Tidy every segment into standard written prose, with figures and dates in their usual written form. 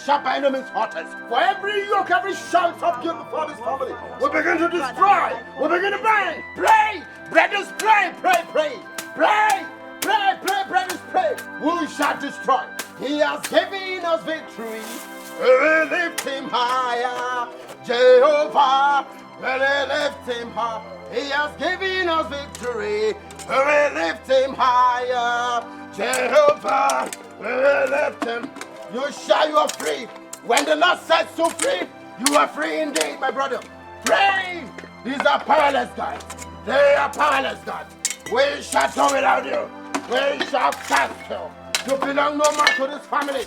shall by no means hurt us. For every yoke, every shout of guilt before this family, we begin to destroy. We begin to burn. Pray, brothers, pray, pray, pray, pray, pray, pray, brothers, pray. We shall destroy. He has given us victory. We will lift him higher, Jehovah. We will lift him high. He has given us victory. We will lift him higher, Jehovah. We will lift him. You are free. When the Lord sets you free, you are free indeed, my brother. Pray. These are powerless gods. They are powerless gods. We shall do without you. We shall cast you. You belong no more to this family.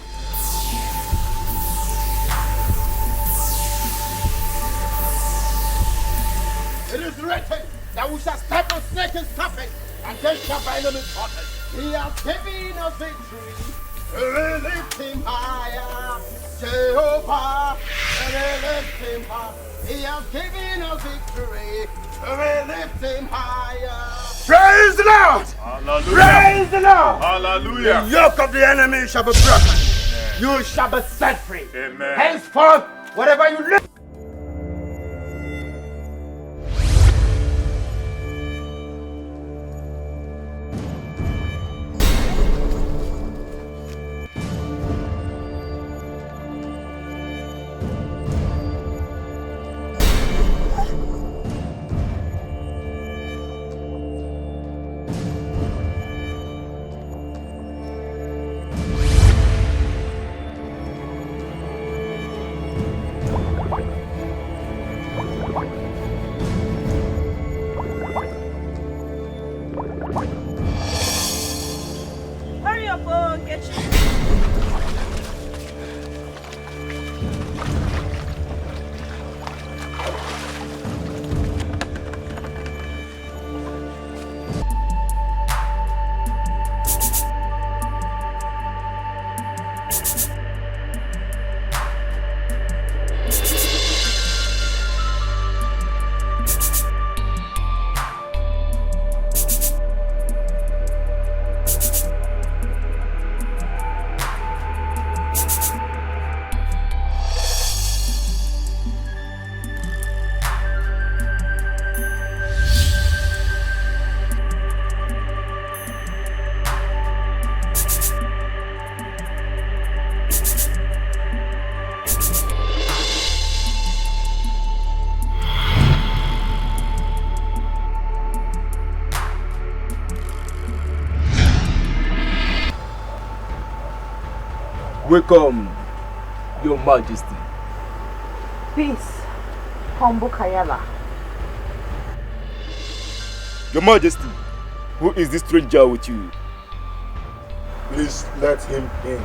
It is written that we shall step on snake and serpent, and they shall by no means hurt us. He has given us victory. We will lift him higher, Jehovah. We will lift him high. He has given us victory. We will lift him higher. Praise the Lord! Hallelujah. Praise the Lord! Hallelujah! The yoke of the enemy shall be broken. You shall be set free. Amen. Henceforth, whatever you live. Welcome, Your Majesty. Peace, humble Kayala. Your Majesty, who is this stranger with you? Please let him in.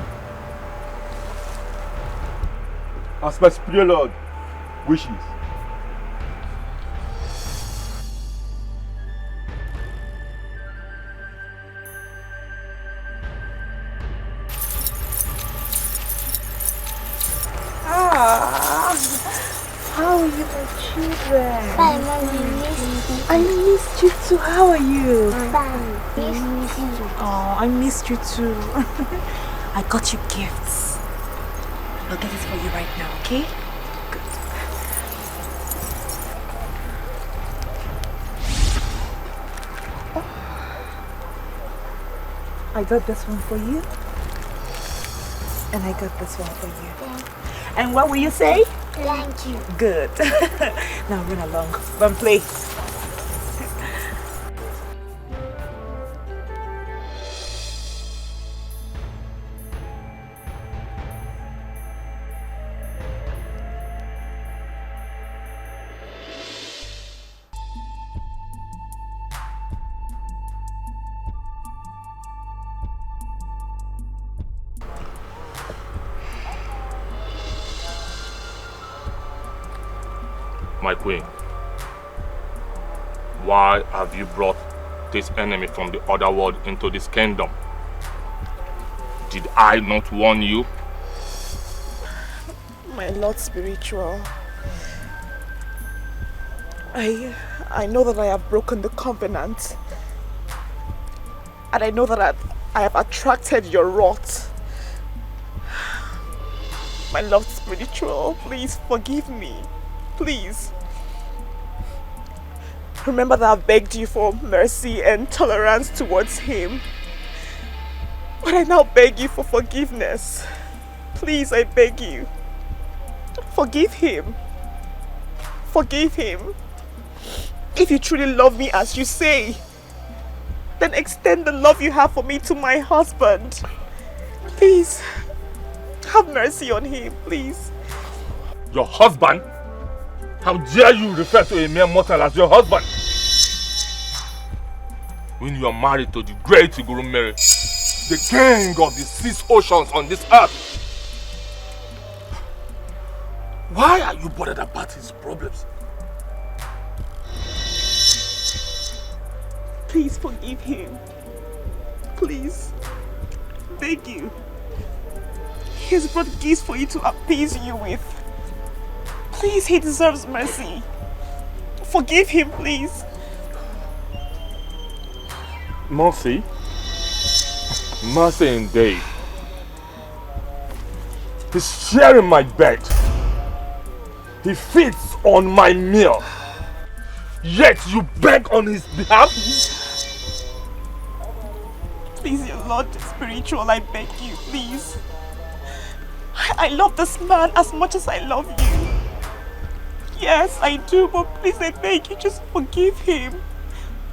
As my superior lord wishes. How are you, my children? Fine, Mommy. I missed you too. How are you? Fine. Missed you. Oh, I missed you too. I got you gifts. I'll get this for you right now, okay? Good. I got this one for you. And I got this one for you. And what will you say? Thank you. Good. Now run along. Run play. My queen, why have you brought this enemy from the other world into this kingdom? Did I not warn you? My Lord Spiritual, I know that I have broken the covenant, and I know that I have attracted your wrath. my love spiritual. Please forgive me. Please. Remember that I begged you for mercy and tolerance towards him. But I now beg you for forgiveness. Please, I beg you. Forgive him. Forgive him. If you truly love me as you say, then extend the love you have for me to my husband. Please, have mercy on him, please. Your husband? How dare you refer to a mere mortal as your husband? When you are married to the great Guru Mary, the king of the 6 oceans on this earth. Why are you bothered about his problems? Please forgive him. Please. Beg you. He has brought gifts for you to appease you with. Please, he deserves mercy. Forgive him, please. Mercy? Mercy indeed. He's sharing my bed. He feeds on my meal. Yet you beg on his behalf? Please, your Lord spiritual, I beg you, please. I love this man as much as I love you. Yes, I do, but please, I beg you, just forgive him.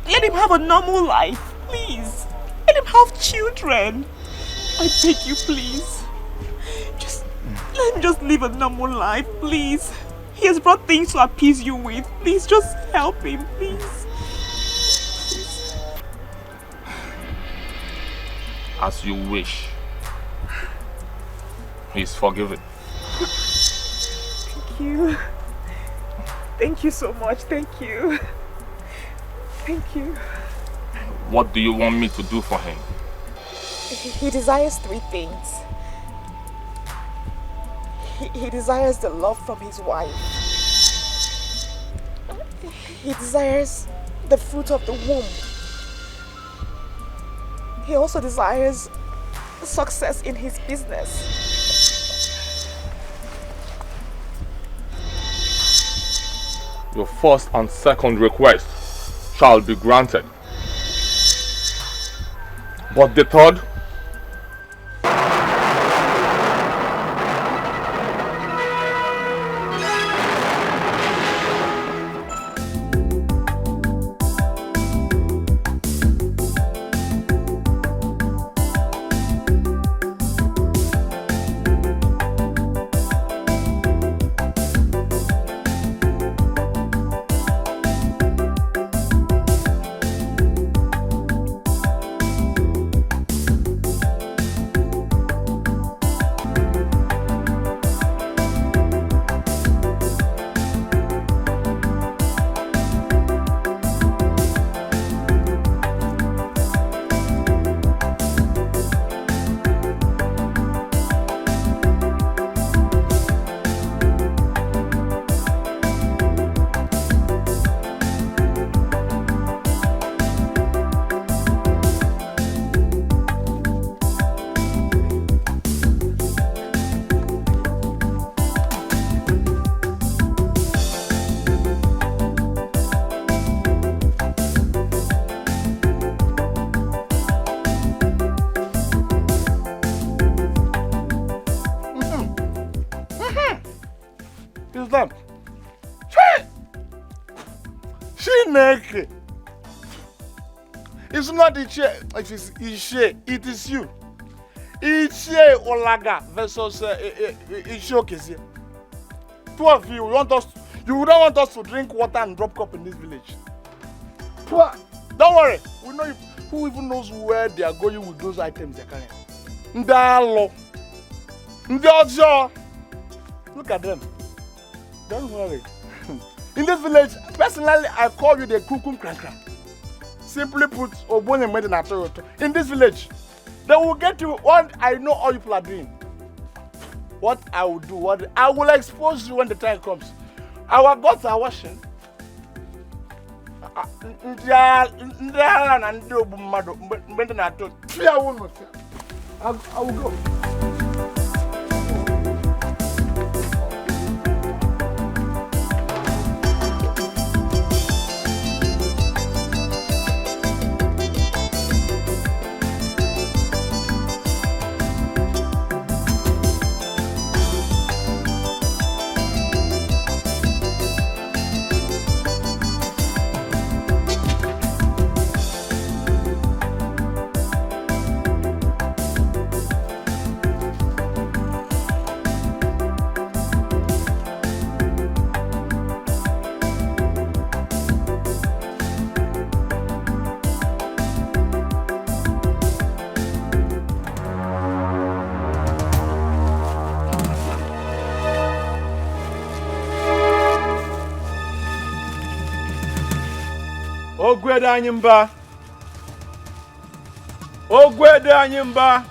Let him have a normal life, please. Let him have children. I beg you, please. Let him just live a normal life, please. He has brought things to appease you with. Please, just help him, please. As you wish. He is forgiven. Thank you. Thank you so much. Thank you. Thank you. What do you want me to do for him? He desires 3 things. He desires the love from his wife. He desires the fruit of the womb. He also desires success in his business. Your first and second request shall be granted. But the third? It's not Ichie, it is Ishe, it is you. Ichie Olaga versus Ichie Okezi. 2 of you you don't want us to drink water and drop cup in this village. Don't worry, we know who even knows where they are going with those items they're carrying. Ndalo. Ndojo. Look at them. Don't worry. In this village, personally, I call you the Kukum Krankra. Simply put, in this village, they will get you what I know all people are doing. What I will do, I will expose you when the time comes. Our gods are washing. I will go. Ogwede Anyimba. Ogwede Anyimba.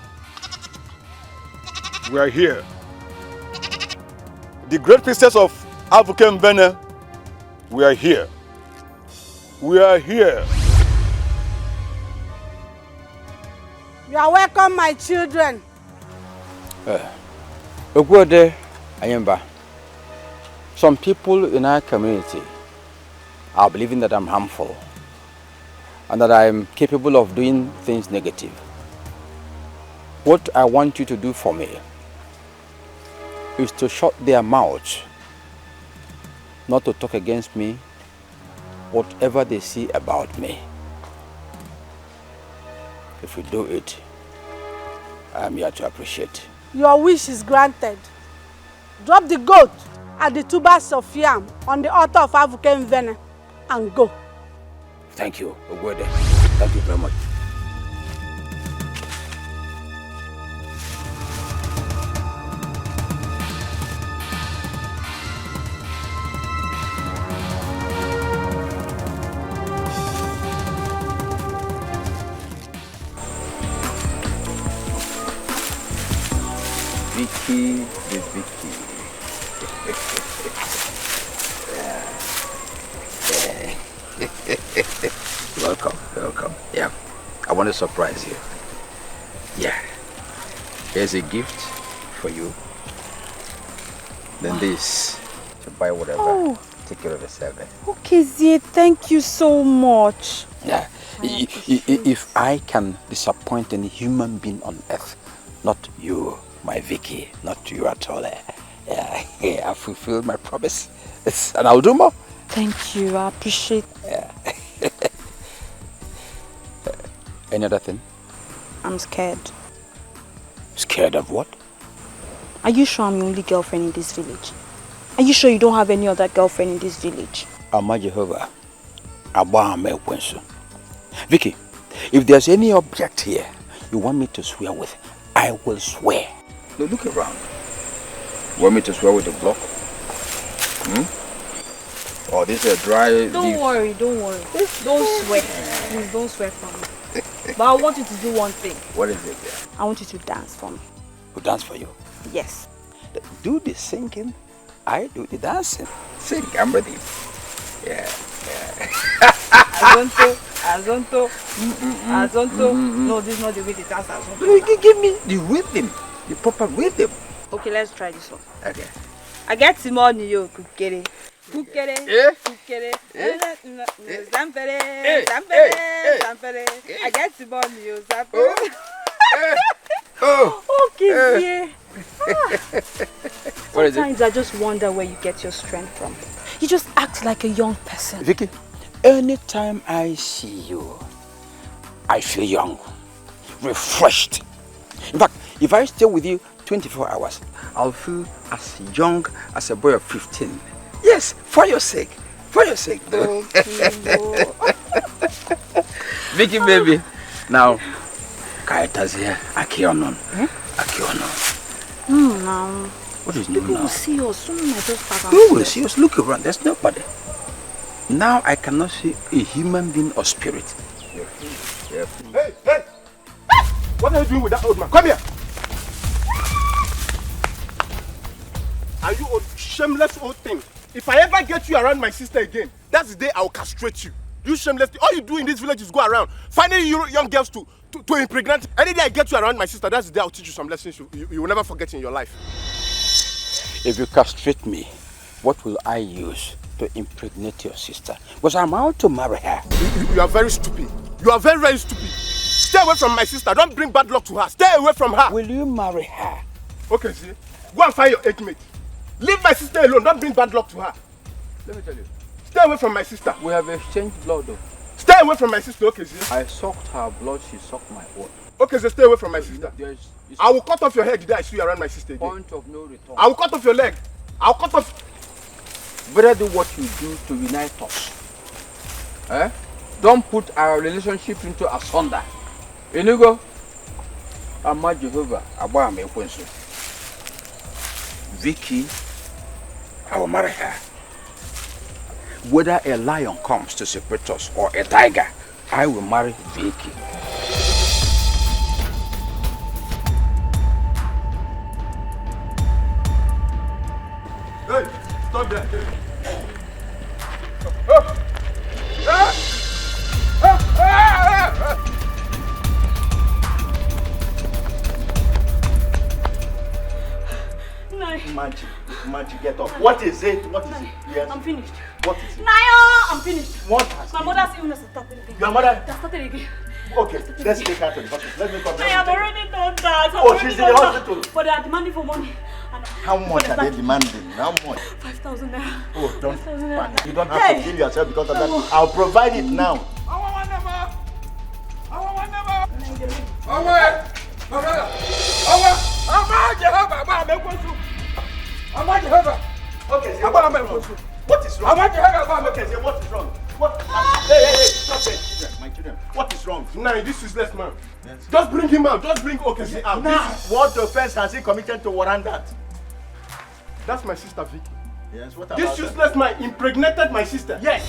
We are here. The great priestess of African Bene. We are here. We are here. You are welcome, my children. Ogwede Anyimba. Some people in our community are believing that I'm harmful and that I'm capable of doing things negative. What I want you to do for me is to shut their mouths, not to talk against me, whatever they see about me. If you do it, I'm here to appreciate. Your wish is granted. Drop the goat and the tubers of yam on the altar of African Vene and go. Thank you, Ogwede. Thank you very much. Vicky is Vicky. Welcome, welcome. Yeah, I want to surprise you. Yeah, here's a gift for you. Then this to buy whatever. Oh. Take care of yourself. Okay, Zie, thank you so much. Yeah, if I can disappoint any human being on earth, not you, my Vicky, not you at all. Yeah, I fulfilled my promise, and I'll do more. Thank you, I appreciate it. Yeah. Any other thing? I'm scared. Scared of what? Are you sure I'm your only girlfriend in this village? Are you sure you don't have any other girlfriend in this village? Ama Jehovah, Vicky, if there's any object here you want me to swear with, I will swear. Now look around. You want me to swear with a block? Or this is a dry Don't leaf? worry. Don't swear. Please don't swear for me. But I want you to do one thing. What is it there? I want you to dance for me. Who dance for you? Yes. Do the singing, I do the dancing. Sing, I'm ready. Yeah. Azonto. No, this is not the way they dance Azonto. You give me the rhythm, the proper rhythm. Okay, let's try this one. Okay. I get some money, yo, kukere. Zampere. I get some money, yo, zampere. Okay, What is it? Sometimes I just wonder where you get your strength from. You just act like a young person. Vicky, anytime I see you, I feel young, refreshed. In fact, if I stay with you 24 hours, I'll feel as young as a boy of 15. Yes, for your sake. For your sake, though. Vicky, baby. Now, Kaita's here. Akionon. Akionon. Now. What is People new now? will see us. Someone might just pass. Who will see us? Look around. There's nobody. Now I cannot see a human being or spirit. Hey! What are you doing with that old man? Come here! Are you a shameless old thing? If I ever get you around my sister again, that's the day I'll castrate you. You shameless thing. All you do in this village is go around finding you young girls to impregnate. Any day I get you around my sister, that's the day I'll teach you some lessons you will never forget in your life. If you castrate me, what will I use to impregnate your sister? Because I'm out to marry her. You are very stupid. You are very, very stupid. Stay away from my sister. Don't bring bad luck to her. Stay away from her. Will you marry her? Okay, see? Go and find your age mate. Leave my sister alone. Don't bring bad luck to her. Let me tell you. Stay away from my sister. We have exchanged blood though. Stay away from my sister, okay, see? I sucked her blood, she sucked my own. Okay, so stay away from my sister. I will cut off your head the day I see you around my sister again. Point of no return. I will cut off your leg. I'll cut off. Better do what you do to unite us. Don't put our relationship into asunder. Inigo, Ama Jehovah, Abba me Kwensu. Vicky, I will marry her. Whether a lion comes to separate us or a tiger, I will marry Vicky. Hey, stop there. Manchi, get up. What is it? What is it? Yes. I'm finished. What is it? Naya, I'm finished. What has My mother's illness has started again. Your mother? It has started again. Okay, let's take her to the hospital. Let me come. I have already done that. Oh, she's in the hospital. But they are demanding for money. And How much are they demanding? How much? 5,000 naira. Oh, don't 5,000 naira. panic. You don't have to kill yourself because of that. I'll provide it now. Okay, what is wrong? Okay, what is wrong? What? Hey, stop it, children, my children. What is wrong? Nah, this useless man. Yes. Just bring him out. Just bring Okezi out. Now, what offense has he committed to warrant that? That's my sister Vicky. Yes, what about this useless man impregnated my sister. Yes.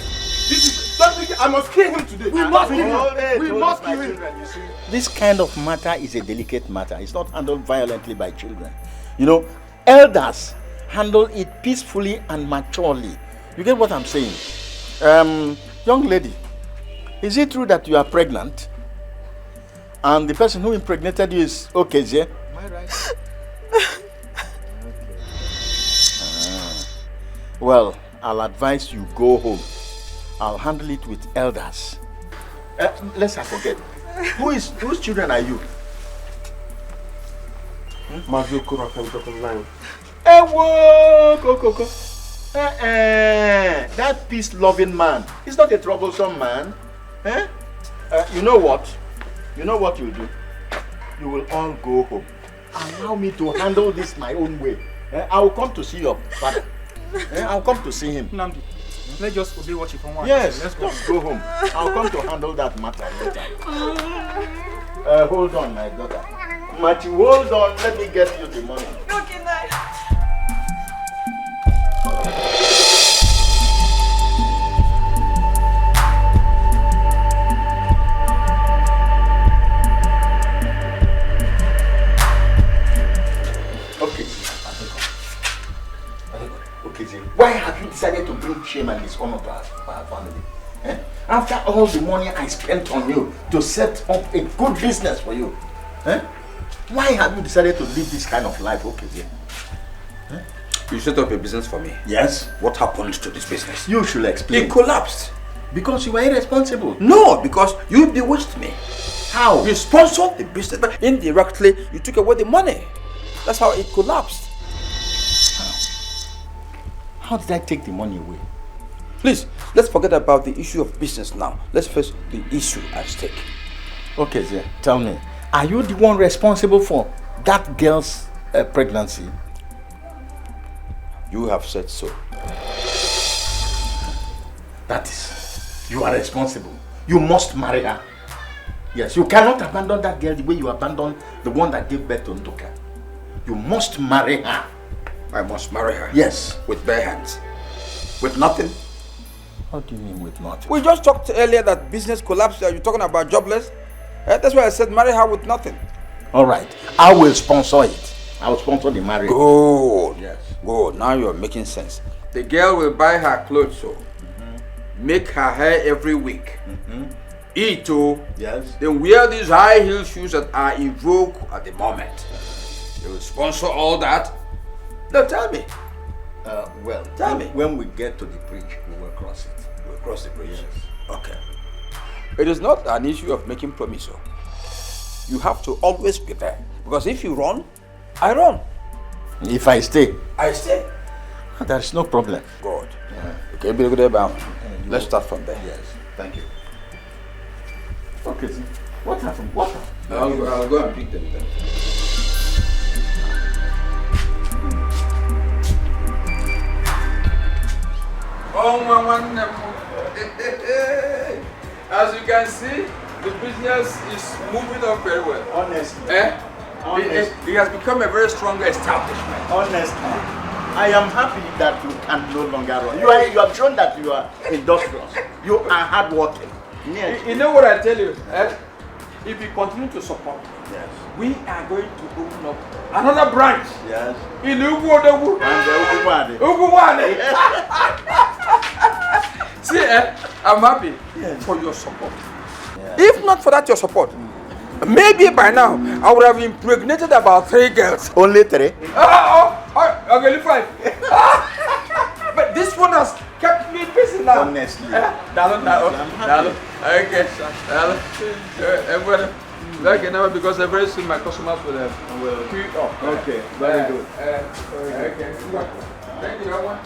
This is. Don't think I must kill him today. We must kill him. We must kill him. This kind of matter is a delicate matter. It's not handled violently by children. You know, elders handle it peacefully and maturely. You get what I'm saying? Young lady, is it true that you are pregnant? And the person who impregnated you is Okezi? Am I right? Well, I'll advise you go home. I'll handle it with elders. Let's not forget. Whose children are you? Go. That peace-loving man is not a troublesome man. You know what? You know what you do? You will all go home. Allow me to handle this my own way. I will come to see your father. I'll come to see him. Namdi, let's just obey what you want. Yes, let's go home. I'll come to handle that matter later. Hold on, my daughter. Matthew, hold on. Let me get you the money. Okay, nice. Why have you decided to bring shame and dishonor to our family? After all the money I spent on you to set up a good business for you, why have you decided to live this kind of life, Okezi? You set up a business for me. Yes. What happened to this business? You should explain. It collapsed. Because you were irresponsible. No, because you bewitched me. How? You sponsored the business, but indirectly you took away the money. That's how it collapsed. How did I take the money away? Please, let's forget about the issue of business now. Let's face the issue at stake. Okay, sir. Tell me, are you the one responsible for that girl's pregnancy? You have said so. That is, you are responsible. You must marry her. Yes, you cannot abandon that girl the way you abandoned the one that gave birth to Ndoka. You must marry her. I must marry her? Yes. With bare hands? With nothing? What do you mean with nothing? We just talked earlier that business collapsed. You're talking about jobless? That's why I said marry her with nothing. All right. I will sponsor it. I will sponsor the marriage. Good. Yes. Good. Now you're making sense. The girl will buy her clothes, so make her hair every week. Eat, yes. Then wear these high heel shoes that are in vogue at the moment. You will sponsor all that. Now tell me. Well, tell me. When we get to the bridge, we will cross it. We'll cross the bridge. Yes. Okay. It is not an issue of making promises. You have to always be there. Because if you run, I run. If I stay? I stay. There's no problem. Good. Okay, be good about. Let's start from there. Yes. Thank you. Okay. What happened? What happened? I'll go and pick them then. As you can see, the business is moving on very well. Honestly. It has become a very strong establishment. Honestly. I I am happy that you can no longer run. You have shown that you are industrious. You are hardworking. Yes. You know what I tell you? If you continue to support, yes, we are going to open up another branch. Yes. In Ugu And the Uguwane. See, I'm happy for your support. Yes. If not for that, your support, maybe by now I would have impregnated about 3 girls. Only 3? Okay, 5. But this one has kept me busy now. Honestly. Dalo. Okay, everybody. Like now, because very soon my customers will queue up. Okay, very good. Okay. Thank you, everyone.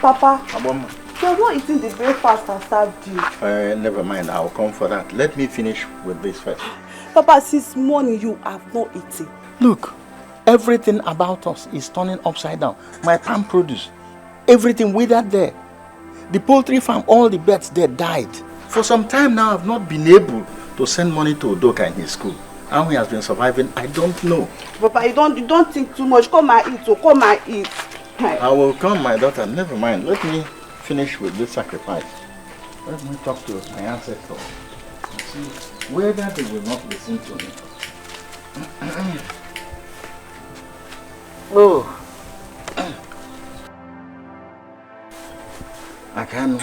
Papa. Aboma. You're not eating the breakfast I served you. Never mind, I'll come for that. Let me finish with this first. Papa, since morning you have not eaten. Look, everything about us is turning upside down. My farm produce, everything withered there. The poultry farm, all the birds there died. For some time now, I've not been able to send money to Udoka in his school. How he has been surviving, I don't know. Papa, you don't think too much. Come and eat, come and eat. I will come, my daughter, never mind. Let me finish with this sacrifice. Let me talk to my ancestors and see whether they will not listen to me. Oh. Akanu,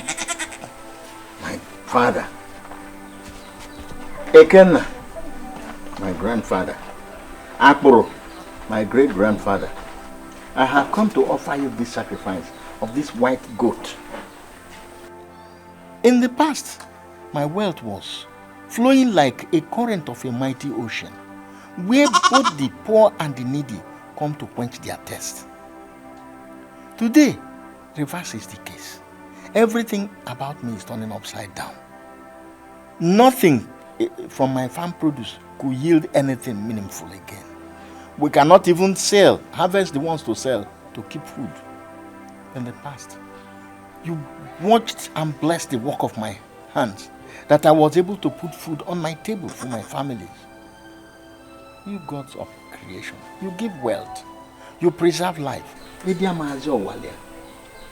my father. Ekenna, my grandfather. Akboro, my great-grandfather. I have come to offer you this sacrifice of this white goat. In the past, my wealth was flowing like a current of a mighty ocean, where both the poor and the needy come to quench their thirst. Today, reverse is the case. Everything about me is turning upside down. Nothing from my farm produce could yield anything meaningful again. We cannot even harvest the ones to sell to keep food. In the past, you watched and blessed the work of my hands, that I was able to put food on my table for my families. You gods of creation, you give wealth, you preserve life.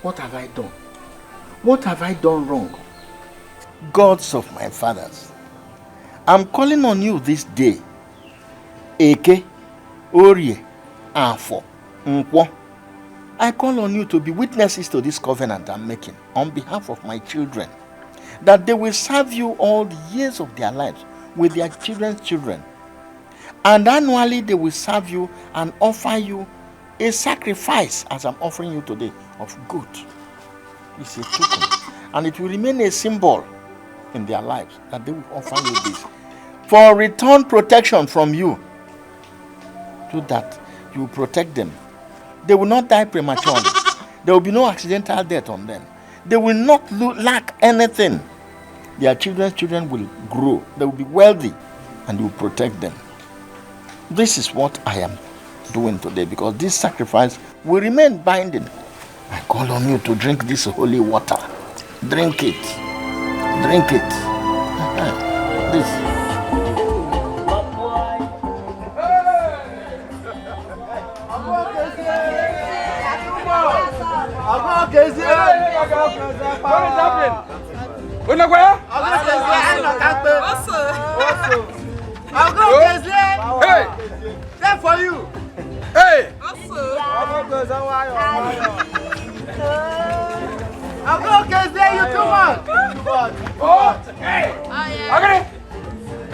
What have I done? What have I done wrong? Gods of my fathers, I'm calling on you this day. Eke, Orie, Afo, Nkwo. I call on you to be witnesses to this covenant I'm making on behalf of my children, that they will serve you all the years of their lives with their children's children. And annually they will serve you and offer you a sacrifice, as I'm offering you today, of goat. It's a token, and it will remain a symbol in their lives that they will offer you this for return protection from you, so that you will protect them. They will not die prematurely. There will be no accidental death on them. They will not lack anything. Their children's children will grow. They will be wealthy, and you will protect them. This is what I am doing today, because this sacrifice will remain binding. I call on you to drink this holy water. Drink it. Drink it. This. What is happening? Hey! That's for you. Hey! I'm going to say you too much. Oh! Hey! Okay!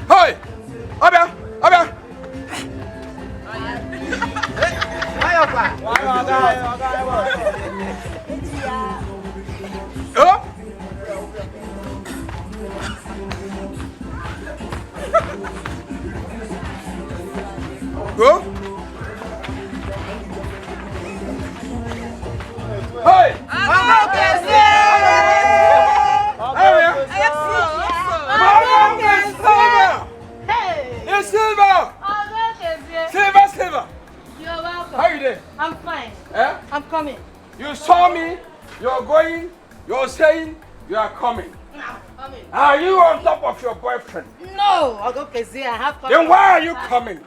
Hey! Abia! Oh! Go! Hey! Silver! You're welcome. How are you doing? I'm fine. Eh? I'm coming. You saw me, you're going, you're saying, you are coming. I'm coming. Are you on top of your boyfriend? No, Ogokezie, I have. Then why are you coming?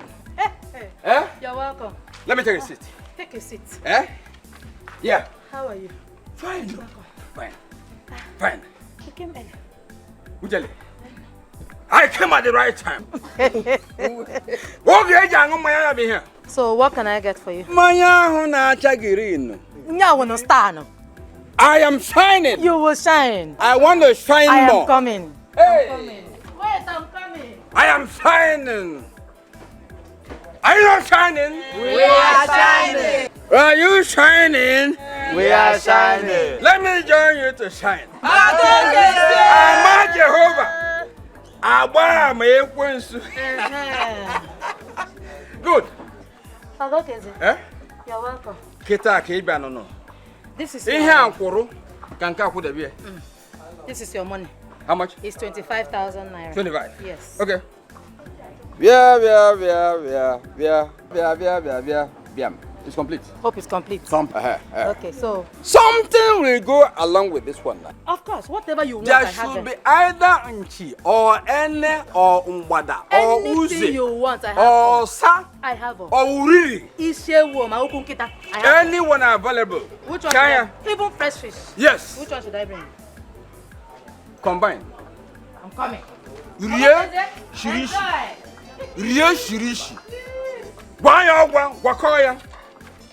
Eh? You're welcome. Let me take a seat. Take a seat. Eh? Yeah. How are you? Fine. Fine. Fine. You came early. Ujale. I came at the right time. So what can I get for you? I am shining. You will shine. I want to shine more. I am coming. Hey. I'm coming. Wait, I'm coming. I am shining. Are you not shining? We are shining. Are you shining? We are shining. Let me join you to shine. I'm Jehovah. Good. Eh? You're welcome. This is your money. This is your money. How much? It's 25,000 naira. 25? Yes. Okay. It's complete. Hope it's complete. Okay, so. Something will go along with this one. Of course, whatever you want, there I have should them. be either Nchi or Ene or Umbada or Uze. Anything you want, I have. Or Sa. I have them. Or Uri. Anyone available. Which one? Should I, even fresh fish. Yes. Which one should I bring? Combine. I'm coming. Rie Shirishi. Rie Shirishi. Wakoya.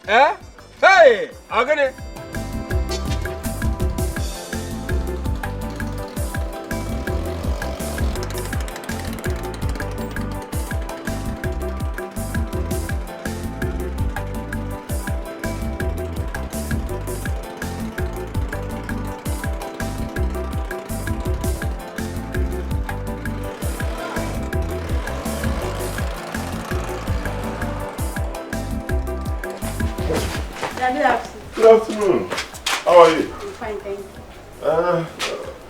Eh? Hey! I'm gonna. Good afternoon. How are you? I'm fine, thank you.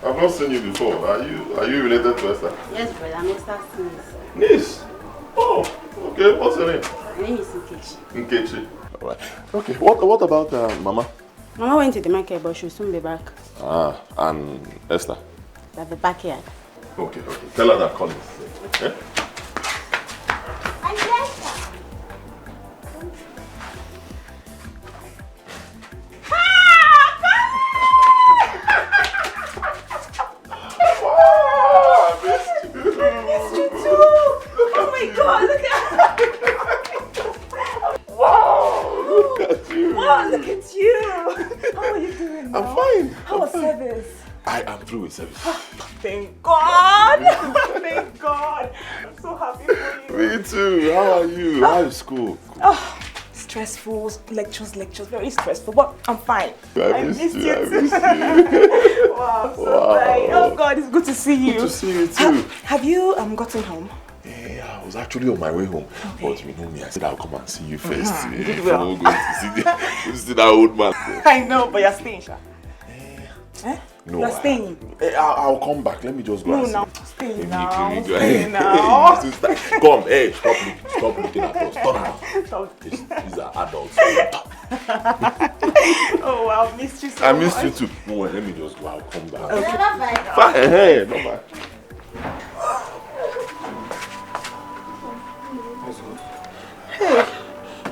I've not seen you before. Are you related to Esther? Yes, brother. I'm Esther's niece. Niece? Oh, okay. What's your name? My name is Nkechi. Nkechi. All right. Okay. What about Mama? Mama went to the market, but she'll soon be back. And Esther? At the backyard. Okay. Tell her that Collins. Okay? I am through with service. Thank God! Thank God! I'm so happy for you. Me too. How are you? How is school? Oh, stressful. Lectures. Very stressful, but I'm fine. I missed you. Wow, so nice. Oh God, it's good to see you. Good to see you too. Have you gotten home? Yeah, I was actually on my way home. Okay. But you know me, I said I'll come and see you first. You did well. Go to see that old man. I know, but you're staying, Sha. No, you're staying. I'll come back. Let me just go and see. No, stay now. Stay now. Come, hey, stop looking at us. Stop. These are adults. Oh, I've missed you so much. I missed you too. No, let me just go. I'll come back. Okay. Fine. Hey, no bye. Hey,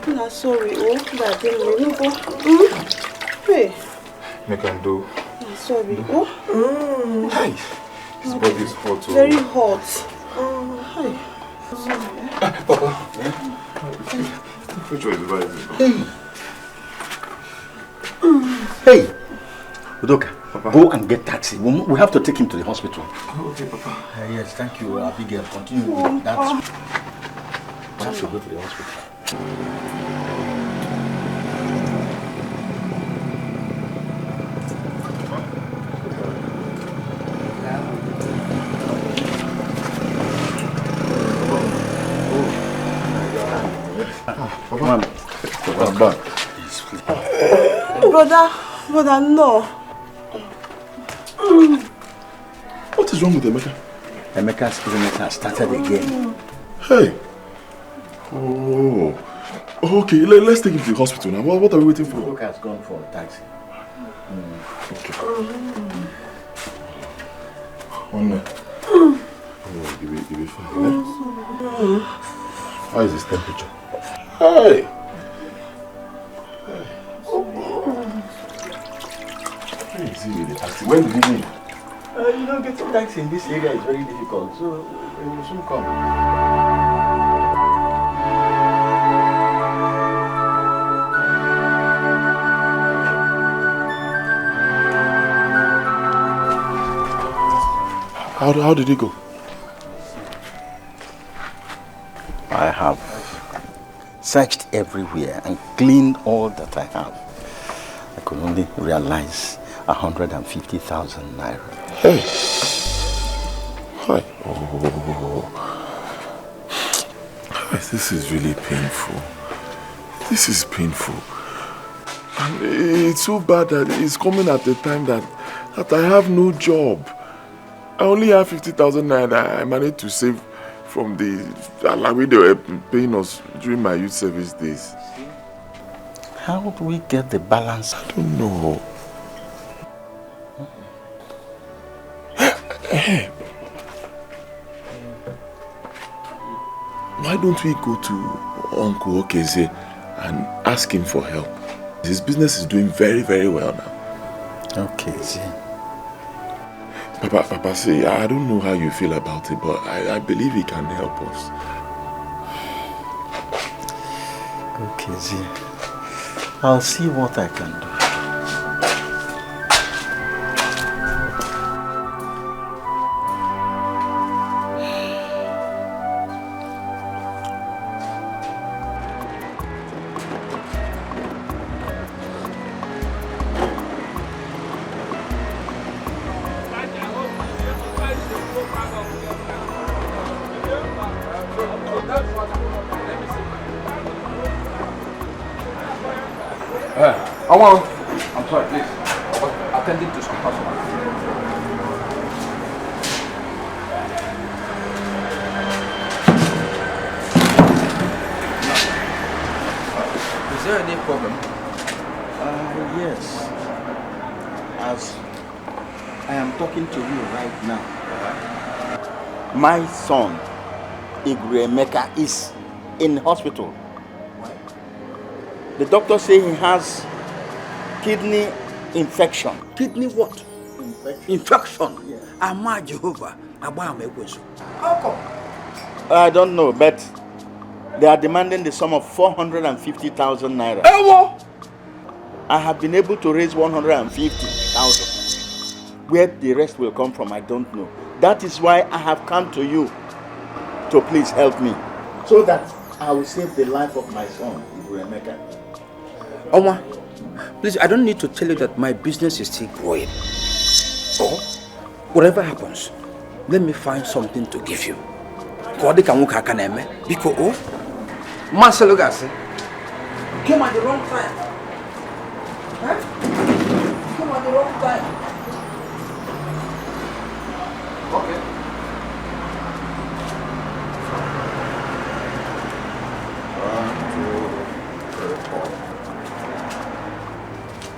I'm sorry. Oh, that didn't Hey. Make and do. I'm sorry. Oh. Hey. This body is hot. Very hot. Hey. Papa. Which one is right? Hey. Udoka, go and get taxi. We have to take him to the hospital. Okay, Papa. Yes, thank you, Abigail. Continue with that. We have to go to the hospital. Papa, I'm back. Brother, no. What is wrong with Emeka? Emeka's illness has started again. Hey. Oh. Okay, let's take him to the hospital now. What are we waiting for? Udoka has gone for a taxi. Okay. One minute. Give me 5, eh? How is his temperature? Hey! Where is he with the taxi? When did he leave? You know, getting taxi in this area is very difficult, so it will soon come. How did he go? I have searched everywhere and cleaned all that I have. I could only realize 150,000 naira. Hey! Hi. Oh. This is really painful. This is painful. And it's so bad that it's coming at a time that I have no job. I only have 50,000 naira I managed to save from the allowance they were paying us during my youth service days. How do we get the balance? I don't know. Hey. Why don't we go to Uncle Okeze and ask him for help? His business is doing very, very well now. Okeze. Papa, say, I don't know how you feel about it, but I believe he can help us. Okeze. I'll see what I can do. I'm sorry, please. I was attending to some customer. Is there any problem? Yes. As I am talking to you right now, my son, Emeka, is in hospital. The doctor say he has kidney infection. Kidney what? Infection. Yeah. Ama Jehovah. How come? I don't know, but they are demanding the sum of 450,000 naira. Ewo! I have been able to raise 150,000. Where the rest will come from, I don't know. That is why I have come to you to please help me, so that I will save the life of my son, Emeka. Oma, please, I don't need to tell you that my business is still growing. Oh, whatever happens, let me find something to give you. Because, oh, Marcelo Gassi came at the wrong time. Huh? Came at the wrong time. Okay.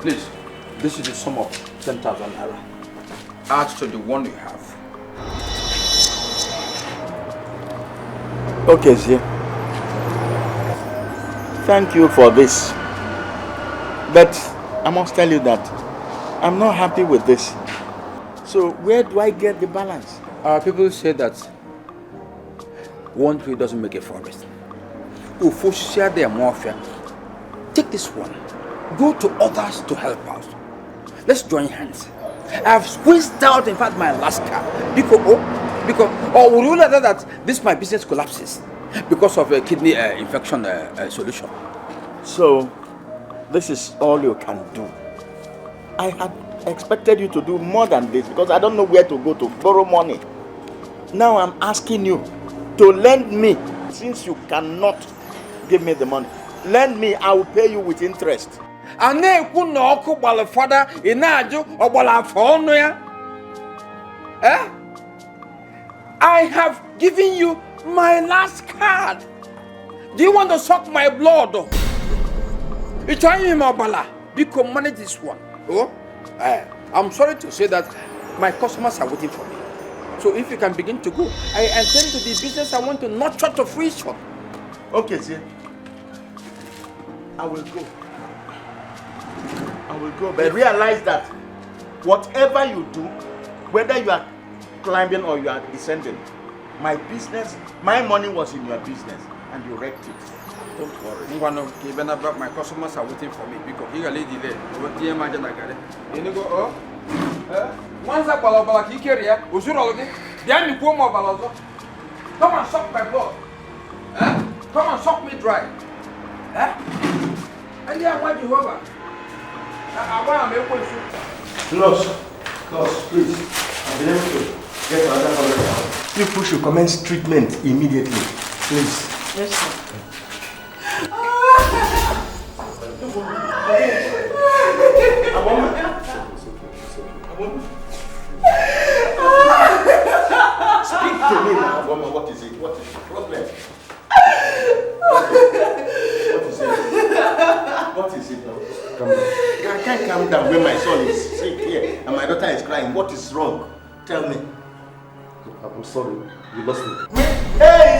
Please, this is the sum of 10,000 naira. Add to the one you have. Okay, Zia. Thank you for this. But I must tell you that I'm not happy with this. So where do I get the balance? People say that one tree doesn't make a forest. If you share their warfare, take this one. Go to others to help out. Let's join hands. I've squeezed out, in fact, my last car. Or would you rather that this my business collapses because of a kidney infection solution? So, this is all you can do. I had expected you to do more than this because I don't know where to go to borrow money. Now I'm asking you to lend me, since you cannot give me the money. Lend me, I will pay you with interest. I have given you my last card. Do you want to suck my blood? You trying me, Mabala? Because manage this one. Oh, I'm sorry to say that my customers are waiting for me. So if you can begin to go, I attend to the business I want to nurture to fruition. Okay, see. I will go. I will go, but realize that whatever you do, whether you are climbing or you are descending, my business, my money was in your business and you wrecked it. Don't worry. My customers are waiting for me because you are lady there. You imagine I got it. You go, oh? Once I bala ki carry, Uzurologi, then you go more balazo. Come and suck my blood. Come and suck me dry. And yeah, what you over? I want to make one. Close, please. I've been able to get another $100. People should commence treatment immediately, please. Yes, sir. Speak to me now, Obama. What is it? What is the problem? What is it? What is it now? Calm down. I can't calm down when my son is sick here and my daughter is crying. What is wrong? Tell me. I'm sorry. You lost me. Hey!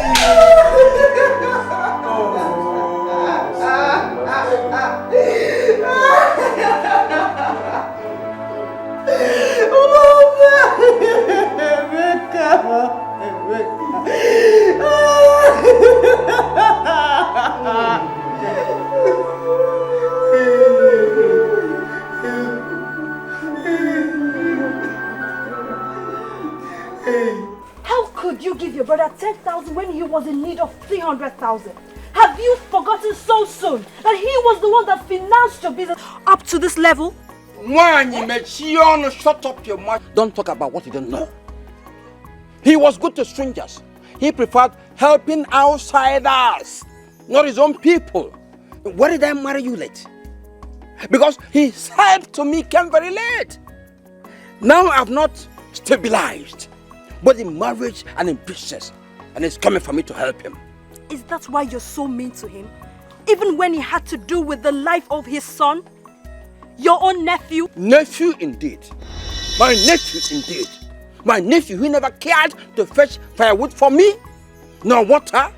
How could you give your brother 10,000 when he was in need of 300,000? Have you forgotten so soon that he was the one that financed your business up to this level? Shut up your mouth. Don't talk about what you don't know. He was good to strangers. He preferred helping outsiders, not his own people. Why did I marry you late? Because his help to me came very late. Now I've not stabilized, both in marriage and in business, and it's coming for me to help him. Is that why you're so mean to him? Even when he had to do with the life of his son? Your own nephew? Nephew indeed. My nephew indeed. My nephew who never cared to fetch firewood for me, nor water.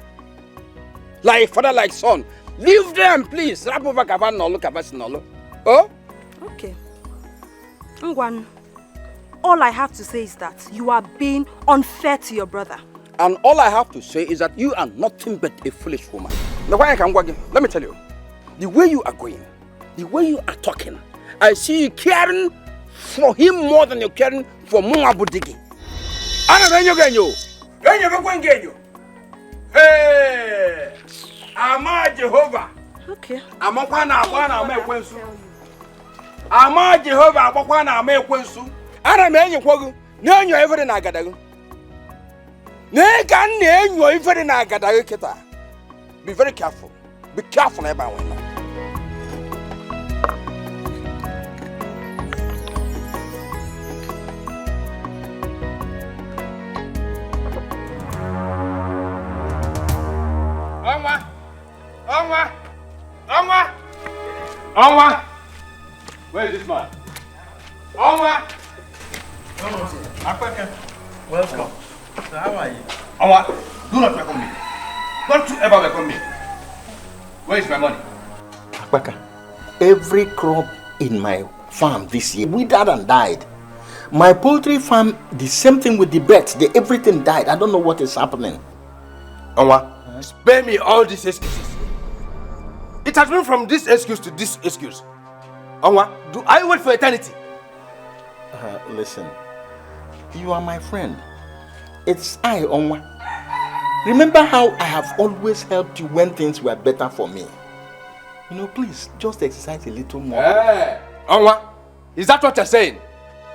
Like father, like son. Leave them, please. Oh? Okay. Ngwan, all I have to say is that you are being unfair to your brother. And all I have to say is that you are nothing but a foolish woman. Now, why I can work? Let me tell you. The way you are going, the way you are talking, I see you caring for him more than you're caring for Muabudigi. Hey! Ama Jehovah. Okay. Ama Jehovah abakwana ama ekwensu. Ana me enyi kwagu. Na enyo every na agadagu. Na ka na enyo every na agadagu kita. Be very careful. Be careful eba wena. Onwa! Where is this man? Onwa! Welcome. So how are you? Onwa, do not welcome me. Don't you ever welcome me. Where is my money? Akpaka, every crop in my farm this year withered and died. My poultry farm, the same thing with the birds. Everything died. I don't know what is happening. Onwa, spare me all these excuses. It has been from this excuse to this excuse. Onwa, do I wait for eternity? Listen, you are my friend. It's I, Onwa. Remember how I have always helped you when things were better for me. You know, please, just exercise a little more. Hey, Onwa, is that what you're saying?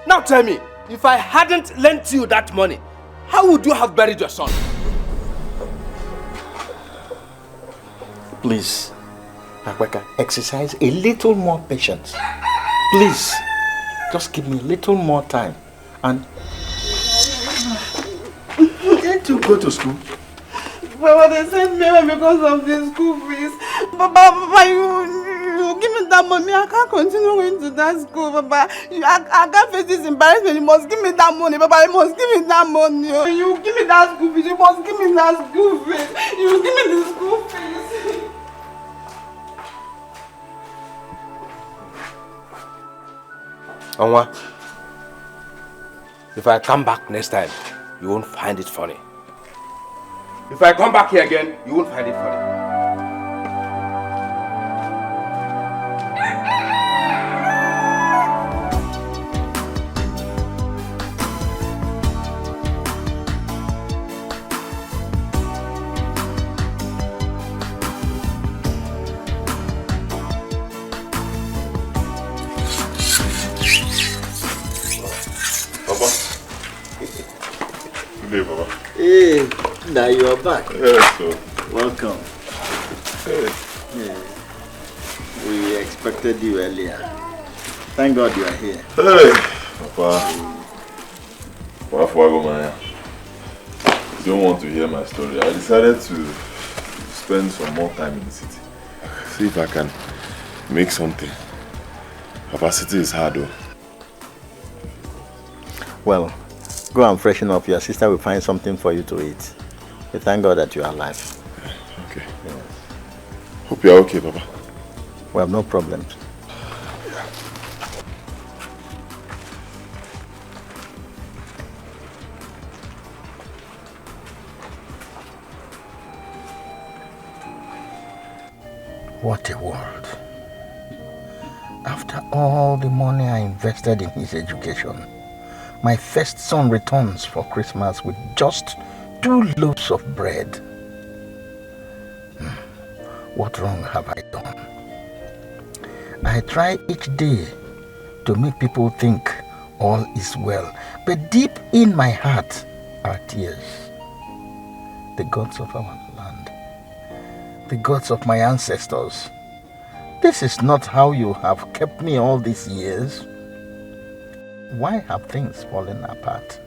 Now tell me, if I hadn't lent you that money, how would you have buried your son? Please, Akweka, exercise a little more patience. Please, just give me a little more time. And didn't you go to school? But they sent me because of the school fees. But you give me want that money. I can't continue going to that school, Papa. I can't face this embarrassment. You must give me that money, Papa. You must give me that money. You give me that school fees. You must give me that school fees. You give me the school fees. Onwa, if I come back next time, you won't find it funny. If I come back here again, you won't find it funny. Hey, now you are back. Yes, sir. Welcome. Hey. Yeah. We expected you earlier. Thank God you are here. Hey, Papa. Papa, you don't want to hear my story. I decided to spend some more time in the city. See if I can make something. Papa, city is hard though. Well, go and freshen up. Your sister will find something for you to eat. We thank God that you are alive. Okay. Yes. Hope you are okay, Papa. We have no problems. What a world. After all the money I invested in his education, my first son returns for Christmas with just 2 loaves of bread. What wrong have I done? I try each day to make people think all is well, but deep in my heart are tears. The gods of our land, the gods of my ancestors, this is not how you have kept me all these years. Why have things fallen apart?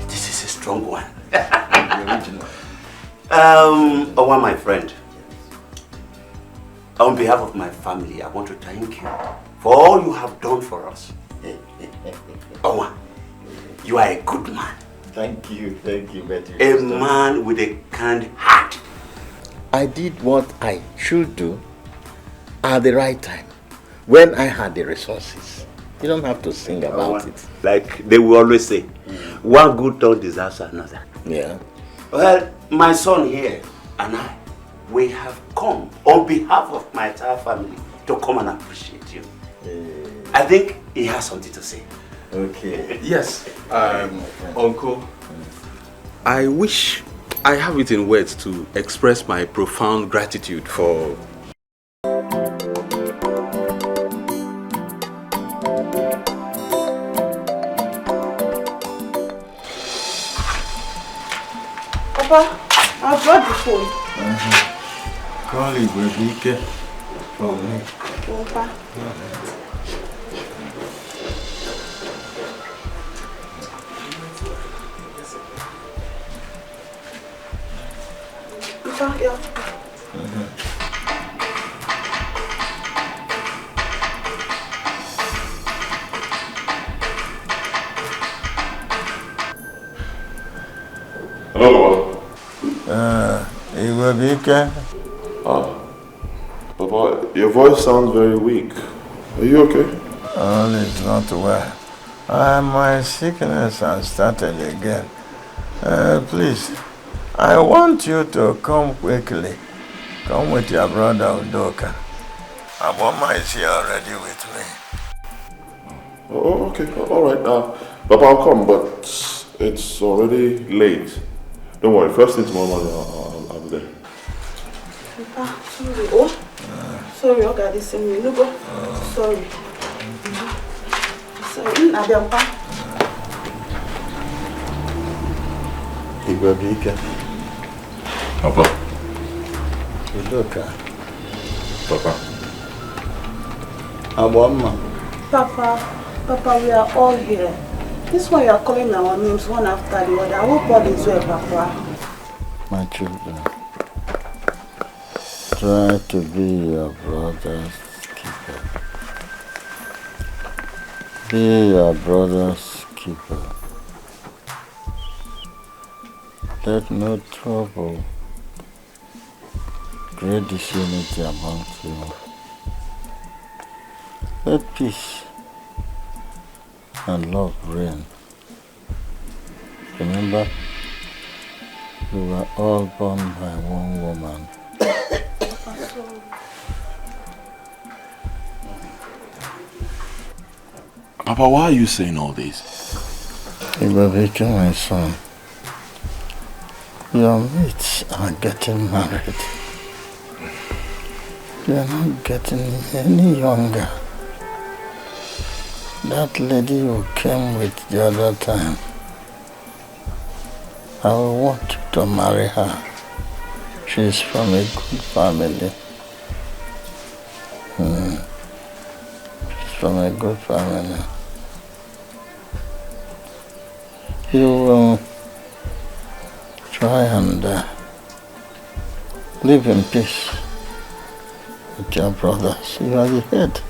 This is a strong one. The original. Owa, my friend, on behalf of my family, I want to thank you for all you have done for us. Owa, you are a good man. Thank you, Betty. A man with a kind heart. I did what I should do at the right time, when I had the resources. You don't have to sing about it. Like they will always say, one good turn deserves another. Yeah. Well, my son here and I, we have come on behalf of my entire family to come and appreciate you. I think he has something to say. Okay. Yes, Uncle. I wish I have it in words to express my profound gratitude for Papa, I brought the phone. Call it, Edochie, for me. Papa. Papa, yeah. Hello, Edochie. Papa, your voice sounds very weak. Are you okay? All is not well. My sickness has started again. Please, I want you to come quickly. Come with your brother Udoka. Aboma is here already with me. Oh, okay. All right. Papa, I'll come, but it's already late. Don't worry. First thing tomorrow morning, I'll be there. Papa, sorry. Oh, sorry. Okay, this is me. No go. Sorry. Sorry. Nadempa. Edochie. Papa. Udoka. Papa. Aboma. Papa, we are all here. This one you are calling our names one after the other. I hope all is well, Papa. My children, try to be your brother's keeper. Be your brother's keeper. Let no trouble create disunity amongst you. Let peace and love reign. Remember, we were all born by one woman. Papa, why are you saying all this? Edochie, my son, your mates are getting married. They are not getting any younger. That lady who came with the other time, I will want you to marry her. She is from a good family. She's from a good family. You will try and live in peace with your brothers. You are the head,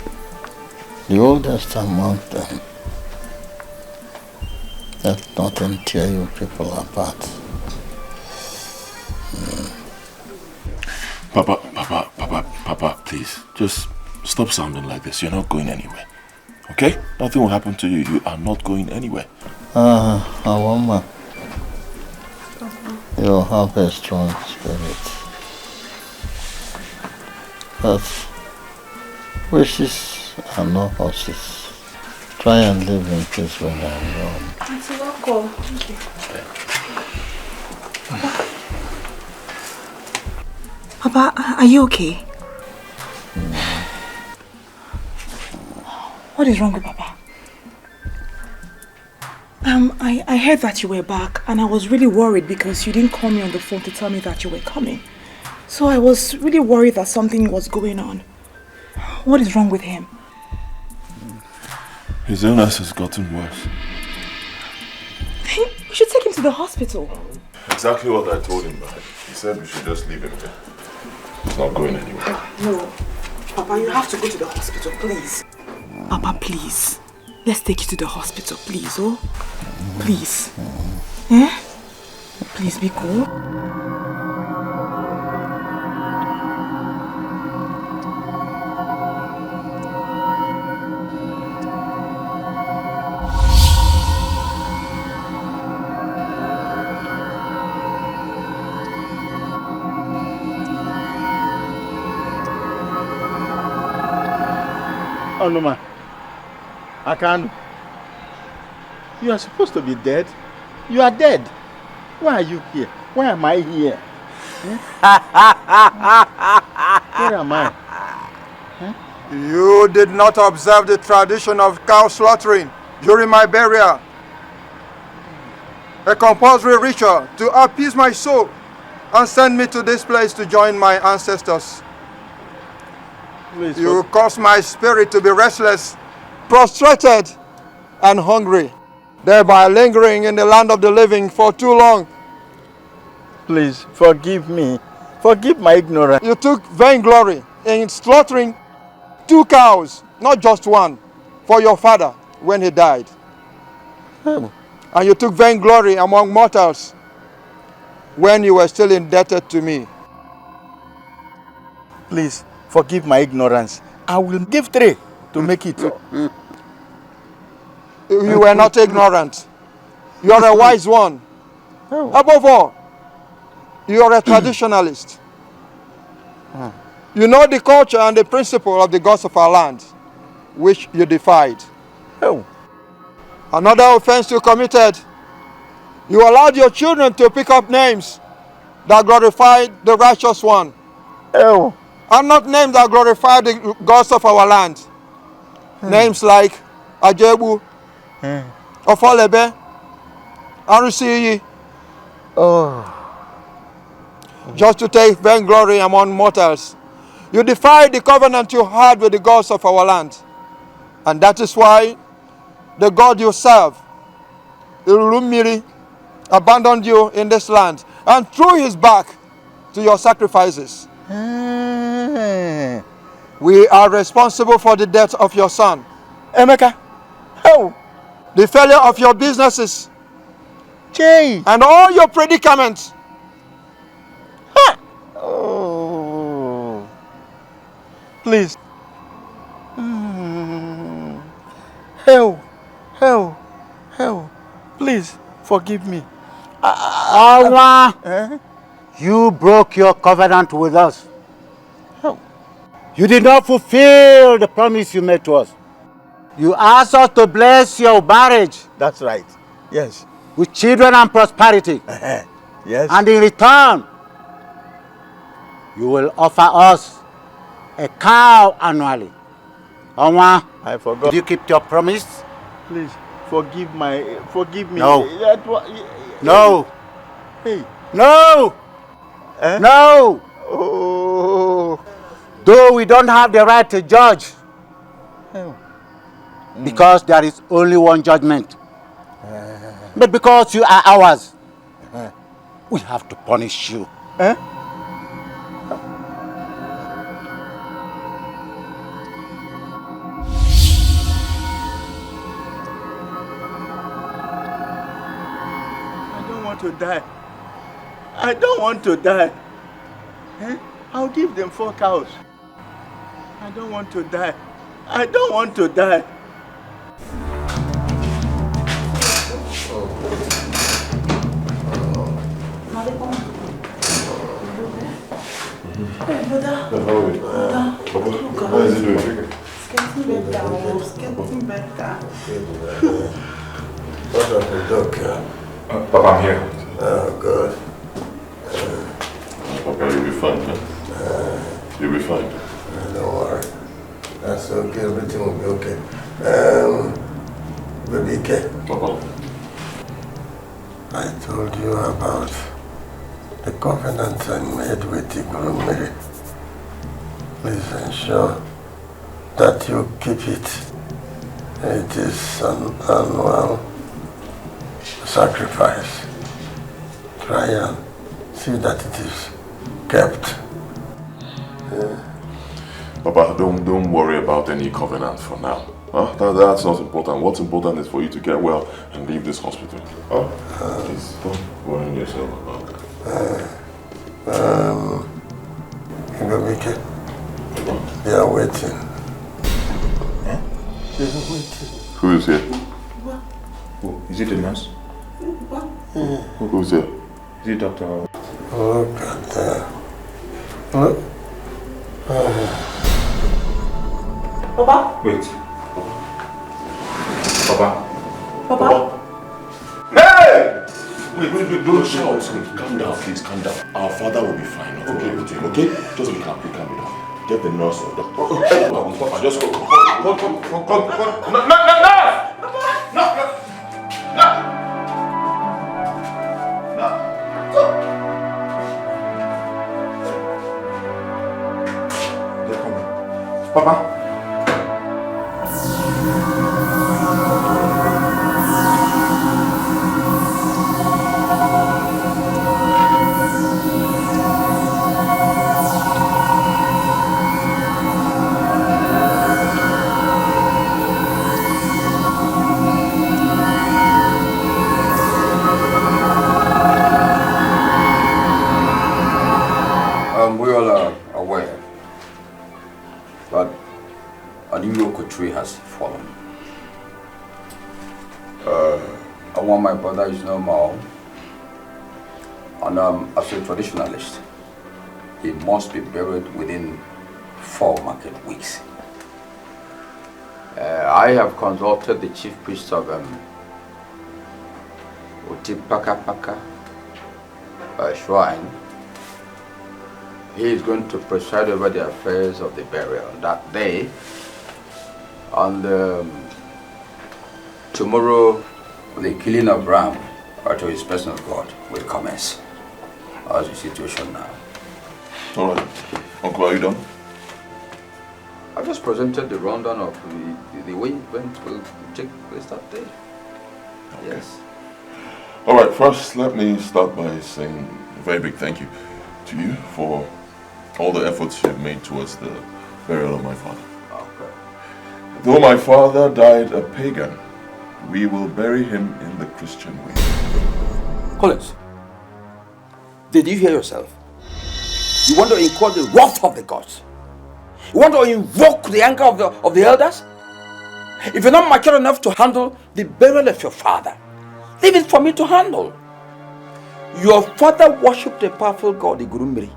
the oldest among them. Let nothing tear you people apart. Papa, please, just stop sounding like this. You're not going anywhere. Okay? Nothing will happen to you. You are not going anywhere. Awama, you have a strong spirit. But wishes are no horses. Try and live in peace when I'm gone. Auntie, welcome. Thank you. Papa, are you okay? What is wrong with Papa? I heard that you were back and I was really worried because you didn't call me on the phone to tell me that you were coming. So I was really worried that something was going on. What is wrong with him? His illness has gotten worse. We should take him to the hospital. Exactly what I told him, but he said we should just leave him here. He's not going anywhere. No. Papa, you have to go to the hospital, please. Papa, please. Let's take you to the hospital, please, oh? Please. Eh? Please be cool. Oh, no, man. I can't. You are supposed to be dead. You are dead. Why are you here? Why am I here? Where am I? You did not observe the tradition of cow slaughtering during my burial. A compulsory ritual to appease my soul and send me to this place to join my ancestors. Please, you caused my spirit to be restless, prostrated, and hungry, thereby lingering in the land of the living for too long. Please, forgive me. Forgive my ignorance. You took vainglory in slaughtering 2 cows, not just one, for your father when he died. Oh. And you took vainglory among mortals when you were still indebted to me. Please, forgive my ignorance. I will give 3 to make it. You were not ignorant. You are a wise one. Oh. Above all, you are a traditionalist. You know the culture and the principle of the gods of our land, which you defied. Oh. Another offense you committed. You allowed your children to pick up names that glorified the righteous one. Oh. And not names that glorify the gods of our land. Names like Ajebu, Ofolebe, Arusiyi. Oh. Just to take vainglory among mortals. You defied the covenant you had with the gods of our land. And that is why the God you serve, Ilumiri, abandoned you in this land and threw his back to your sacrifices. We are responsible for the death of your son. Emeka, how? The failure of your businesses. Jay. And all your predicaments. Oh. Please. Hell. Please, forgive me. Alma, you broke your covenant with us. How? You did not fulfill the promise you made to us. You asked us to bless your marriage. That's right. Yes. With children and prosperity. Yes. And in return, you will offer us a cow annually. Alma, I forgot. Did you keep your promise? Please, forgive me. No. No. Hey. No. No. Oh. Though we don't have the right to judge. Because there is only one judgment. But because you are ours, we have to punish you. I don't want to die. I'll give them 4 cows. I don't want to die. How is it doing? It's getting better. What of the doctor? Papa, I'm here. Oh, good. Papa, you'll be fine, man. You'll be fine. Don't worry. That's okay. Everything will be okay. Baby K. Papa. I told you about the covenant I made with the Mary. Please ensure that you keep it. It is an annual sacrifice. Try and see that it is kept. Papa, don't worry about any covenant for now. That's not important. What's important is for you to get well and leave this hospital. Please don't worry yourself about that. Edochie, they are waiting. They are waiting. Who is here? Who? Is it the nurse? Who's here? Is it Dr. Look at that. Look. Papa? Wait. Papa? Hey! Wait, don't shout. Calm down, please, calm down. Our father will be fine. Okay? Just be calm, Get the nurse or doctor. Papa, just go. Come. No! They're coming. Papa? We all are aware that a new Yoko tree has fallen. I want my brother is no more. And as a traditionalist, he must be buried within 4 market weeks. I have consulted the chief priest of Utipakapaka shrine. He is going to preside over the affairs of the burial that day. And tomorrow, the killing of Ram to his personal God will commence. How's the situation now? All right. Uncle, are you done? I just presented the rundown of the way event will take place that day. Okay. Yes. All right, first let me start by saying a very big thank you to you for all the efforts you've made towards the burial of my father. Okay. Though my father died a pagan, we will bury him in the Christian way. Collins, did you hear yourself? You want to incur the wrath of the gods? You want to invoke the anger of the elders? If you're not mature enough to handle the burial of your father, leave it for me to handle. Your father worshipped a powerful god, the Gurumbiri.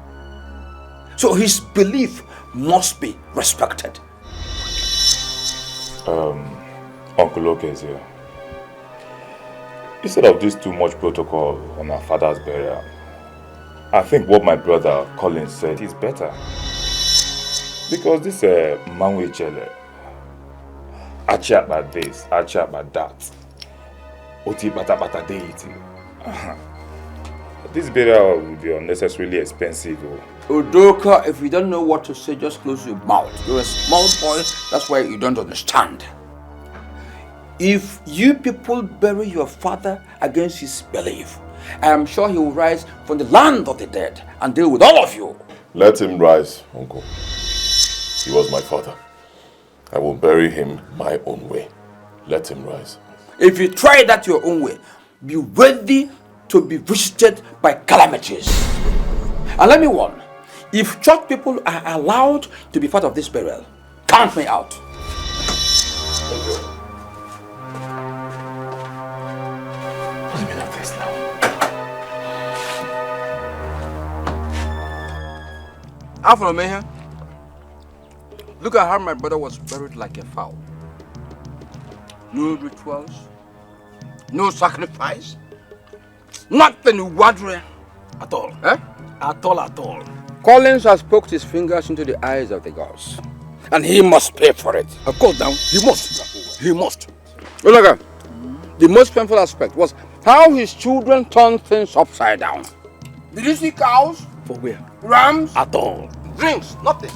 So his belief must be respected. Uncle Oke is here. Instead of this too much protocol on our father's burial, I think what my brother Colin said is better. Because this Manwe Chele, achi about this, achi about that, oti bata bata deity. This burial will be unnecessarily expensive. Udoka, if you don't know what to say, just close your mouth. You're a small boy, that's why you don't understand. If you people bury your father against his belief, I am sure he will rise from the land of the dead and deal with all of you. Let him rise, Uncle. He was my father. I will bury him my own way. Let him rise. If you try that your own way, be ready to be visited by calamities. And let me warn, if church people are allowed to be part of this burial, count me out. What's the meaning of this now? After me, look at how my brother was buried like a fowl. No rituals, no sacrifice, nothing wandering at all. Eh? At all. Collins has poked his fingers into the eyes of the gods. And he must pay for it. Of course, now, he must. He must. Look, the most painful aspect was how his children turned things upside down. Did you see cows? For where? Rams? At all. Drinks? Nothing.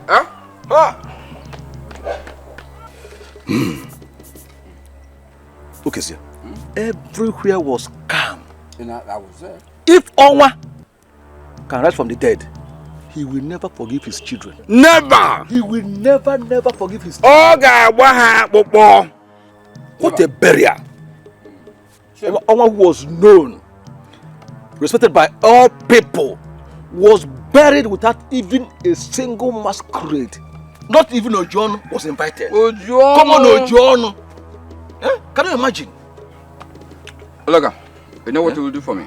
Huh? Huh? Okay, sir. Everywhere was calm. You know, that was it. If Onwa can rise from the dead, he will never forgive his children. Never! He will never forgive his children. What a burial! Onwa, who was known, respected by all people, was buried without even a single masquerade. Not even Ojon was invited. Ojon! Come on, Ojon! Eh? Can you imagine? Look, you know what you will do for me?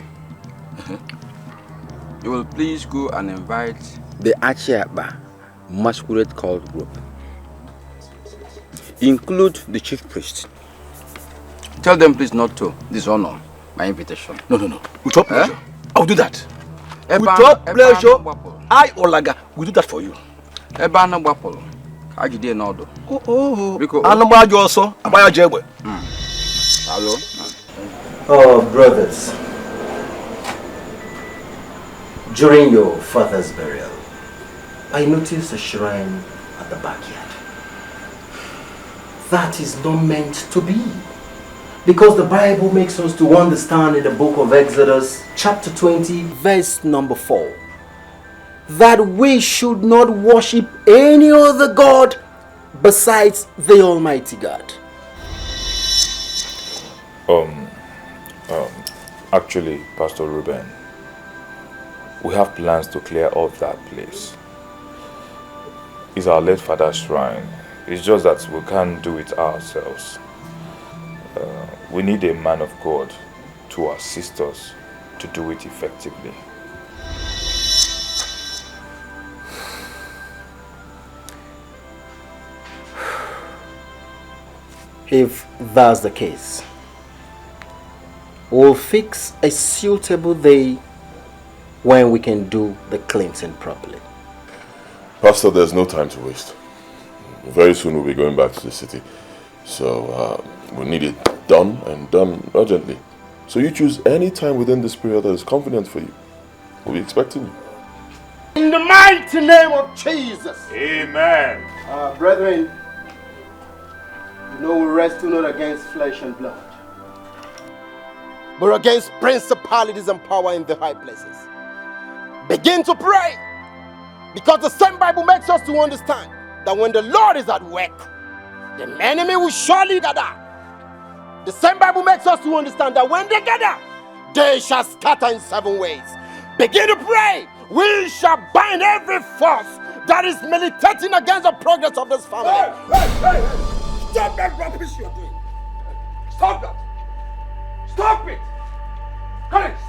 You will please go and invite the Achiaba masquerade cult group. Include the chief priest. Tell them please not to dishonor my invitation. No. With all pleasure. I'll do that. With all pleasure, I, Olaga, will do that for you. Hello? Oh, brothers. During your father's burial, I noticed a shrine at the backyard. That is not meant to be. Because the Bible makes us to understand in the book of Exodus, chapter 20, verse number 4, that we should not worship any other God besides the Almighty God. Actually, Pastor Ruben, we have plans to clear off that place. It's our late father's shrine. It's just that we can't do it ourselves. We need a man of God to assist us to do it effectively. If that's the case, we'll fix a suitable day when we can do the cleansing properly. Pastor, there's no time to waste. Very soon we'll be going back to the city. So we need it done and done urgently. So you choose any time within this period that is convenient for you. We'll be expecting you. In the mighty name of Jesus. Amen. Brethren, you know we wrestle not against flesh and blood, but against principalities and power in the high places. Begin to pray. Because the same Bible makes us to understand that when the Lord is at work, the enemy will surely gather. The same Bible makes us to understand that when they gather, they shall scatter in 7 ways. Begin to pray. We shall bind every force that is militating against the progress of this family. Hey! Stop that rubbish you're doing. Stop that. Stop it. Alex,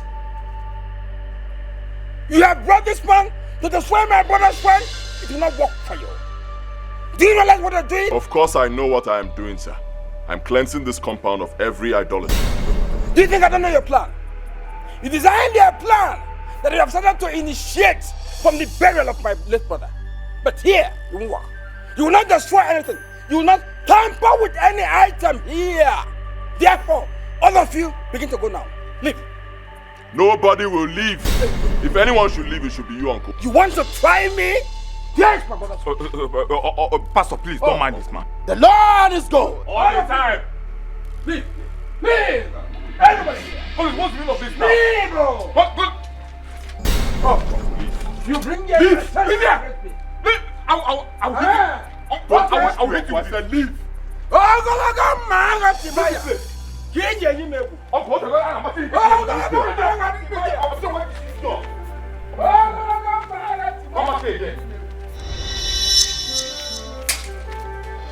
you have brought this man to destroy my brother's friend. It will not work for you. Do you realize what you're doing? Of course I know what I am doing, sir. I'm cleansing this compound of every idolatry. Do you think I don't know your plan? You designed their plan that you have started to initiate from the burial of my late brother. But here, it won't work. You will not destroy anything. You will not tamper with any item here. Therefore, all of you begin to go now. Leave. Nobody will leave. If anyone should leave, it should be you, Uncle. You want to try me? Yes, my brother. Pastor, please, don't mind this man. The Lord is good. All the time. Leave. Leave. Everybody here. What's the meaning of this now? Leave, bro. Oh, you bring your... Leave. Leave here. Leave. I'll hit you. I said leave. Oh, man.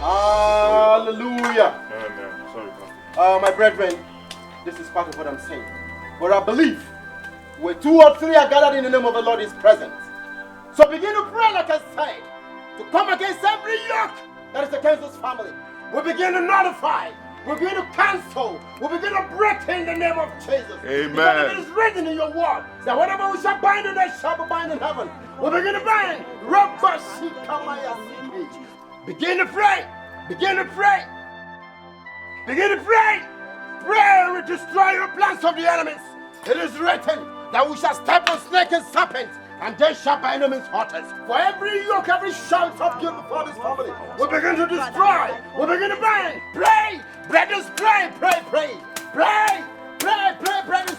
Hallelujah. Sorry, my brethren, this is part of what I'm saying. But I believe where 2 or 3 are gathered in the name of the Lord is present. So begin to pray, like I said, to come against every yoke that is against this family. We begin to notify. We begin to cancel. We begin to break in the name of Jesus. Amen. Because it is written in your word that whatever we shall bind on earth shall be bound in heaven. We begin to bind. Begin to pray. Begin to pray. Begin to pray. Pray we destroy your plans of the enemies. It is written that we shall step on snake and serpent, and they shall by enemies hurt us. For every yoke, every shout of guilt before this family, we begin to destroy. We begin to bind. Pray. Brothers, pray. Brothers,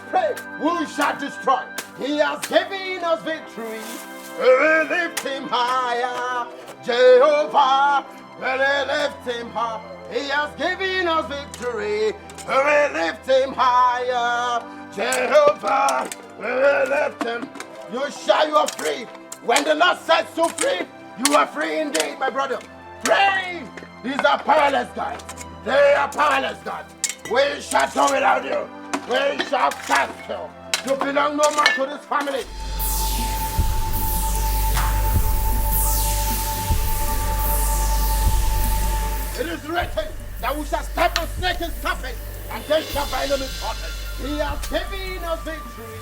pray. We shall destroy. He has given us victory. We will lift him higher. Jehovah, we will lift him high. He has given us victory. We will lift him higher. Jehovah, we will lift him. You are free. When the Lord sets you free, you are free indeed, my brother. Pray. These are powerless guys. They are powerless gods. We shall do without you. We shall cast you. You belong no more to this family. It is written that we shall step on snake and serpent, and they shall by enemies hurt us. He has given us victory.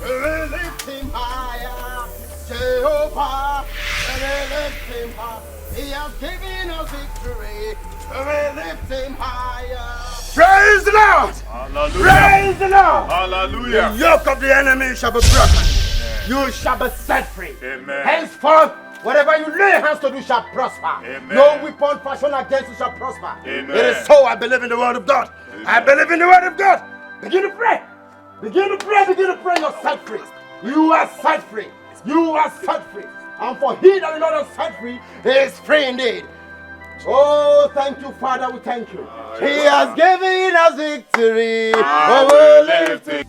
We will lift him higher. Jehovah, we will lift him higher. He has given us victory. We will lift him higher. Praise the Lord! Hallelujah. Praise the Lord! Hallelujah. The yoke of the enemy shall be broken. You shall be set free. Amen. Henceforth, whatever you lay hands to do shall prosper. Amen. No weapon fashioned against you shall prosper. Amen. It is so. I believe in the word of God. Amen. I believe in the word of God. Begin to pray. Begin to pray. Begin to pray. You're set free. You are set free. You are set free. And for he that the Lord has set free is free indeed. Oh, thank you, Father. We thank you. He has given us victory. I will lift it.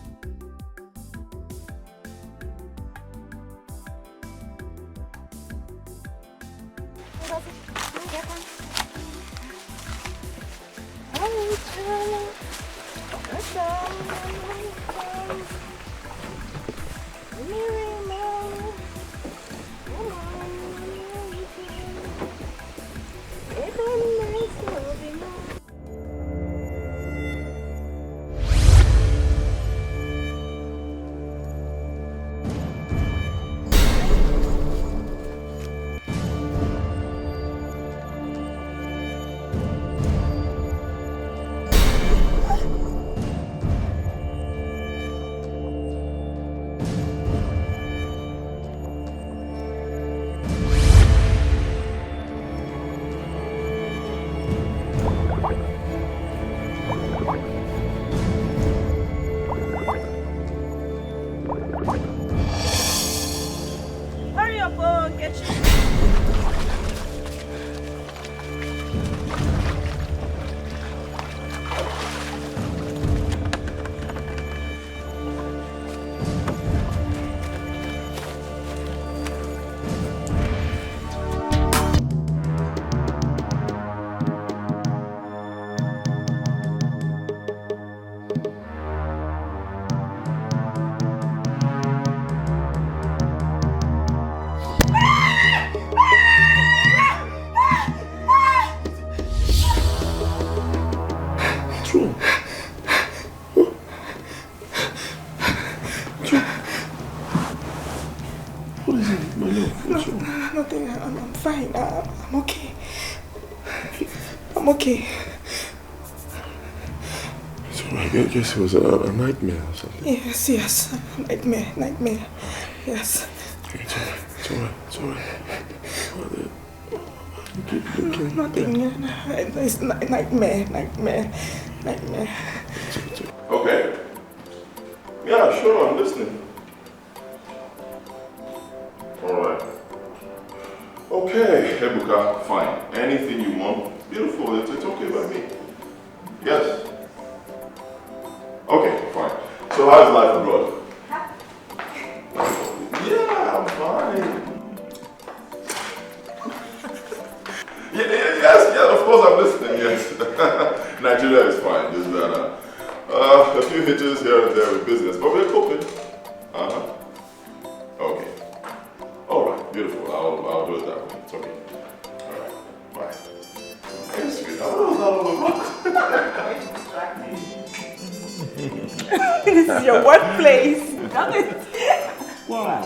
fine. I'm okay. I'm okay. So I guess it was a nightmare or something. Yes. Nightmare. Yes. It's alright. Keep looking. Nothing. It's nightmare. Okay. Yeah, sure, I'm listening. Alright. Okay, Ebuka, fine. Anything you want. Beautiful, it's okay by me. Yes. Okay, fine. So how's life abroad? Yeah, I'm fine. Yes, of course I'm listening, yes. Nigeria is fine, just that a few hitches here and there with business, but we're coping. Okay. Alright, beautiful. I'll do it that way. It's okay. Alright, bye. Hey, sweetheart, what was that all about? This is your workplace. Got it. Wow.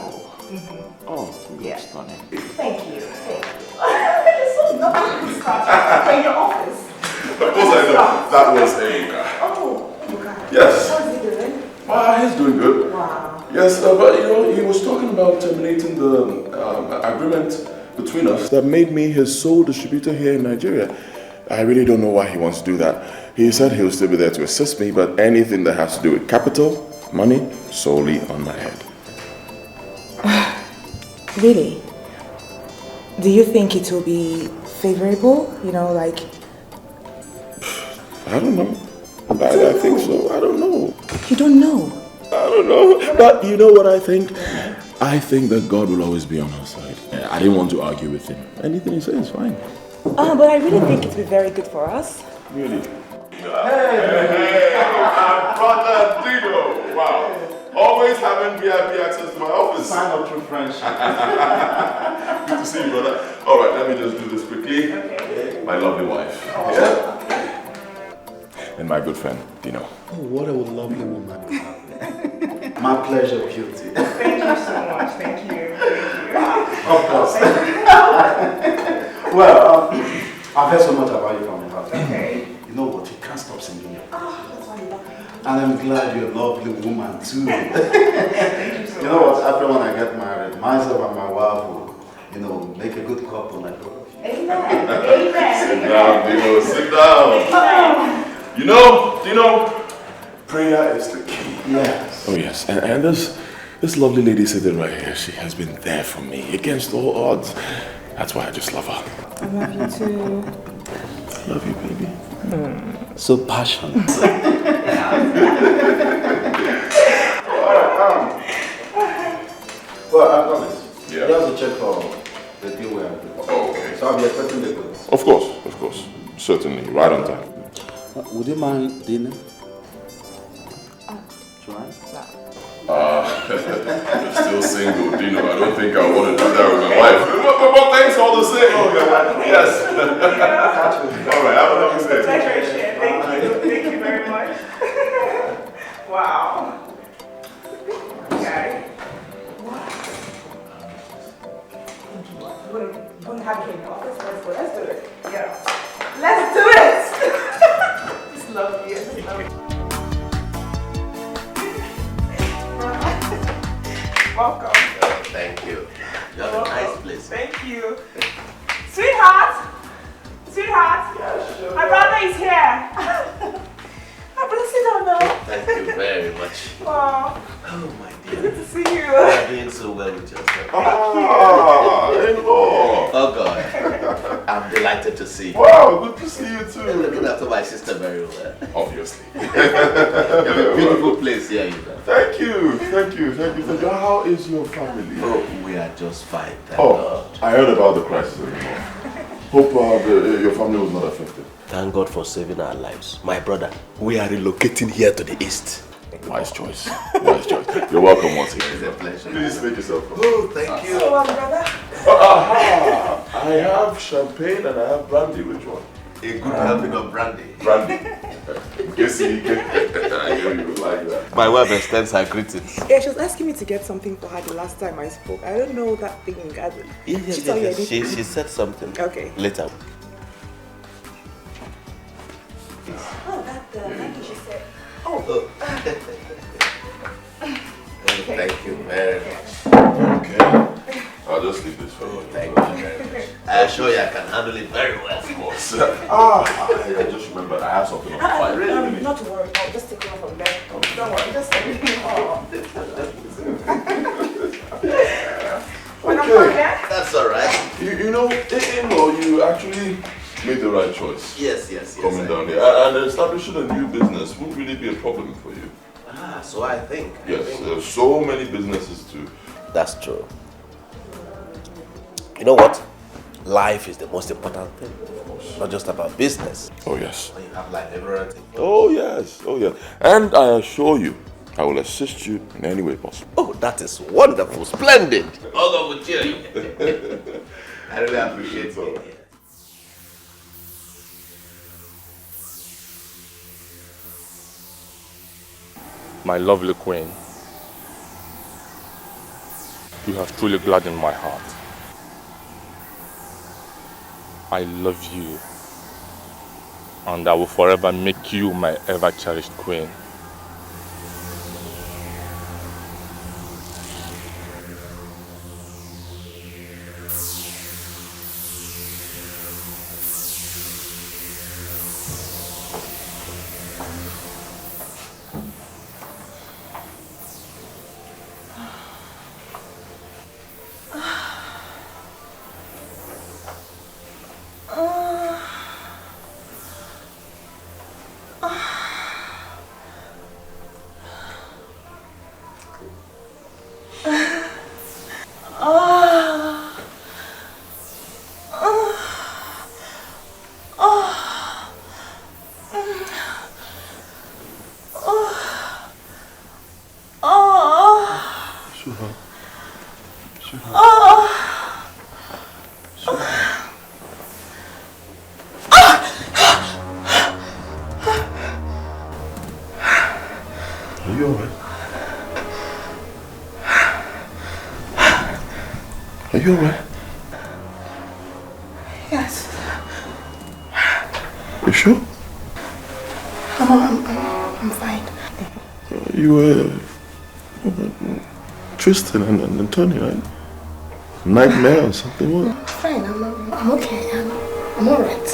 Oh, yeah. Stunning. Thank you. It's so nice. In your office. Of course I know. That was Ebuka. Oh, Ebuka. Yes. How's he doing? He's doing good. Wow. Yes, but he was talking about terminating the agreement between us that made me his sole distributor here in Nigeria. I really don't know why he wants to do that. He said he'll still be there to assist me, but anything that has to do with capital, money, solely on my head. Really? Do you think it will be favorable? I don't know. I think so. I don't know. You don't know? I don't know. But you know what I think? I think that God will always be on our side. I didn't want to argue with him. Anything he says is fine. But I really think it will be very good for us. Really? Hey, my brother Dino. Wow. Always having VIP access to my office. Sign of true friendship. Good to see you, brother. All right, let me just do this quickly. Okay. My lovely wife. Yeah. And my good friend, Dino. Oh, what a lovely woman. My pleasure, beauty. Thank you so much. Thank you. Of course. Well, I've heard so much about you from your husband. Okay. You know what? You can't stop singing. That's why I love you. And I'm glad you're a lovely woman too. Thank you so much. You know what? After when I get married, myself and my wife will, make a good couple like both of you. Amen. Sit down, Dino. Sit down. Dino, prayer is the key. Yes. Oh yes, and this lovely lady sitting right here, she has been there for me against all odds. That's why I just love her. I love you too. I love you, baby. So passionate. Well, I promise. Yeah. You have to check for the deal we are doing. Okay. So I'll be expecting the goods. Of course. Certainly, right on time. Would you mind dinner? Try? You're still single, Dino. I don't think I want to do that with my wife. But thanks all the same. Yes. All right, have a lovely day. Pleasure, thank you. Thank you very much. Wow. Okay. You want to have it in the office? Let's do it. Yeah. Let's do it. Just love you. Welcome. Thank you. You have a nice place. Thank you. Sweetheart! Yeah, sure. My brother is here. My brother, sit down now. Thank you very much. Wow. Oh my dear. Good to see you. You're doing so well with yourself. Oh God. I'm delighted to see you. Wow, good to see you too. You're looking after my sister very well. Obviously. You have a beautiful place here, you know. Thank you. How is your family? Oh, we are just fine. Thank God. God. I heard about the crisis in the north. Hope your family was not affected. Thank God for saving our lives. My brother, we are relocating here to the east. Wise choice. You're welcome once again. It's a pleasure. Please make yourself come. Oh, thank you. So, brother? I have champagne and I have brandy. Which one? A good helping of brandy. Brandy. In case you get. sure you would like that. My wife extends her greetings. Yeah, she was asking me to get something for her the last time I spoke. I don't know that thing. Yes. She said something. Okay. Later. Oh, that thing she said. Oh. Thank you very much. Okay. I'll just leave this for you. Thank you very much. I assure you I can handle it very well. Of course. I just remembered I have something on fire. Really? Not to worry, I'll just take it off from there. Don't worry, just take it off. Okay. That's alright. You know, you actually made the right choice. Yes. Coming down here. And establishing a new business won't really be a problem for you. So I think. Yes, there's so many businesses too. That's true. You know what? Life is the most important thing. Not just about business. Oh yes. When you have life, everything. Oh yes. And I assure you, I will assist you in any way possible. Oh, that is wonderful. Splendid. All over with you. I really appreciate it. My lovely queen, you have truly gladdened my heart. I love you, and I will forever make you my ever-cherished queen. Are you alright? Are you alright? Yes. You sure? I'm fine. You were Tristan and Antonio, right? Nightmare or something? What? I'm fine. I'm okay. I'm alright.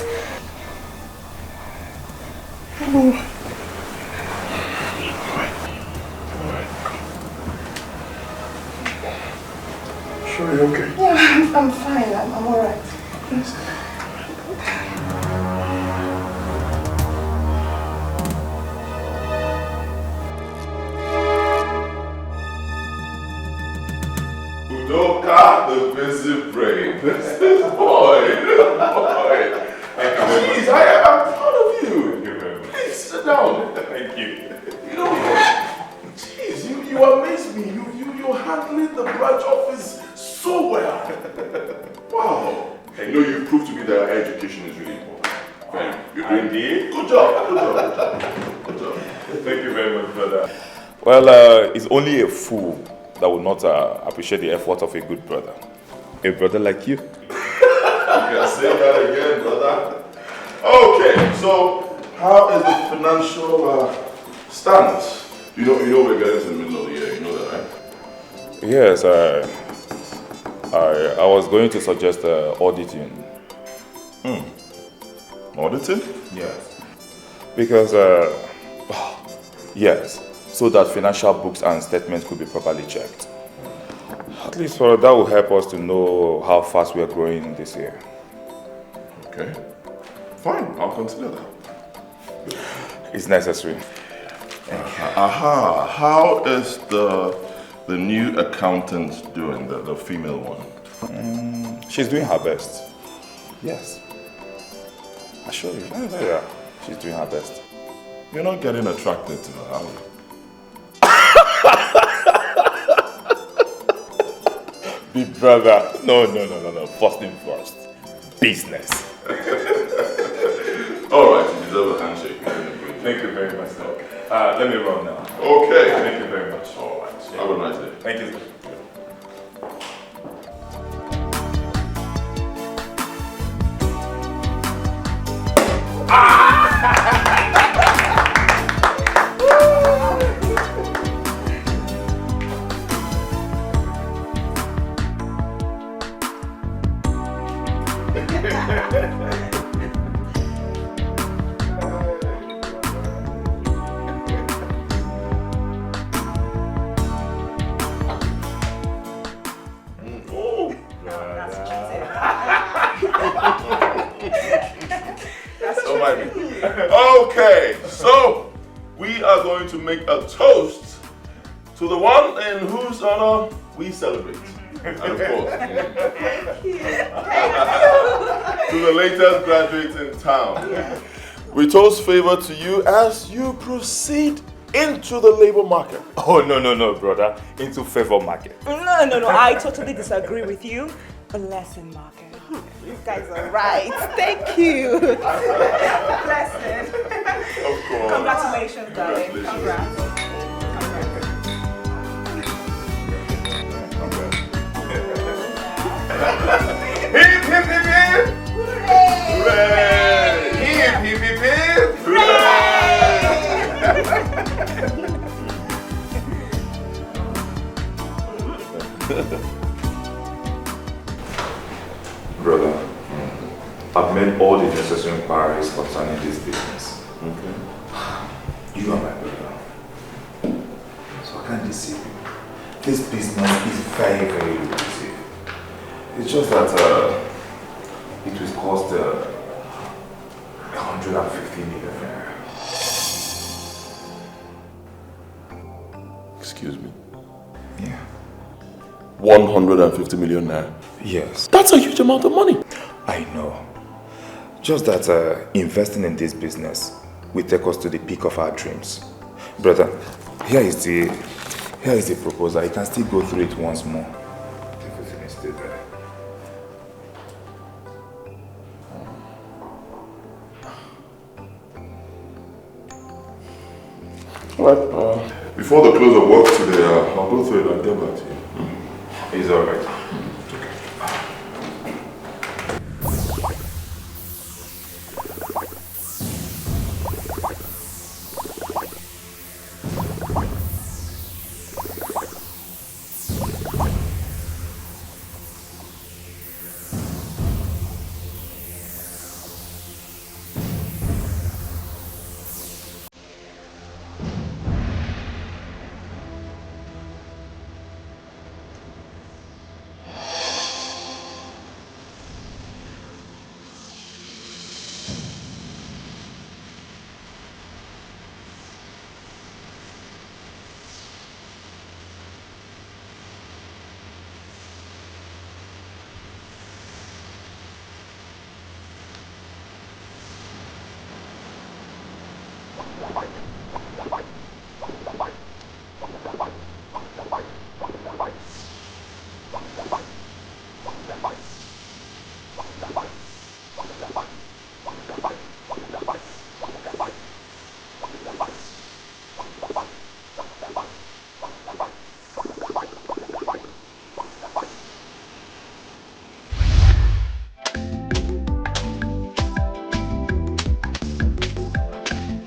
Sure you're okay? Yeah, I'm fine. I'm alright. Udoka, the busy brain. boy. Please, I'm proud of you. Please, sit down. Thank you. You know, jeez, you amaze me. You're handling the branch office so well. Wow. You know, you proved to me that education is really important. I did. Good job. Thank you very much, brother. Well, it's only a fool that would not appreciate the effort of a good brother. A brother like you. You can say that again, brother. Okay, so how is the financial stance? You know we're getting to the middle of the year, you know that, right? Yes, I was going to suggest auditing. Auditing? Yes. Because, yes, so that financial books and statements could be properly checked. At least that will help us to know how fast we are growing this year. Okay. Fine, I'll consider that. It's necessary. How is the new accountant doing, the female one? She's doing her best. Yes. I assure you. Yeah, she's doing her best. You're not getting attracted to her, are you? Big brother. No. First thing first. Business. Alright, you deserve a handshake. Thank you very much, sir. Let me run now. Okay. Thank you very much. All right. Have a nice day. Thank you, sir. Okay, so we are going to make a toast to the one in whose honor we celebrate. And of course, to the latest graduates in town. We toast favor to you as you proceed into the labor market. Oh, no, brother. Into favor market. No, I totally disagree with you. Blessing market. You guys are right. Thank you. Blessed. Of course. Congratulations, darling. Congrats. Hip, hip, hip, hip! Hooray! Hooray! Hip, hip, hip, hip! Hooray! Brother, I've made all the necessary inquiries concerning this business. Okay. You are my brother, so I can't deceive you. This business is very, very lucrative. It's just that it will cost 150 million naira. Excuse me. Yeah. 150 million naira. Yes. That's a huge amount of money. I know. Just that investing in this business will take us to the peak of our dreams. Brother, here is the proposal. You can still go through it once more. Everything is still there. Well, before the close of work today, I'll go through it and get back to you. It's alright.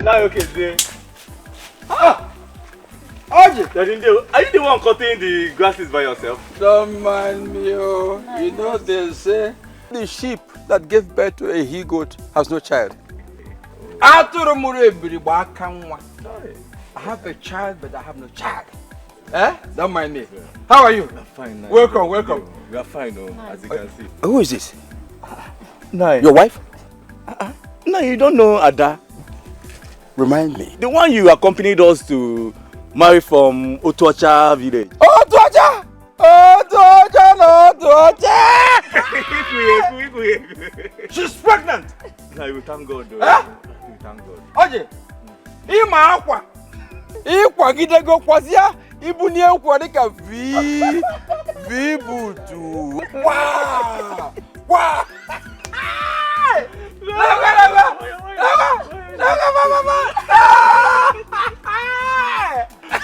Now okay, then. Oje! Are you the one cutting the grasses by yourself? Don't mind me, oh. You know they say the sheep that gave birth to a he-goat has no child. I have a child, but I have no child. Eh? Don't mind me. How are you? I'm fine now. Welcome. We are fine, as you can see. Who is this? No. Your wife? No, you don't know Ada. Remind me. The one you accompanied us to marry from Otuacha village. Otuacha! She's pregnant! Now you thank God though. Huh? You thank God. Oje! Ima akwa! Ikwa gidego kwazia ibunye ukwa dika butu. Wow! Wow! Look, mama!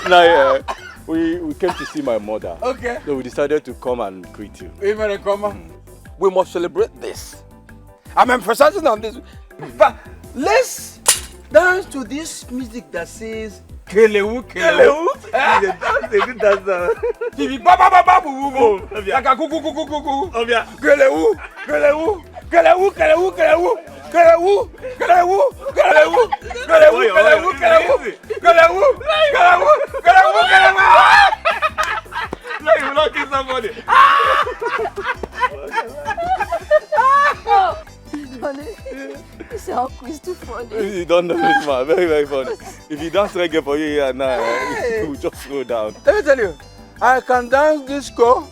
Now, we came to see my mother. Okay. So we decided to come and greet you. We must celebrate this. I'm emphasizing on this. But let's dance to this music that says Kelewu, Kelewu. They did that. Tibi baba baba bu bu. Kaka kuku kuku kuku. Kelewu, Kelewu, Kelewu, Kelewu, Kelewu. Kelewu, Kelewu, Kelewu, Kelewu, Kelewu, Kelewu, Kelewu, Kelewu, Kelewu, Kelewu. No, you will not kill somebody. This uncle is too funny. You don't know this man. Very, very funny. If you dance reggae for you here now, you will just go down. Let me tell you, I can dance disco,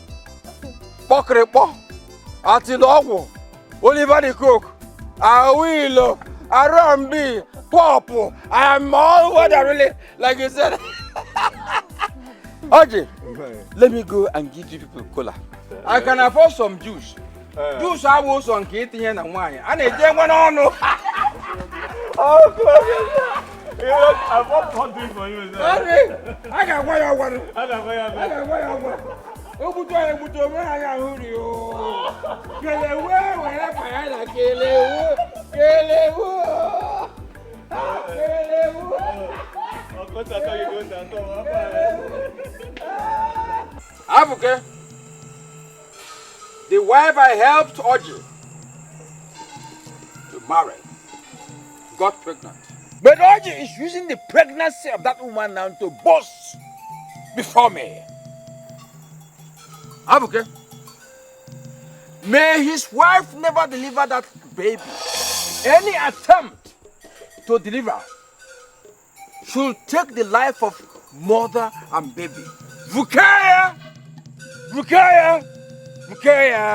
pokrepo, atilogo, Oliver the Cook, Awilo, R&B, pop. I am all what I really, like you said. Oji, let me go and give you people cola. I can afford some juice. Juice I was on Katie and wine. And it just went on. Oh, God. I bought something for you. I got what I want. I got what I want. Abuke, the wife I helped Oji to marry got pregnant. But Oji is using the pregnancy of that woman now to boast before me. Abuke, may his wife never deliver that baby. Any attempt to deliver should take the life of mother and baby. Vukaya! Vukaya! Vukaya!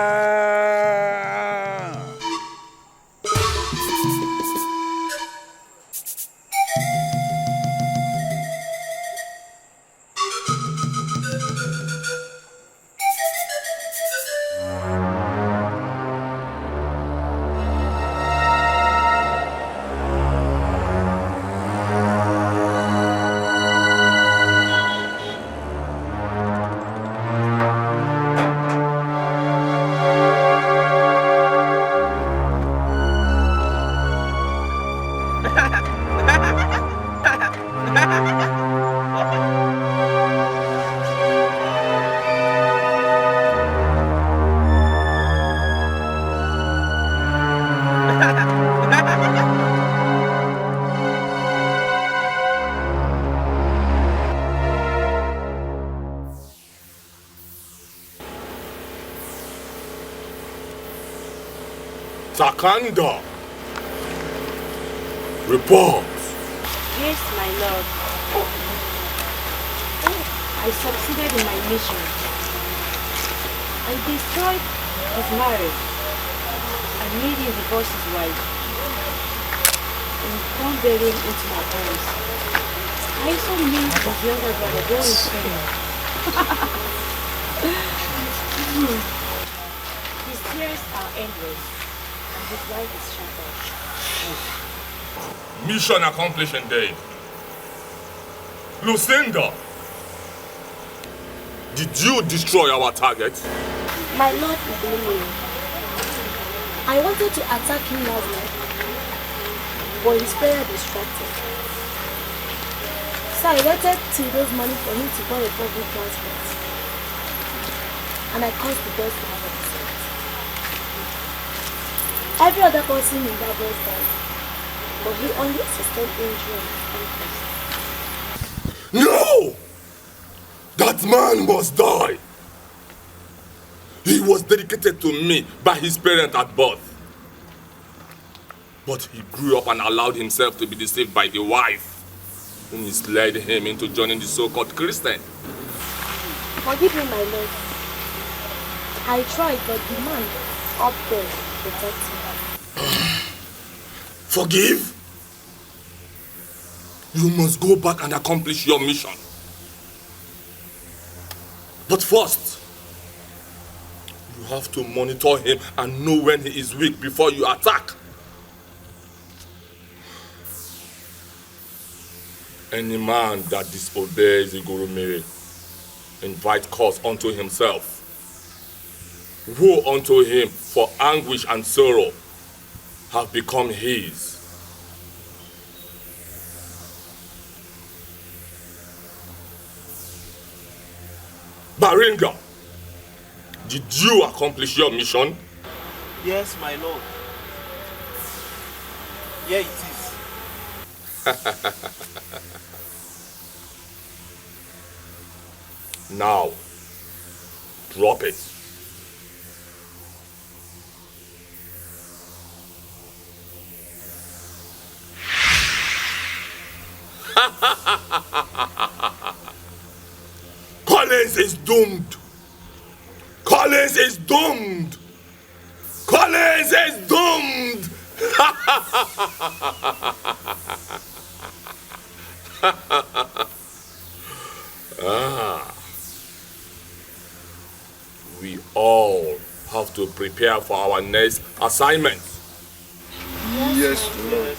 Sakanda. Report. Yes, my lord. I succeeded in my mission. I destroyed his marriage and made him divorce his wife. And come bury him into my arms. I also made his younger brother go insane. His tears are endless and his life is shattered. Mission accomplished indeed. Lucinda, did you destroy our target? My lord Ibrahim, I wanted to attack him last night, but his prayer distracted. So I waited till those morning for him to call a public transport. And I caused the boys to have an accident. Every other person in that bus died, but he only sustained injury and cost. No! That man must die. He was dedicated to me by his parents at birth. But he grew up and allowed himself to be deceived by the wife, who misled him into joining the so-called Christian. Forgive me, my lord. I tried, but the man up there protected him. Forgive? You must go back and accomplish your mission. But first, you have to monitor him and know when he is weak before you attack. Any man that disobeys Igurumiri invite curse unto himself. Woe unto him, for anguish and sorrow have become his. Baringa, did you accomplish your mission? Yes, my lord. Yeah, it is. Now, drop it. Collins is doomed. Collins is doomed. Collins is doomed. We all have to prepare for our next assignment. Yes, Lord.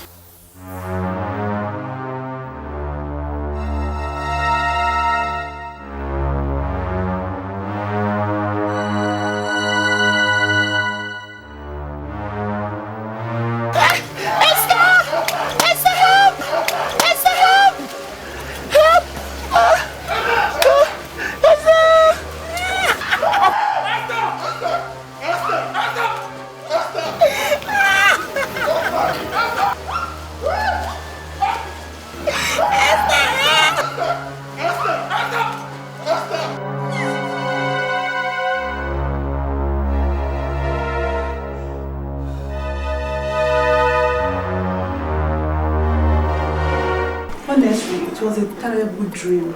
Honestly, it was a terrible dream.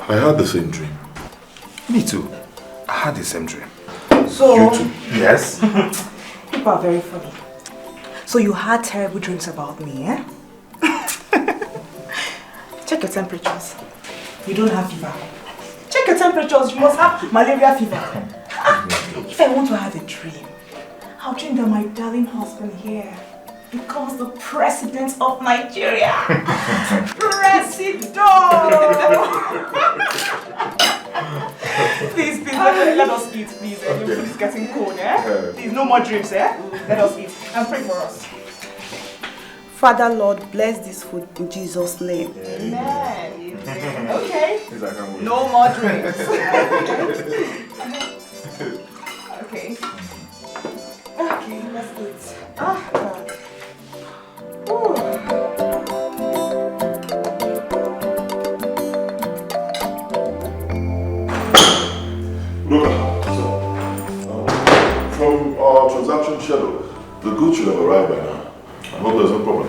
I had the same dream. Me too. I had the same dream. So, You too? Yes. people are very funny. So you had terrible dreams about me, eh? Check your temperatures. You don't have fever. Check your temperatures. You must have malaria fever. If I want to have a dream, I'll dream that my darling husband here becomes the president of Nigeria. President! Please, let us eat, please. The food is getting cold, eh? Please, no more dreams, eh? Let us eat and pray for us. Father Lord, bless this food in Jesus' name. Amen. Okay. No more drinks. Okay. Okay, let's eat. God. From our transaction schedule, the goods should have arrived by now. I hope there's no problem.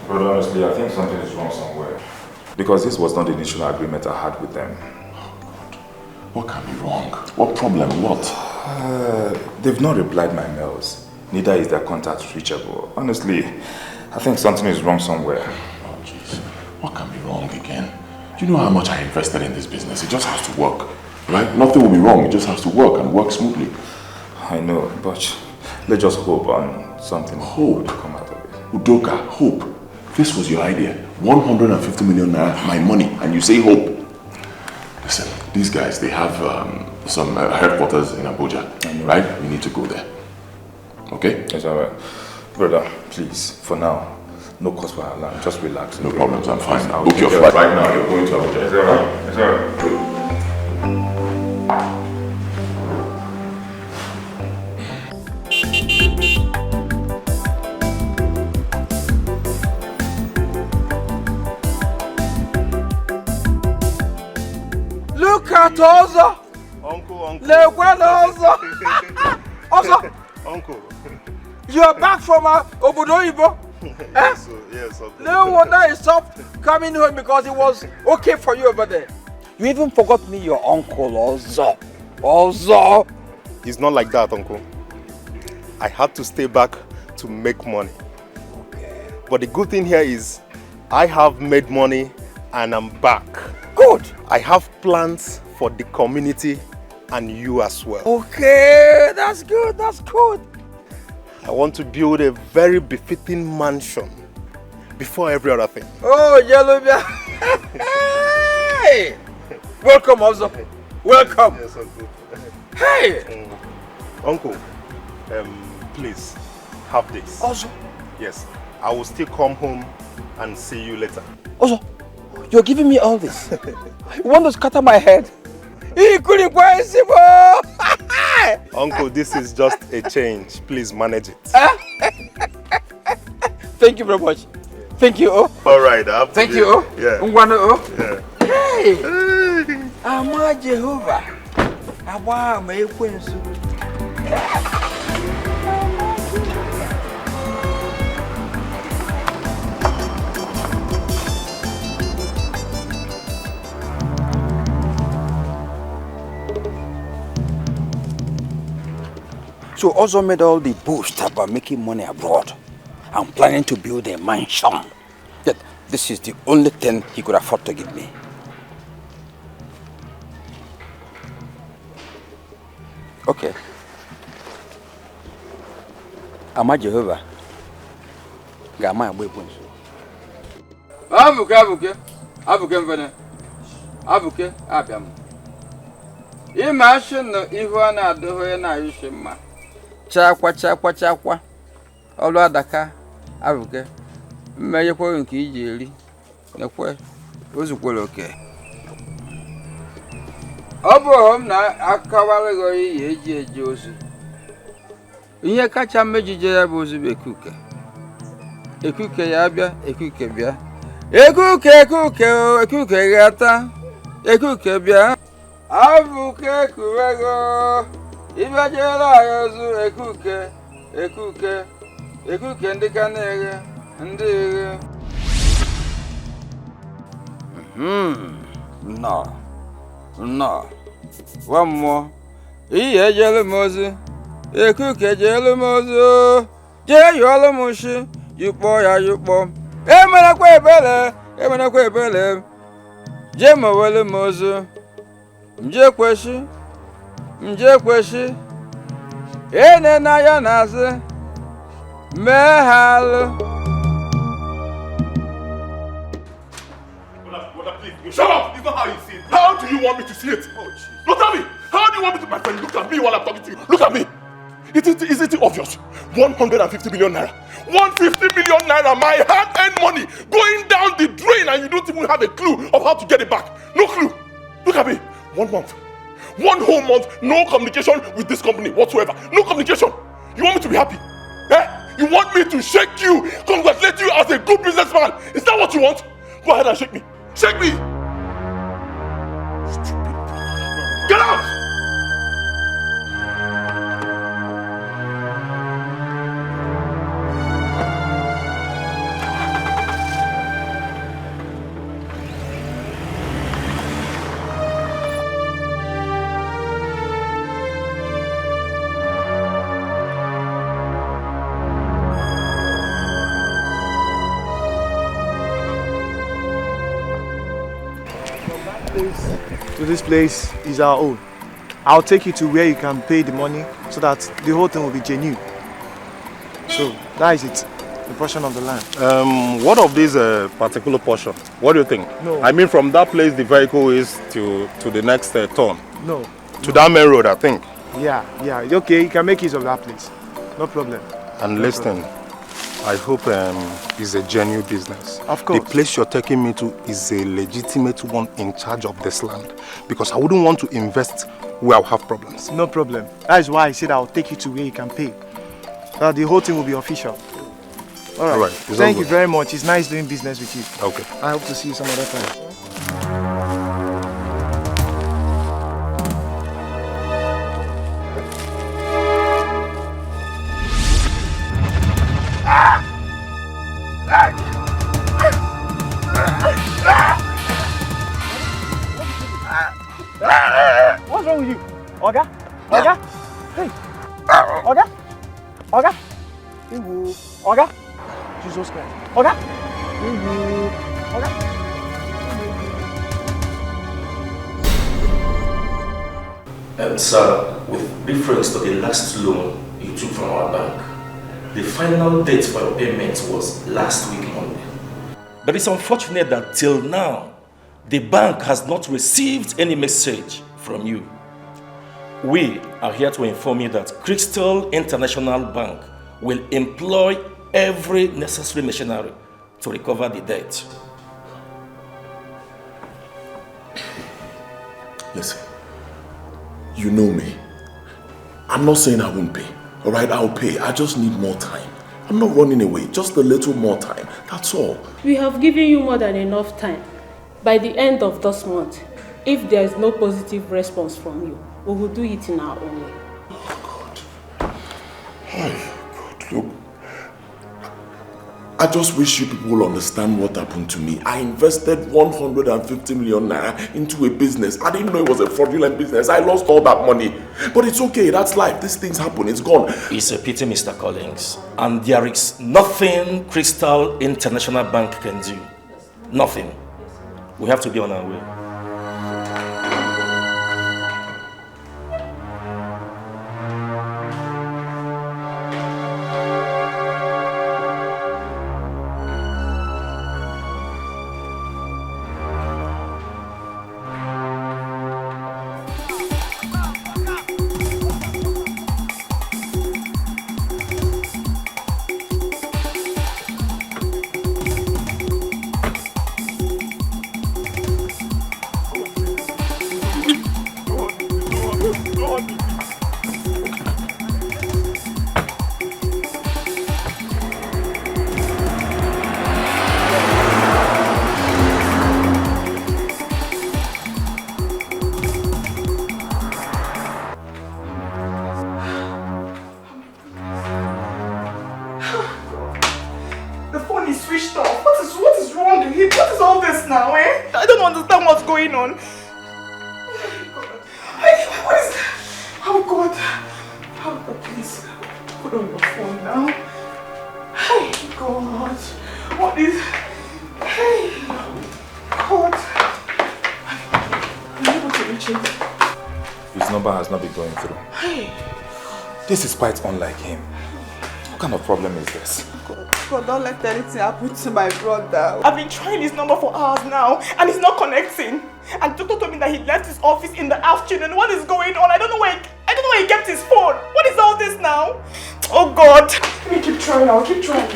But honestly, I think something is wrong somewhere. Because this was not the initial agreement I had with them. What can be wrong? What problem? What? They've not replied my mails. Neither is their contact reachable. Honestly, I think something is wrong somewhere. Oh, jeez. What can be wrong again? Do you know how much I invested in this business? It just has to work, right? Nothing will be wrong. It just has to work and work smoothly. I know, but let's just hope on something hope to come out of it. Udoka, hope. This was your idea. 150 million naira, my money, and you say hope. Listen, these guys, they have some headquarters in Abuja, right? We need to go there. Okay? Yes, alright. Brother, please, for now, no cause for alarm. Just relax. No problems, I'm fine. I'll book your flight right now. You're going to Abuja. Yes, alright. Yes, alright. Good. Look at Ozo! Uncle. Ozo! Uncle. You're back from Obodo. Yes, yes, uncle. No wonder he stopped coming home because it was okay for you over there. You even forgot me, your uncle, Ozo. Ozo! It's not like that, uncle. I had to stay back to make money. Okay. But the good thing here is I have made money and I'm back. Good. I have plans for the community and you as well. Okay, that's good, that's good. I want to build a very befitting mansion before every other thing. Oh, Yellow. Hey! Welcome, also. Welcome. Yes, Uncle. Hey! Uncle, please, have this. Also? Yes, I will still come home and see you later. Also, you're giving me all this. You want to scatter my head? Uncle, this is just a change. Please manage it. Thank you very much. Thank you. Oh. All right. Thank you. Oh. Yeah. Yeah. Hey. Ama Jehovah. Awa me kwensu. So also made all the boast about making money abroad. I'm planning to build a mansion. Yet this is the only thing he could afford to give me. Okay. Ama Jehovah. Gama weapons. Abuke mvene. Abuke abiam. Imagine no ihu na adoho na ayushima. Chakwa. Olu adaka abuke. Mmeye kwa nke iji eri. Nekwe ozukwere oke. Obo na akawale go yi eji ozu. Ihe kacha mejije ya bụ ozu bekuke. Ekuke ya bịa, ekuke bịa. Ekuke gata. Ekuke bịa. Abuke kuwego. Ibajela ayozu ekuke ndika nege ndege. No. One more. Iye jele mozu. Ekuke jele mozu. Je yolo mushi. Yupo. Emena kwe ebele. Je mawele mozu. Mje kweshi. Ene na ya nazi. Mehalu. Shut up! It's not how you see it. How do you want me to see it? Oh, look at me! How do you want me to, my friend? Look at me while I'm talking to you. Look at me! Isn't it obvious? 150 million naira. 150 million naira, my hard-earned money, going down the drain and you don't even have a clue of how to get it back. No clue. Look at me. 1 month. 1 whole month, no communication with this company whatsoever. No communication. You want me to be happy? You want me to shake you, congratulate you as a good businessman? Is that what you want? Go ahead and shake me. Shake me! Stupid. Get out! This place is our own. I'll take you to where you can pay the money so that the whole thing will be genuine. So that is it, the portion of the land. What of this particular portion? What do you think? No. I mean, from that place the vehicle is to the next turn. No. To that main road, I think. Yeah. Okay, you can make use of that place. No problem. And listen, I hope it's a genuine business. Of course. The place you're taking me to is a legitimate one in charge of this land. Because I wouldn't want to invest where I'll have problems. No problem. That is why I said I'll take you to where you can pay. The whole thing will be official. All right. Thank you very much. It's nice doing business with you. Okay. I hope to see you some other time. What's wrong with you? Oga? Hey! Oga? Oga? Jesus Christ. Oga? Sir, with reference to the last loan you took from our bank, The final date for your payment was last week Monday. But it's unfortunate that till now, the bank has not received any message from you. We are here to inform you that Crystal International Bank will employ every necessary machinery to recover the debt. Listen, you know me. I'm not saying I won't pay. All right, I'll pay. I just need more time. I'm not running away. Just a little more time. That's all. We have given you more than enough time. By the end of this month, if there is no positive response from you, we will do it in our own way. Oh, God. Oh, God, look. I just wish you people will understand what happened to me. I invested 150 million naira into a business. I didn't know it was a fraudulent business. I lost all that money. But it's okay, that's life. These things happen, it's gone. It's a pity, Mr. Collins. And there is nothing Crystal International Bank can do. Nothing. We have to be on our way. This is quite unlike him. What kind of problem is this? God, don't let anything happen to my brother. I've been trying his number for hours now, and he's not connecting. And the doctor told me that he left his office in the afternoon. What is going on? I don't know where he kept his phone. What is all this now? Oh God! Let me keep trying. I'll keep trying.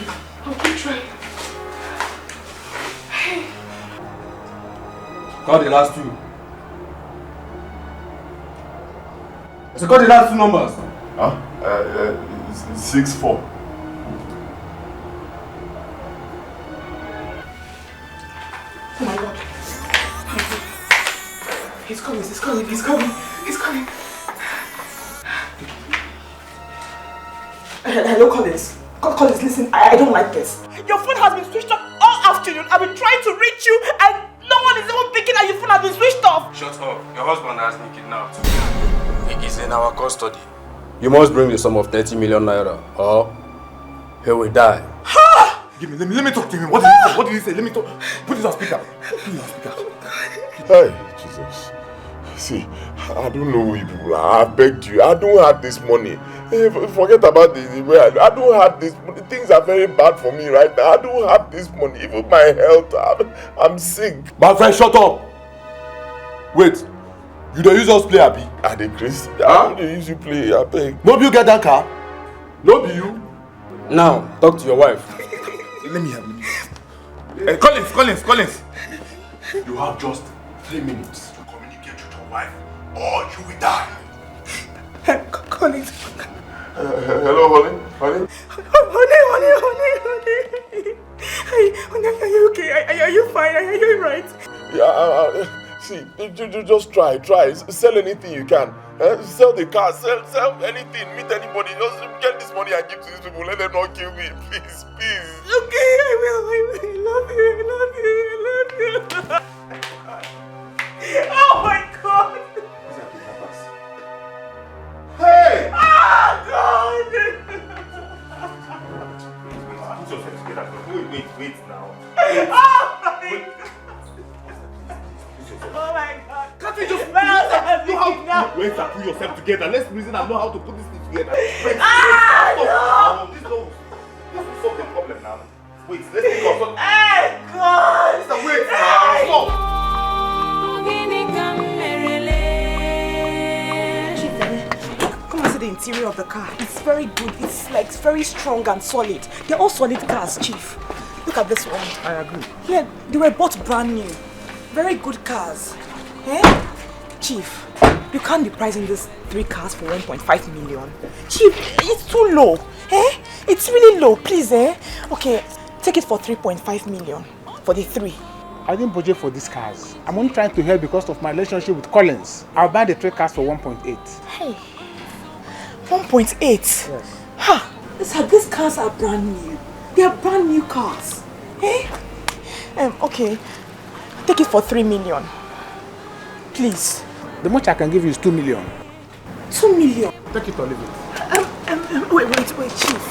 Call the last two. So call the last two numbers. 64. Oh my God. He's coming. Hello, Collins. Collins, listen, I don't like this. Your phone has been switched off all afternoon. I've been trying to reach you and no one is even picking up. Your phone has been switched off. Shut up. Your husband has been kidnapped. He is in our custody. You must bring the sum of 30 million naira or he will die. Let me talk to him. What did he say? Let me talk. Put it on speaker. Hey, Jesus. See, I don't know who you people are. I begged you. I don't have this money. Forget about the way I don't have this money. Things are very bad for me right now. I don't have this money. Even my health, I'm sick. My friend, shut up. Wait. You don't use us play, Abi? I dey Chris. I don't use you play, I beg. No be you get that car? No be you? Now, talk to your wife. Let me have it. Collins. You have just 3 minutes to communicate with your wife or you will die. Collins. Hello, honey. Hey, honey, are you okay? Are you fine? Are you right? Yeah, see, just try. Sell anything you can. Sell the car, sell anything, meet anybody. Just get this money and give to these people. Let them not kill me, please. Okay, I will. I love you. Oh my God. Hey! Oh God! Put yourself together. Wait now. Oh my God! Can't we just wait, put yourself together. Let's reason and know how to put this thing together. No! This problem now? Wait, let's take off. Hey, God! Mr. Wait now, stop! Come and see the interior of the car. It's very good. It's like very strong and solid. They're all solid cars, Chief. Look at this one. I agree. Yeah, they were both brand new. Very good cars. Eh? Chief, you can't be pricing these 3 cars for 1.5 million. Chief, it's too low. Eh? It's really low, please, eh? Okay, take it for 3.5 million for the 3. I didn't budget for these cars. I'm only trying to help because of my relationship with Collins. I'll buy the 3 cars for 1.8. Hey, 1.8? Yes. Ha! These cars are brand new. They are brand new cars. Eh? Okay, take it for 3 million. Please. The much I can give you is 2 million. 2 million? Take it or leave it. Wait, Chief.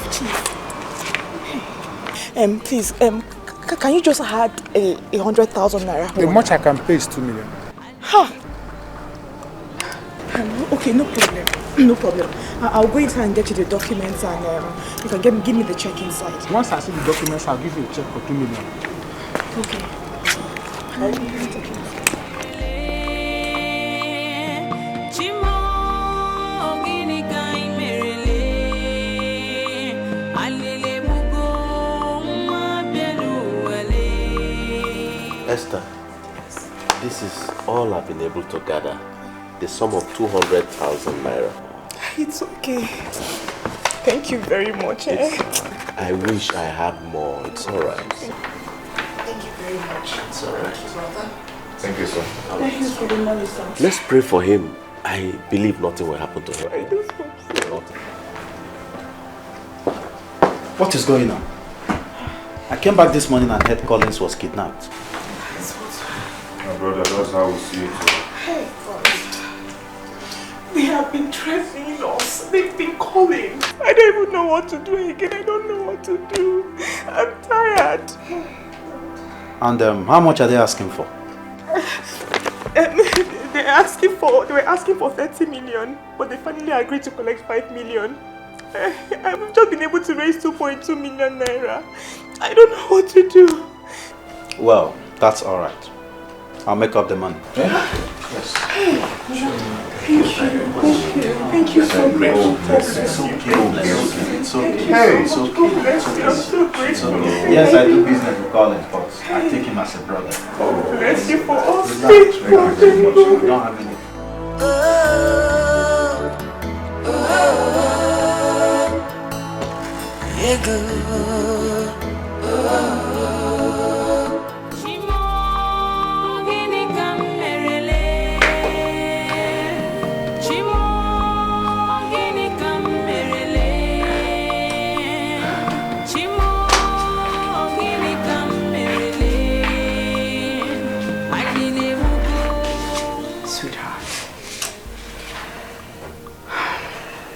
Please, can you just add 100,000 naira? The much I can pay is 2 million. Ha! Okay, no problem. No problem. I'll go inside and get you the documents and you can give me the check inside. Once I see the documents, I'll give you a check for 2 million. Okay. I'll give you the documents. Esther, this is all I've been able to gather. The sum of 200,000 naira. It's okay. Thank you very much. I wish I had more. It's alright. Thank you very much. It's alright. Thank you, sir. Thank you for the money, sir. Let's pray for him. I believe nothing will happen to him. I just hope so. What is going on? I came back this morning and heard Collins was kidnapped. My brother, that's how we see it. Hey, God. They have been threatening us. They've been calling. I don't even know what to do again. I don't know what to do. I'm tired. And how much are they asking for? They were asking for 30 million, but they finally agreed to collect 5 million. I've just been able to raise 2.2 million naira. I don't know what to do. Well, that's alright. I'll make up the money. Yes. Thank you so much. It's okay. It's okay. Hey. It's okay. God bless you. I'm so grateful. Yes, I do business with Collins, but I take him as a brother. Bless you for us. Relax, you don't have any.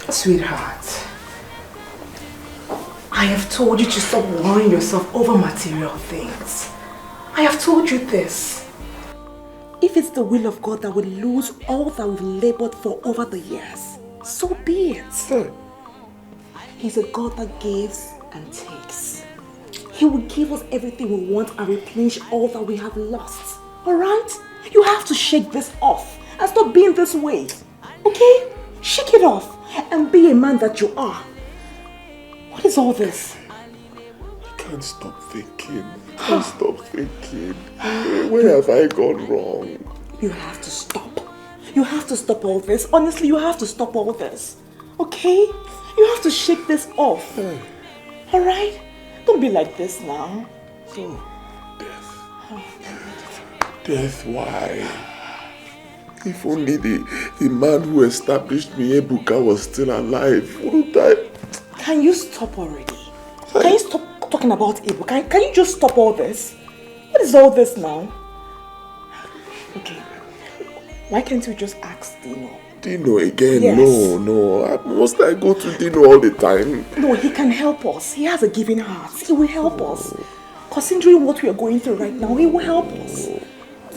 Sweetheart, I have told you to stop worrying yourself over material things. I have told you this. If it's the will of God that we lose all that we've labored for over the years, so be it. He's a God that gives and takes. He will give us everything we want and replenish all that we have lost. Alright? You have to shake this off and stop being this way. Okay? Shake it off and be a man that you are. What is all this? I can't stop thinking. Where have I gone wrong? You have to stop. You have to stop all this. Honestly, you have to stop all this. Okay? You have to shake this off. Alright? Don't be like this now. Death, why? If only the man who established me, Ebuka, was still alive, wouldn't I? Can you stop already? Can you stop talking about Ebuka? Can you just stop all this? What is all this now? Okay. Why can't you just ask Dino? Dino again? Yes. No. Must I go to Dino all the time? No, he can help us. He has a giving heart. He will help us. Considering what we are going through right now, he will help us.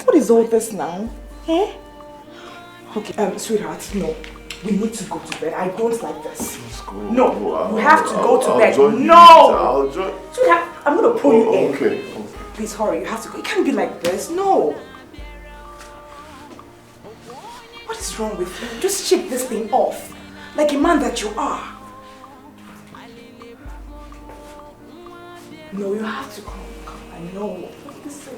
What is all this now? Eh? Okay, sweetheart, no. We need to go to bed. I don't like this. Let's go. No, you have to go to bed. Join you. No! I'll join. I'm going to pull you in. Okay. Please hurry, you have to go. It can't be like this. No. What is wrong with you? Just shake this thing off. Like a man that you are. No, you have to come. I know. Listen.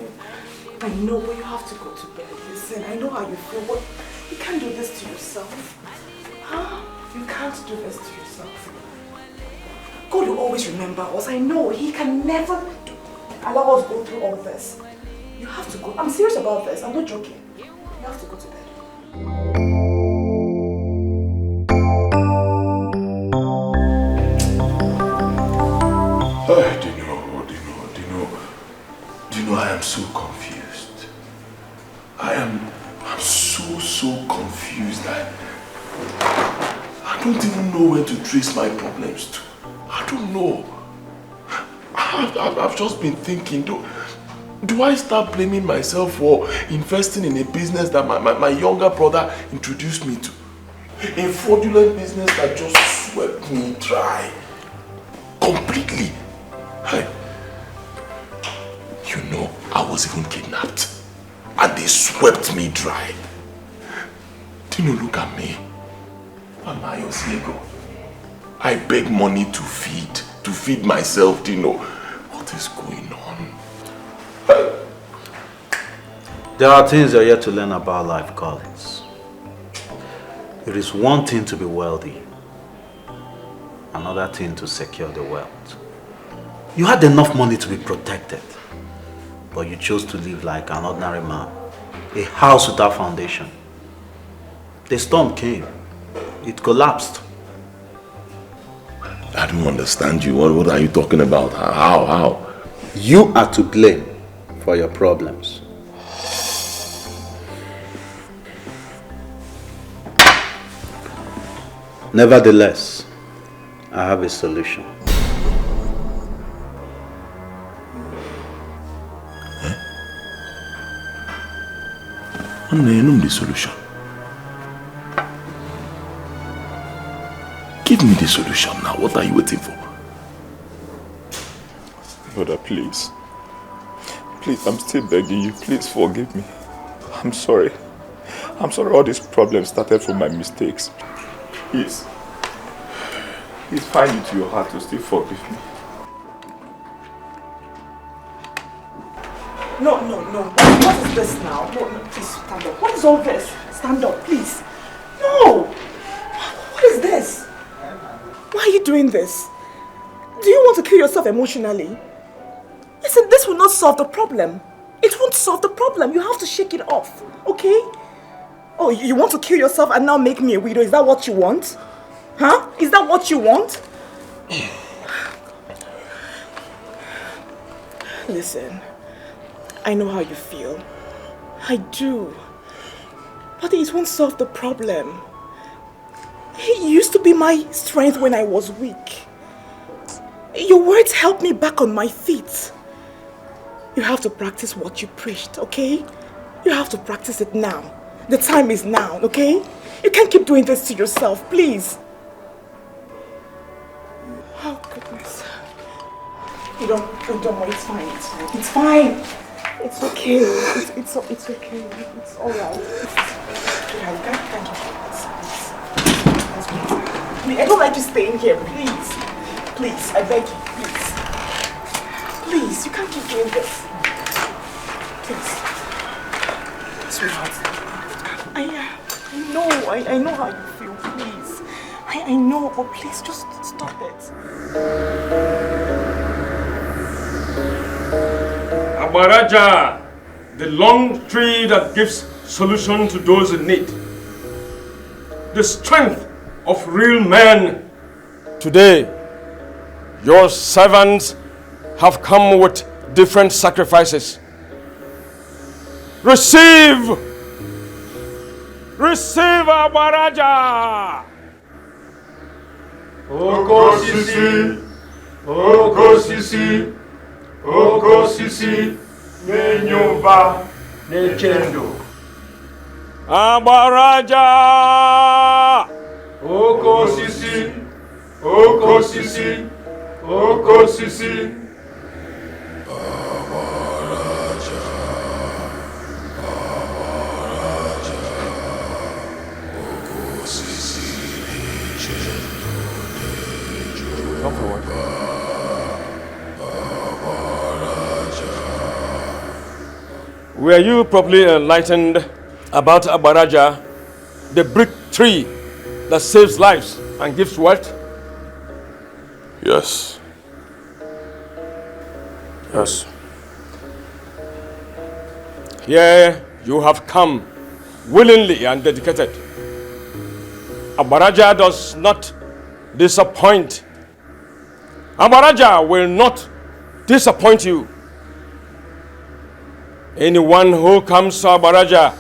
I know, but you have to go to bed. Listen, I know how you feel. But you can't do this to yourself. Huh? You can't do this to yourself. God will always remember us. I know. He can never allow us go through all this. You have to go. I'm serious about this. I'm not joking. You have to go to bed. Dino, I am so confused. I'm so confused. I don't even know where to trace my problems to. I don't know. I've just been thinking, do I start blaming myself for investing in a business that my younger brother introduced me to? A fraudulent business that just swept me dry. Completely. You know, I was even kidnapped. And they swept me dry. Dino, look at me. I'm Ayosiego. I beg money to feed myself, Dino. What is going on? There are things you're yet to learn about life, Collins. It is one thing to be wealthy, another thing to secure the wealth. You had enough money to be protected, but you chose to live like an ordinary man, a house without foundation. The storm came, it collapsed. I don't understand you. What are you talking about? How? You are to blame for your problems. Nevertheless, I have a solution. I know the solution. Give me the solution now. What are you waiting for? Brother, please. Please, I'm still begging you. Please forgive me. I'm sorry. I'm sorry all these problems started from my mistakes. Please find it to your heart to still forgive me. No. What is this now? No, please stand up. What is all this? Stand up, please. No! What is this? Why are you doing this? Do you want to kill yourself emotionally? Listen, this will not solve the problem. It won't solve the problem. You have to shake it off, okay? Oh, you want to kill yourself and now make me a widow? Is that what you want? Huh? Is that what you want? Listen, I know how you feel. I do. But it won't solve the problem. He used to be my strength when I was weak. Your words helped me back on my feet. You have to practice what you preached, okay? You have to practice it now. The time is now, okay? You can't keep doing this to yourself, please. Oh, goodness. You don't worry, it's fine. It's fine. It's okay. It's okay. It's alright. You can't keep doing this. Please, I don't like you staying here, please. Please, I beg you, please. Please, you can't keep doing this. Please. Sweetheart. I know how you feel, please. I know, but please just stop it. Abaraja, the long tree that gives solution to those in need. The strength of real men. Today, your servants have come with different sacrifices. Receive Abaraja! Okosisi, Nenyumba, Nechendo. Abaraja! Oko Sisi, Oko Sisi, Oko Sisi. Come forward. Were you properly enlightened about Abaraja, the brick tree that saves lives and gives wealth? Yes. Yes. Here you have come willingly and dedicated. Abaraja does not disappoint. Abaraja will not disappoint you. Anyone who comes to Abaraja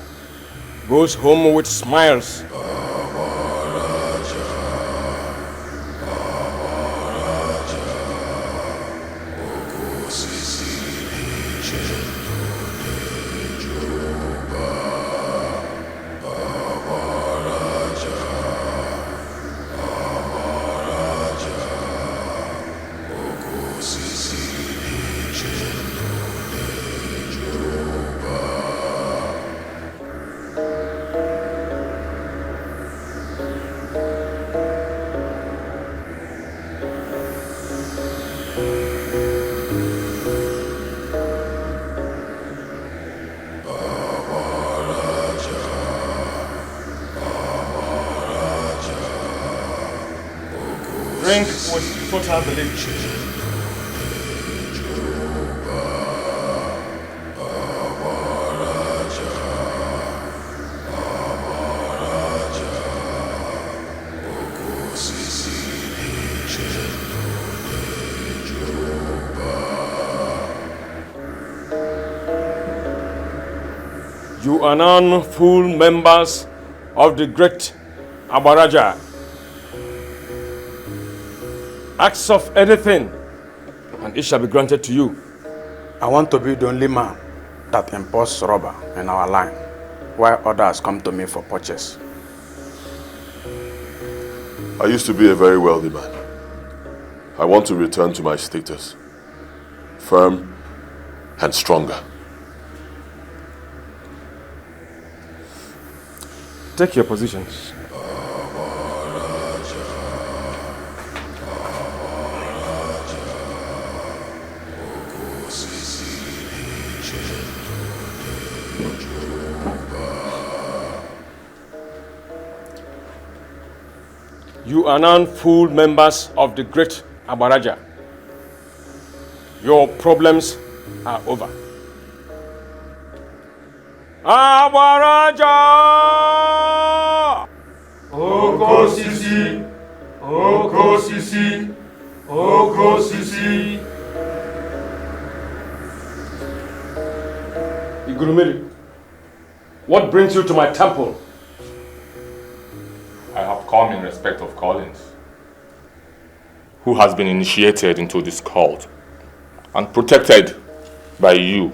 goes home with smiles. Drink with total belief. You are now full members of the great Abaraja. Ask of anything, and it shall be granted to you. I want to be the only man that imports rubber in our line, while others come to me for purchase. I used to be a very wealthy man. I want to return to my status, firm and stronger. Take your positions. You are now full members of the great Abaraja. Your problems are over. Abaraja! Oko Sisi, Oko Sisi, Oko Sisi. Igurumiri, what brings you to my temple? I have come in respect of Collins, who has been initiated into this cult and protected by you.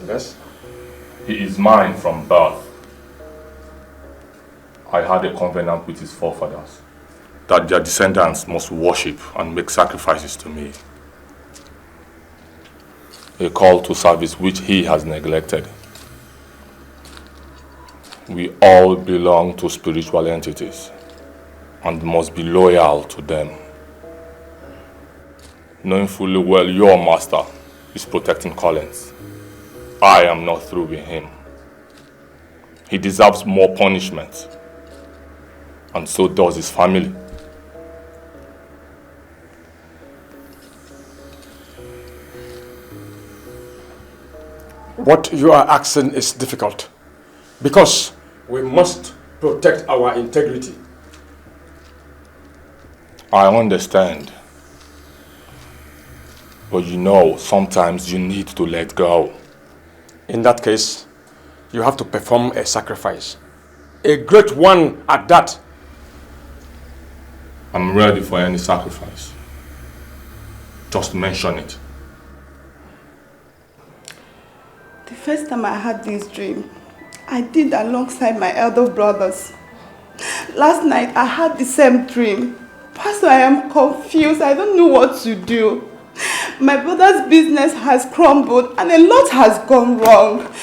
Yes? He is mine from birth. I had a covenant with his forefathers that their descendants must worship and make sacrifices to me. A call to service which he has neglected. We all belong to spiritual entities and must be loyal to them. Knowing fully well your master is protecting Collins, I am not through with him. He deserves more punishment, and so does his family. What you are asking is difficult, because we must protect our integrity. I understand. But you know, sometimes you need to let go. In that case, you have to perform a sacrifice. A great one at that. I'm ready for any sacrifice. Just mention it. The first time I had this dream, I did alongside my elder brothers. Last night, I had the same dream. Pastor, I am confused. I don't know what to do. My brother's business has crumbled and a lot has gone wrong.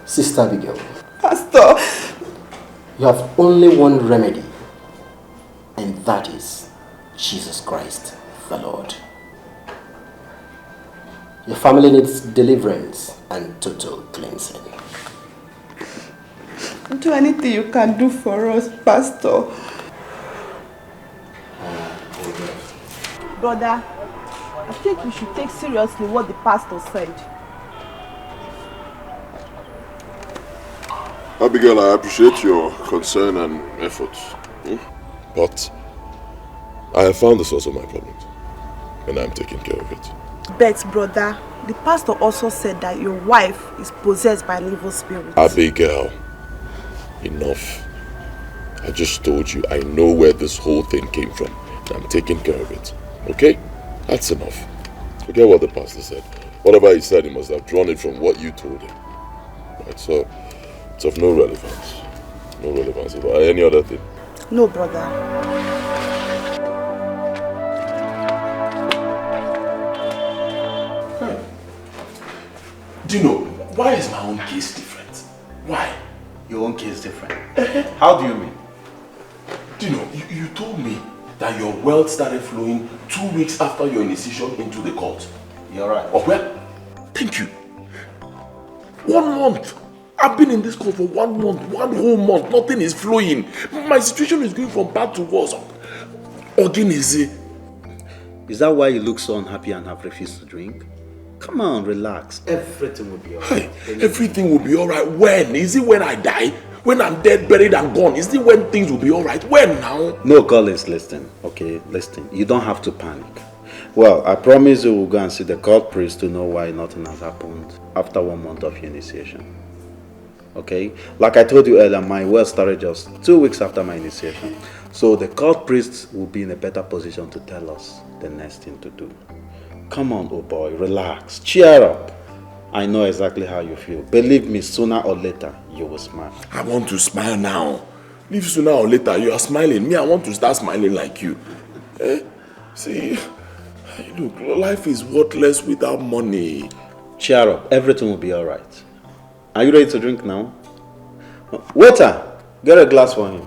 Sister Abigail. Pastor. You have only one remedy, and that is Jesus Christ, the Lord. Your family needs deliverance and total cleansing. Do anything you can do for us, Pastor. Brother, I think we should take seriously what the pastor said. Abigail, I appreciate your concern and efforts. But I have found the source of my problems, and I'm taking care of it. But brother, the pastor also said that your wife is possessed by an evil spirit. Abigail, enough. I just told you I know where this whole thing came from, and I'm taking care of it. Okay? That's enough. Forget what the pastor said. Whatever he said, he must have drawn it from what you told him. Right, so it's of no relevance. No relevance at all. Any other thing? No, brother. Do you know, why is my own case different? Why? Your own case different? How do you mean? Do you know, you told me that your wealth started flowing 2 weeks after your initiation into the cult. You're right. Oh, well, thank you. 1 month. I've been in this cult for 1 month, 1 whole month. Nothing is flowing. My situation is going from bad to worse. Again, is that why you look so unhappy and have refused to drink? Come on, relax. Everything will be alright. Hey, everything will be alright. When? Is it when I die? When I'm dead, buried and gone? Is it when things will be alright? When now? No, Collins, listen. Okay, listen. You don't have to panic. Well, I promise you we'll go and see the cult priest to know why nothing has happened after 1 month of your initiation. Okay? Like I told you earlier, my wealth started just 2 weeks after my initiation. So the cult priest will be in a better position to tell us the next thing to do. Come on, oh boy, relax. Cheer up. I know exactly how you feel. Believe me, sooner or later, you will smile. I want to smile now. If sooner or later you are smiling, me, I want to start smiling like you. See, look, life is worthless without money. Cheer up. Everything will be alright. Are you ready to drink now? Waiter, get a glass for him.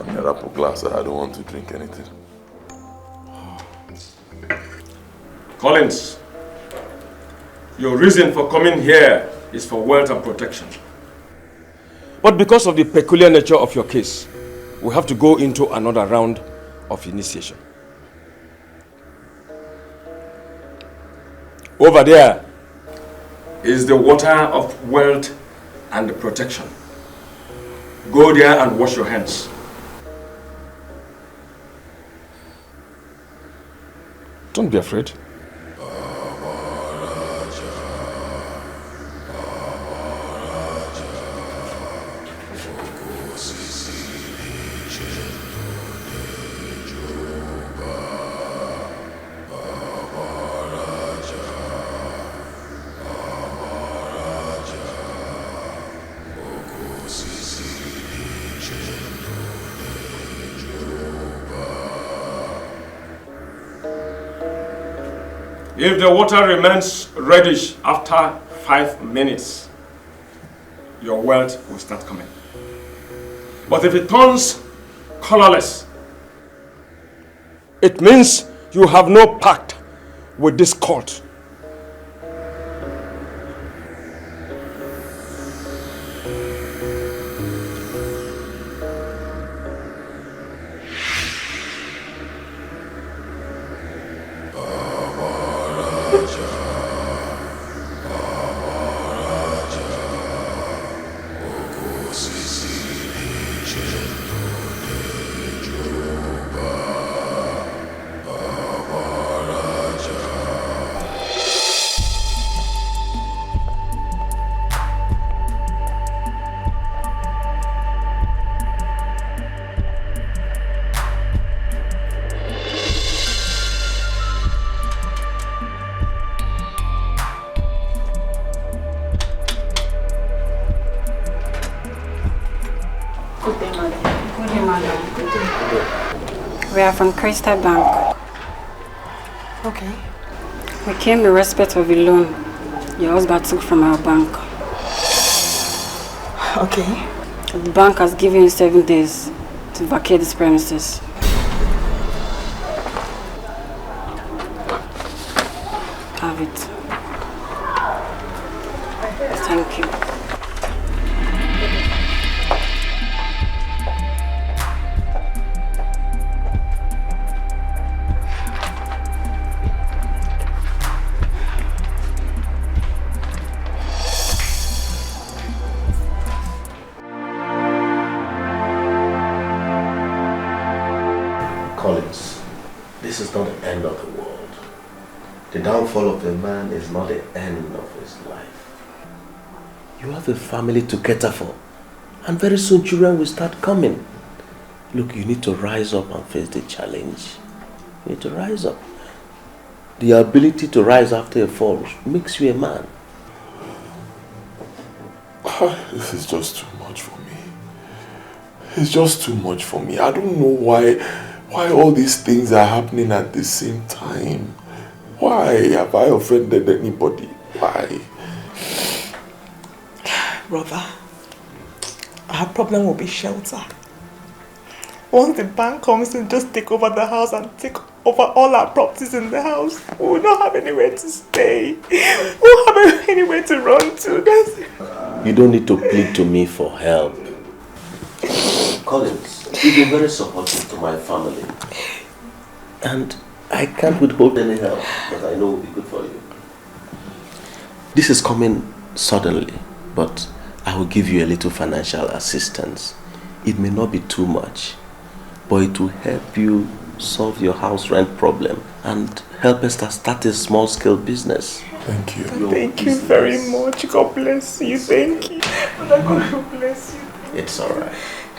Another apple glass. I don't want to drink anything. Collins, your reason for coming here is for wealth and protection. But because of the peculiar nature of your case, we have to go into another round of initiation. Over there is the water of wealth and protection. Go there and wash your hands. Don't be afraid. If the water remains reddish after 5 minutes, your wealth will start coming. But if it turns colorless, it means you have no pact with this cult. Good day, madam. Good day, madam. We are from Crystal Bank. Okay. We came in respect of a loan your husband took from our bank. Okay. The bank has given you 7 days to vacate these premises. Have it. Thank you. Collins, this is not the end of the world. The downfall of a man is not the end of his life. You have a family to cater for, and very soon children will start coming. Look, you need to rise up and face the challenge. You need to rise up. The ability to rise after a fall makes you a man. This is just too much for me. It's just too much for me. I don't know why all these things are happening at the same time. Why have I offended anybody? Why? Brother, our problem will be shelter. Once the bank comes in, just take over the house and take over all our properties in the house. We will not have anywhere to stay. We will have anywhere to run to. That's it. You don't need to plead to me for help. Collins, you've been very supportive to my family. And I can't withhold any help that I know will be good for you. This is coming suddenly, but I will give you a little financial assistance. It may not be too much, but it will help you solve your house rent problem and help us to start a small-scale business. Thank you. Thank you very much. God bless you. Thank you. God bless you. It's alright.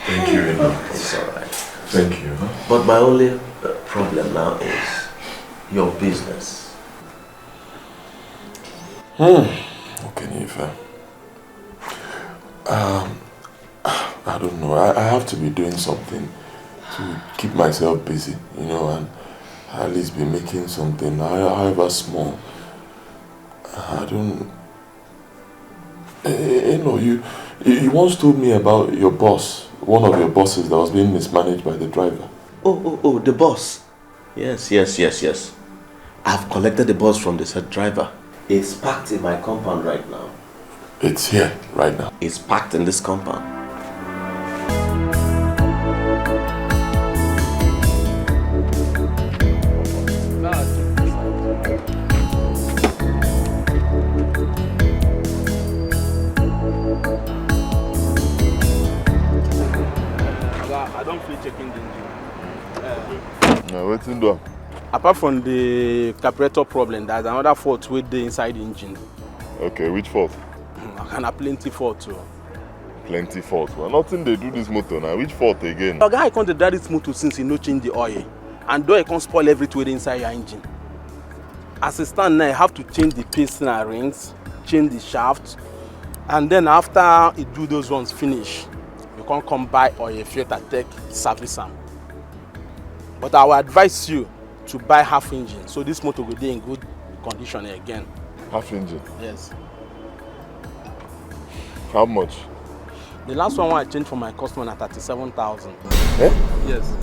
Thank you, It's alright. Thank you. But my only problem now is your business. Okay, Nifa. I don't know. I have to be doing something to keep myself busy, and at least be making something, however small. I don't... You once told me about your boss, one of your bosses that was being mismanaged by the driver. Oh, the boss. Yes. I've collected the boss from the said driver. It's parked in my compound right now. It's here, right now? It's parked in this compound. I don't feel checking the engine. No, what's in there? Apart from the carburetor problem, there's another fault with the inside the engine. Okay, which fault? And a plenty fault too. Plenty fault. Well, nothing they do this motor now. Which fault again? The guy can't drive this motor since he no change the oil. And though he can't spoil everything inside your engine. As it stands now, you have to change the piston and rings, change the shaft, and then after you do those ones finish, you can't come buy oil filter take service them. But I will advise you to buy half engine, so this motor will be in good condition again. Half engine? Yes. How much? The last one I changed for my customer at 37,000. Eh? Yes.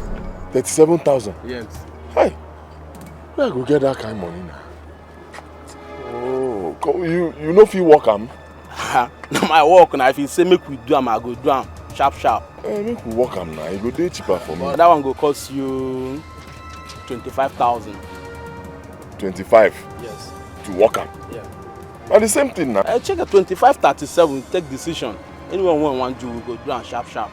37,000? Yes. Hi. Where I go get that kind of money now? Oh, you know if you work am? No, my work now. If you say make we do am, I go do am sharp. Make we work am now. It go dey cheaper for me. But that one go cost you 25,000. 25? Yes. To work am? Yeah. And the same thing now. I check at 25, 37. Take decision. Anyone want to do, we go do am sharp.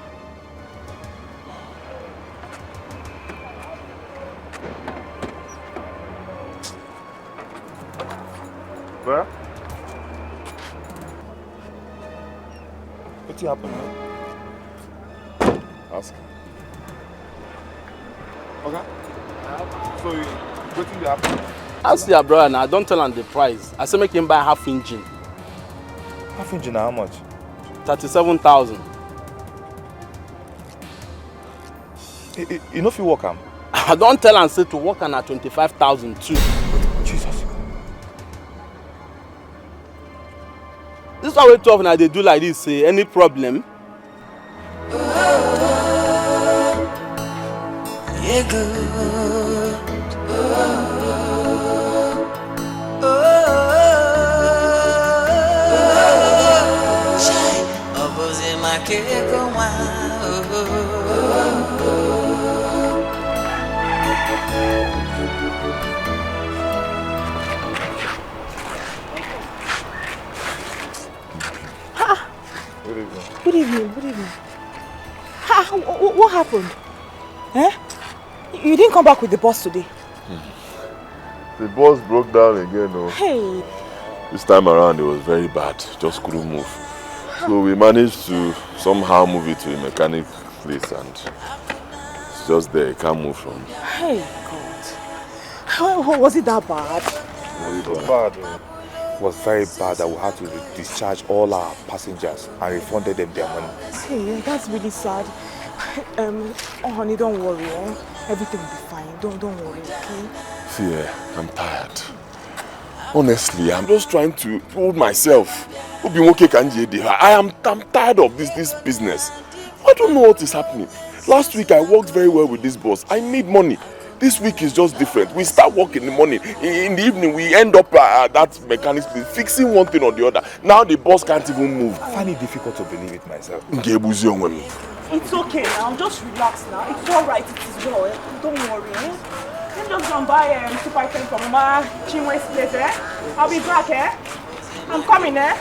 Where? What happened now? Ask. Okay. So, what did happen? Ask your brother now. Don't tell him the price. I say make him buy half engine. Half engine, how much? 37,000. You know if you work am? I don't tell and say to work on at 25,000 too. Jesus. This is how we talk now. They do like this. Say any problem? Yeah, good. Good evening, good evening. What happened? Eh? You didn't come back with the bus today? The bus broke down again, no? Hey. This time around it was very bad, just couldn't move. So we managed to somehow move it to a mechanic place and it's just there, it can't move from. Hey, God. Was it that bad? It was bad. It was very bad that we had to discharge all our passengers and refunded them their money. Hey, that's really sad. Oh, honey, don't worry. Eh? Everything will be fine. Don't worry, okay? See, I'm tired. Honestly, I'm just trying to hold myself. I am tired of this business. I don't know what is happening. Last week I worked very well with this boss. I made money. This week is just different. We start work in the morning. In the evening we end up at that mechanic's place, fixing one thing or the other. Now the boss can't even move. I find it difficult to believe it myself. It's okay now. Just relax now. It's alright. It is well. Eh? Don't worry. Eh? Let me just go and buy super item from Mama Chinwe's place. Eh? I'll be back. Eh? I'm coming. Eh?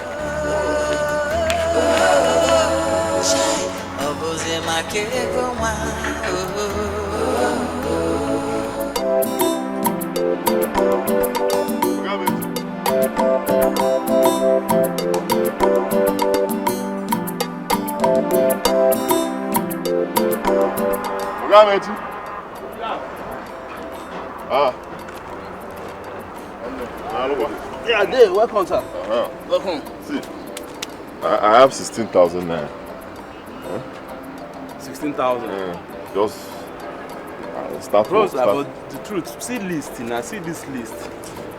Yeah, there. Welcome, sir. Welcome. See, I have 16,000 now. 16,000. Just start Bros, work. but the truth, see list, I see this list.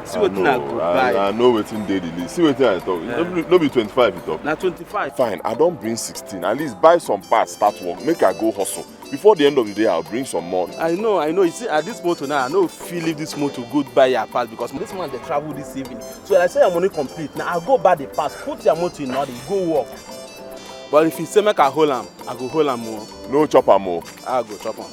See what I go buy. I know what's in daily list. See what I talk. No be 25 you talk. Now 25. Fine, I don't bring 16. At least buy some parts, start work. Make I go hustle. Before the end of the day, I'll bring some more. I know. You see, at this motor now, I know if you leave this motor, go buy your parts because this one they travel this evening. So I say your money complete. Now I'll go buy the parts, put your motor in order, go work. But if you say make I hold am, I go hold am more. No chop am more. I go chop am.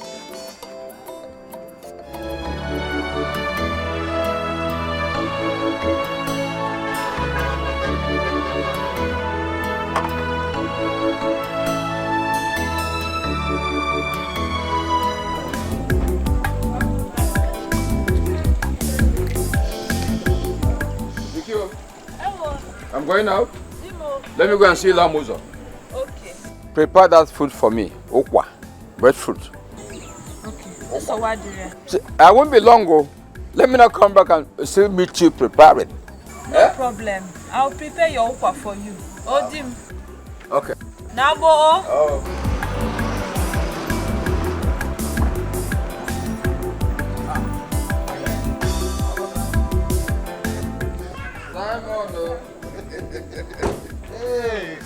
I'm going out. Let me go and see Lamuzo. Okay. Prepare that food for me. Okwa. Breadfruit. Okay. So what do you? I won't be long. Oh. Let me not come back and still meet you preparing. No problem. I'll prepare your okwa for you. Odim. Okay. Nabo. Oh.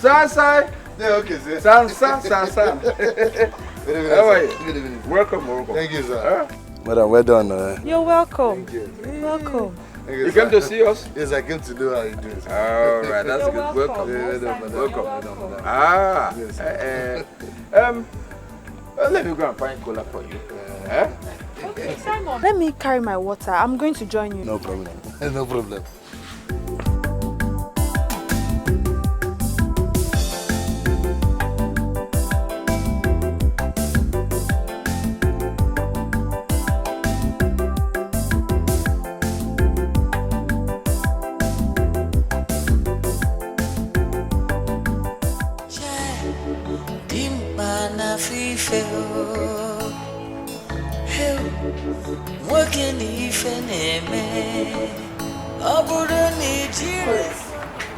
Sansai. Yeah, okay, sir. San. How are you? Good evening. Welcome. Thank you, sir. Madam, well done. You're welcome. Thank you. You're welcome. You came to see us? Yes, I came to know how you do it. All right, that's good. Welcome. Welcome. Ah. Yes. Let me go and find cola for you. Okay, Simon. Let me carry my water. I'm going to join you. No problem. No problem.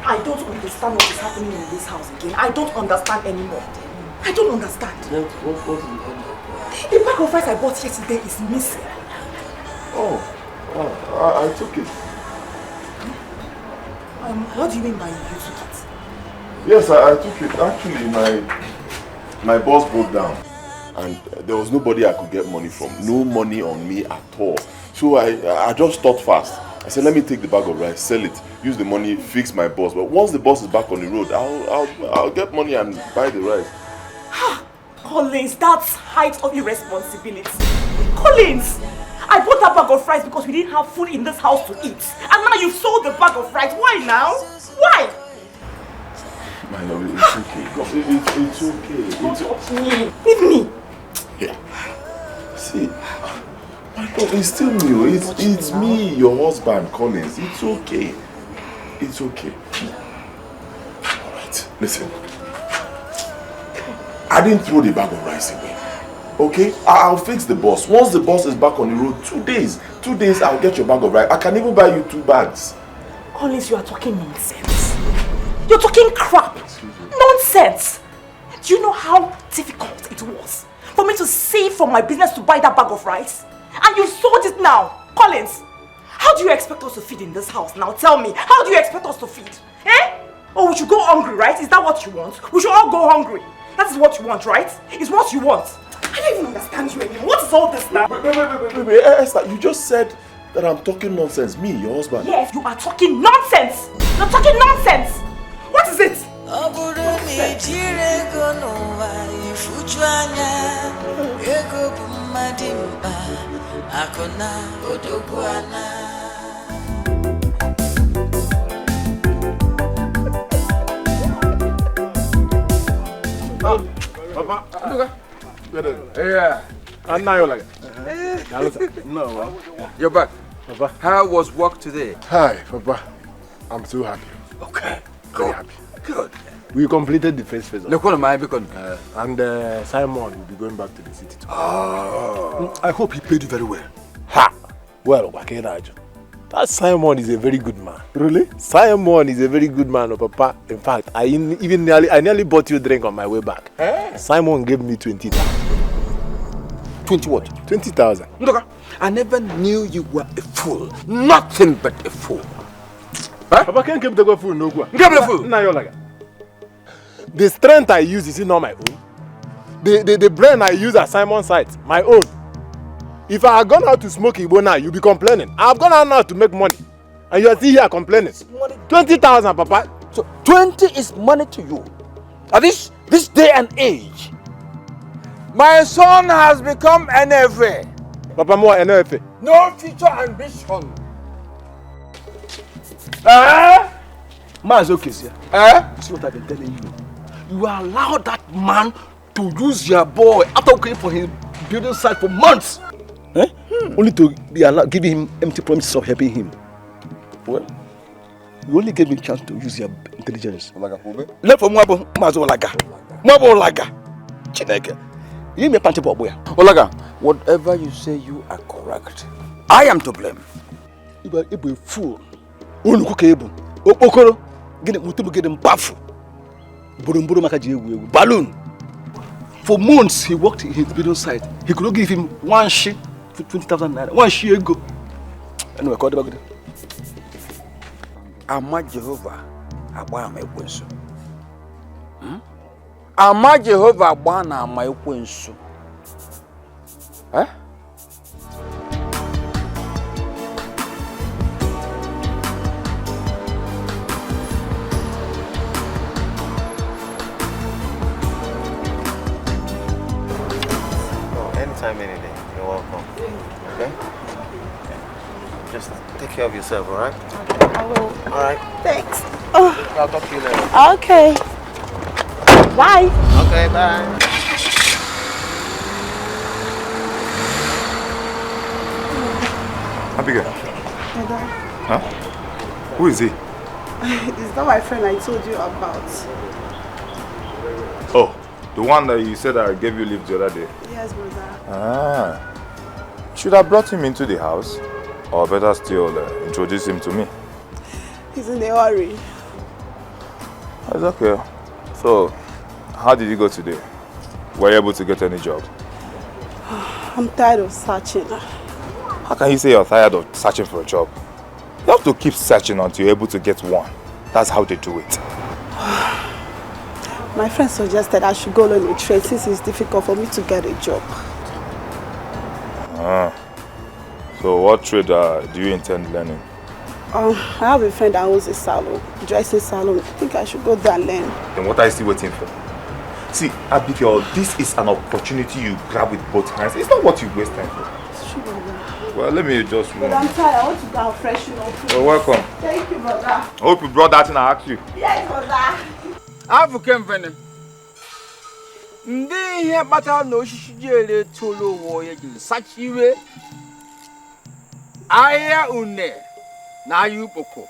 I don't understand what is happening in this house again. I don't understand anymore. I don't understand. What is happening? The bag of rice I bought yesterday is missing. Oh, I took it. What do you mean by you took it? Yes, I took it. Actually, my boss broke down. And there was nobody I could get money from. No money on me at all. So I just thought fast. I said, let me take the bag of rice, sell it, use the money, fix my boss. But once the boss is back on the road, I'll get money and buy the rice. Collins, that's height of irresponsibility. Collins, I bought that bag of rice because we didn't have food in this house to eat. And now you've sold the bag of rice. Why now? Why? My love, it's okay. It's okay. It's okay. Leave me. Yeah. See, my love, it's still new. It's me, your husband, Collins. It's okay. It's okay. Alright, listen. I didn't throw the bag of rice away. Okay? I'll fix the boss. Once the boss is back on the road, 2 days. 2 days, I'll get your bag of rice. I can even buy you 2 bags. Collins, you are talking nonsense. You're talking crap. Nonsense. Do you know how difficult it was for me to save from my business to buy that bag of rice? And you sold it now. Collins, how do you expect us to feed in this house now? Tell me, how do you expect us to feed? Eh? Oh, we should go hungry, right? Is that what you want? We should all go hungry. That is what you want, right? It's what you want. I don't even understand you anymore. What is all this now? Wait, Esther, you just said that I'm talking nonsense. Me, your husband. Yes, you are talking nonsense. You're talking nonsense. What is it? Papa. Yeah. And now you're like, no. You're back. Papa. How was work today? Hi, Papa. I'm so happy. Okay. Very happy. Good. We completed the first phase. Look, what am I becoming? And Simon will be going back to the city tomorrow. Oh. I hope he paid you very well. Ha! Well, Bakeraj. That Simon is a very good man. Really? Simon is a very good man, Papa. In fact, I nearly bought you a drink on my way back. Simon gave me 20,000. 20 what? 20,000. Look, I never knew you were a fool. Nothing but a fool. Huh? Papa can't keep the fool, no go. Fool. Now you're like, the strength I use is not my own. The brain I use at Simon's side, my own. If I had gone out to smoke Igbo now, you'll be complaining. I've gone out now to make money. And you're still here complaining. 20,000, Papa. So 20 is money to you. At this day and age, my son has become NFA. Papa, more NFA. No future ambition. Man's okay, sir. See what I've been telling you. You allowed that man to use your boy after working for his building site for months. Only to be allowed, giving him empty promises of helping him. Well, you only gave me a chance to use your intelligence. Let for Mwabo Mazolaga. Mwabo Laga. Chineke. You may punch a boy. Olaga, whatever you say, you are correct. I am to blame. You are a fool. Olukukebu. Okoro. Get him bafu. Burumburu makaji balloon. For months he worked in his building site. He could not give him one sheet for 20,000 naira. 1 year ago. Anyway, call the back. Ama Jehovah agba ma ekwensu. Ama Jehovah agba na ama ekwensu. Anytime, any day. You're welcome. Okay? Just take care of yourself, alright? I will. Alright. Thanks. I'll talk to you later. Okay. Bye. Okay, bye. Abigail. Huh? Who is he? It's not my friend I told you about. Oh, the one that you said I gave you leave the other day. Yes, brother. Ah. Should I brought him into the house? Or better still, introduce him to me? He's in a hurry. It's okay. So, how did you go today? Were you able to get any job? I'm tired of searching. How can you say you're tired of searching for a job? You have to keep searching until you're able to get one. That's how they do it. My friend suggested I should go learn a trade since it's difficult for me to get a job. So what trade do you intend learning? I have a friend that owns a salon, dressing salon. I think I should go there and learn. Then what are you still waiting for? See, Abigail, this is an opportunity you grab with both hands. It's not what you waste time for. It's true, brother. Well, let me just But I'm tired. I want to go and freshen up. You're welcome. Thank you, brother. I hope you brought that in I asked you. Yes, brother. African friend. Ndi ihe kpatara na osisi jere tolo wo ya ji sachiwe ahịa une na ahịa ukpoko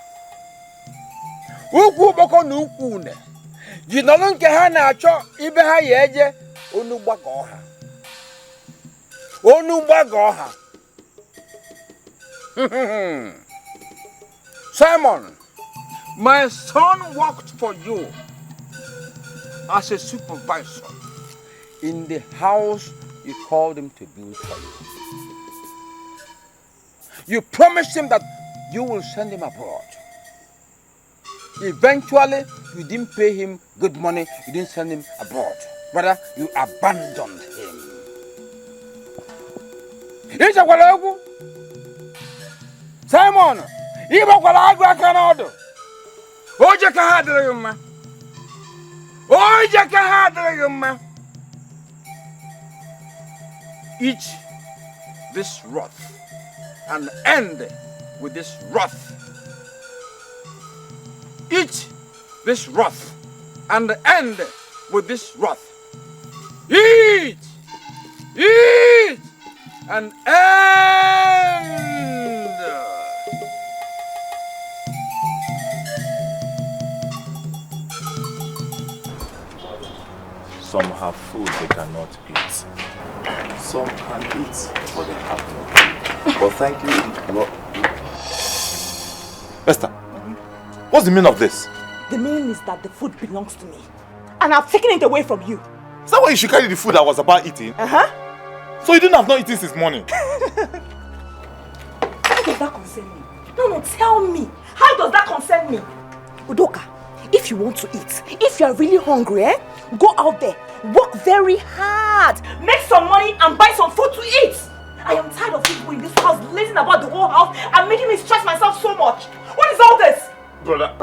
ukwu ukpoko na ukwu une ji nọrọ nke ha na-achọ ibe ha ya eje onu gbaga ọha Simon, my son worked for you as a supervisor in the house you called him to build for you. You promised him that you will send him abroad. Eventually, you didn't pay him good money, you didn't send him abroad. Rather, you abandoned him. Simon, eat this wrath and end with this wrath. Eat this wrath and end with this wrath. Eat! Eat! And end! Some have food they cannot eat. Some can eat, but they have not. But thank you, Lord. Esther, what's the meaning of this? The meaning is that the food belongs to me. And I've taken it away from you. Is that why you should carry the food I was about eating? So you didn't have not eaten since morning? How does that concern me? No, tell me. How does that concern me? Udoka, if you want to eat, if you are really hungry, go out there, work very hard, make some money and buy some food to eat. I am tired of people in this house lazing about the whole house and making me stress myself so much. What is all this? Brother,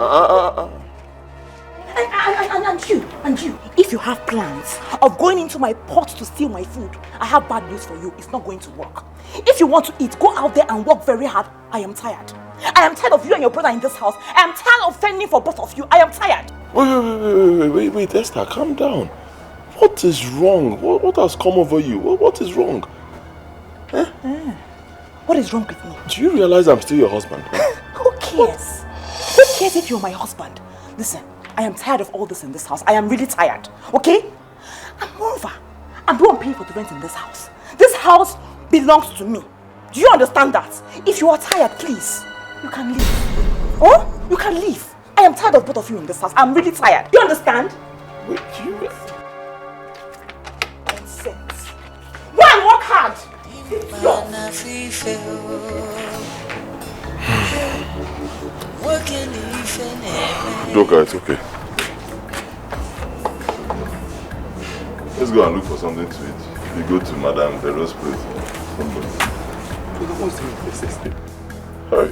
And you, if you have plans of going into my pot to steal my food, I have bad news for you. It's not going to work. If you want to eat, go out there and work very hard. I am tired. I am tired of you and your brother in this house. I am tired of fending for both of you. I am tired. Wait, Esther, calm down. What is wrong? What has come over you? What is wrong? What is wrong with me? Do you realize I'm still your husband? Who cares? Who cares if you're my husband? Listen, I am tired of all this in this house. I am really tired, okay? And moreover, I'm the one paying for the rent in this house. This house belongs to me. Do you understand that? If you are tired, please, you can leave. Oh, you can leave. I am tired of both of you in this house. I'm really tired. Do you understand? Wait, you... Nonsense. Go and work hard. Joker, it's okay. Let's go and look for something to eat. We go to Madame Vero's place. Hi.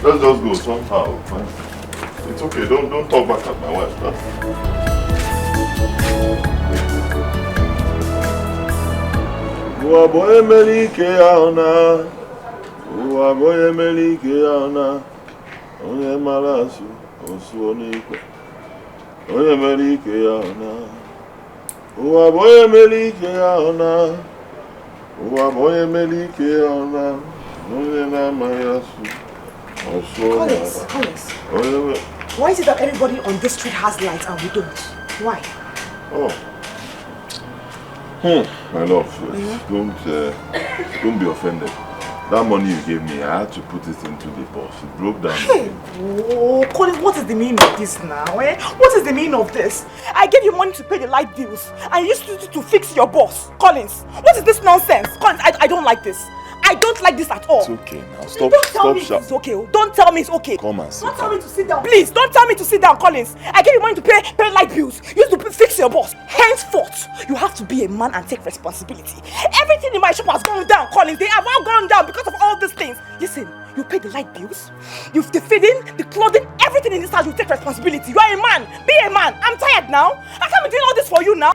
Let's just go somehow. It's okay. Don't talk back at my wife. Uwaboye melike yaona, uwaboye melike yaona, onye marasu osuonikwe, onye melike yaona, uwaboye melike yaona, uwaboye melike yaona, onye namayasu Collins, why is it that everybody on this street has lights and we don't? Why? Oh. My love, don't be offended. That money you gave me, I had to put it into the bus. It broke down. Hey, oh, Colin, what is the meaning of this now, eh? What is the meaning of this? I gave you money to pay the light bills, and you used to fix your bus. Collins, what is this nonsense? Collins, I don't like this. I don't like this at all. It's okay now. Stop. Don't tell me it's okay. Don't tell me it's okay. Come and sit down. Don't tell me to sit down. Please, don't tell me to sit down, Collins. I gave you money to pay light bills. You used to fix your bus. Henceforth, you have to be a man and take responsibility. Everything in my shop has gone down, Collins. They have all gone down because of all these things. Listen, you pay the light bills, you've the feeding, the clothing, everything in this house. You take responsibility. You are a man. Be a man. I'm tired now. I can't be doing all this for you now.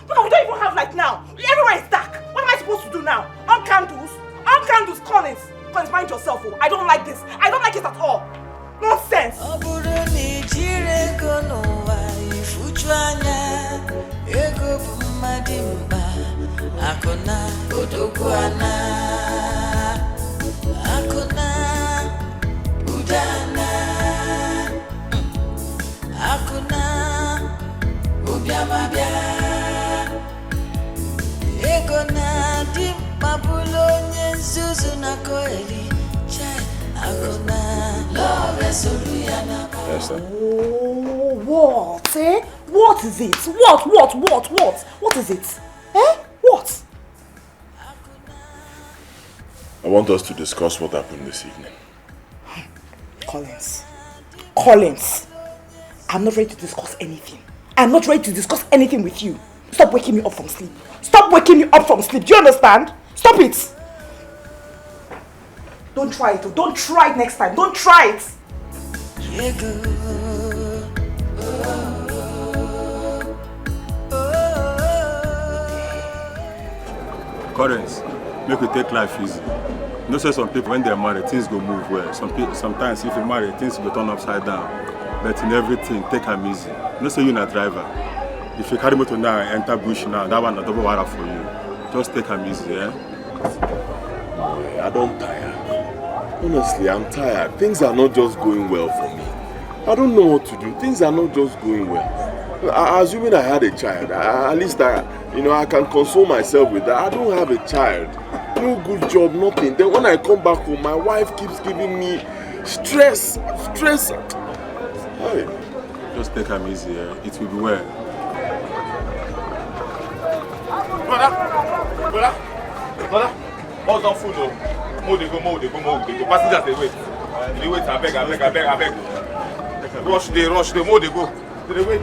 Look, we don't even have light now. Everywhere is dark. What am I supposed to do now? On candles? On candles, Collins. Collins, mind yourself. Oh. I don't like this. I don't like it at all. Nonsense. Oh, what? Eh? What is it? What is it? Eh? What? I want us to discuss what happened this evening. Collins, I'm not ready to discuss anything. I'm not ready to discuss anything with you. Stop waking me up from sleep. Stop waking me up from sleep. Do you understand? Stop it. Don't try it. Don't try it next time. Don't try it. Collins, make you take life easy. You know, say some people when they're married, things go move well. Sometimes if you marry, things go turn upside down. But in everything, take them easy. You know, say you're not a driver. If you carry motor now and enter bush now, that one a double wire for you. Just take them easy, eh? I don't tire. Honestly, I'm tired. Things are not just going well for me. I don't know what to do. Things are not just going well. Assuming I had a child, at least I can console myself with that. I don't have a child. No good job, nothing. Then when I come back home, my wife keeps giving me stress. Hey. Just take them easy, eh? It will be well. Brother, hold on food though. More they go. Passengers they wait. They wait, I beg. Rush, more they go. They wait.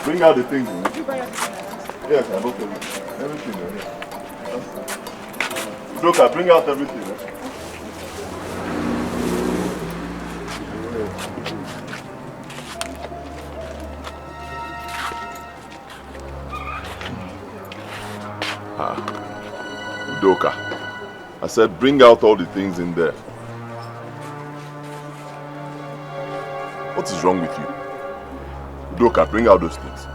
Bring out the things. Yes, I bought everything. Joker, bring out everything. Udoka, I said bring out all the things in there. What is wrong with you? Udoka, bring out those things.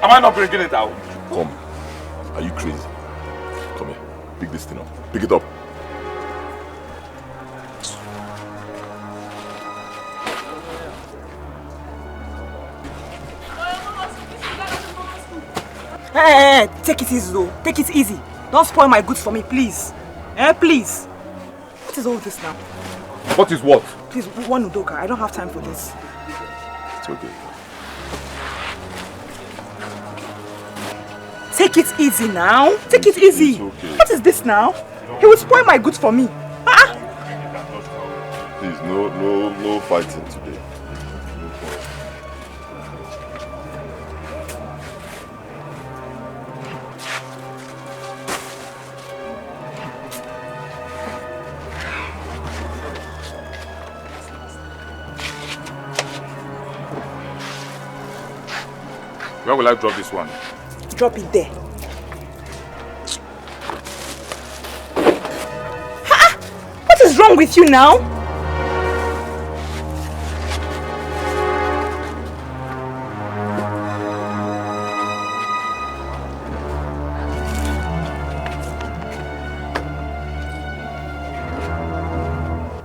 Am I not bringing it out? Come. Are you crazy? Come here. Pick this thing up. Pick it up. Hey, take it easy though. Take it easy. Don't spoil my goods for me, please. Please. What is all this now? What is what? Please, one Udoka. I don't have time for this. It's okay. Take it easy now. Take it easy. It's okay. What is this now? He will spoil my goods for me. Please, no No fighting today. Where will I drop this one? Drop it there. Ha! What is wrong with you now?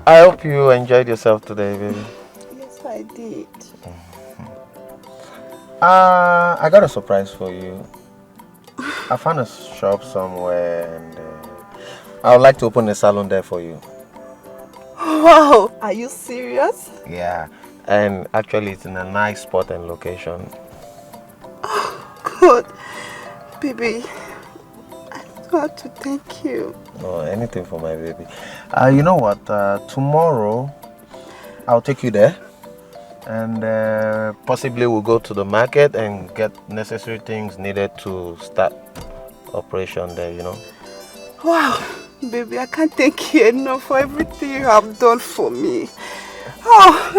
I hope you enjoyed yourself today, baby. Yes, I did. I got a surprise for you. I found a shop somewhere and I would like to open a salon there for you. Wow, are you serious? Yeah, and actually it's in a nice spot and location. Good. Baby, I got to thank you. No, anything for my baby. You know what? Tomorrow I'll take you there. And possibly we'll go to the market and get necessary things needed to start operation there, you know. Wow, baby, I can't thank you enough for everything you have done for me. Oh,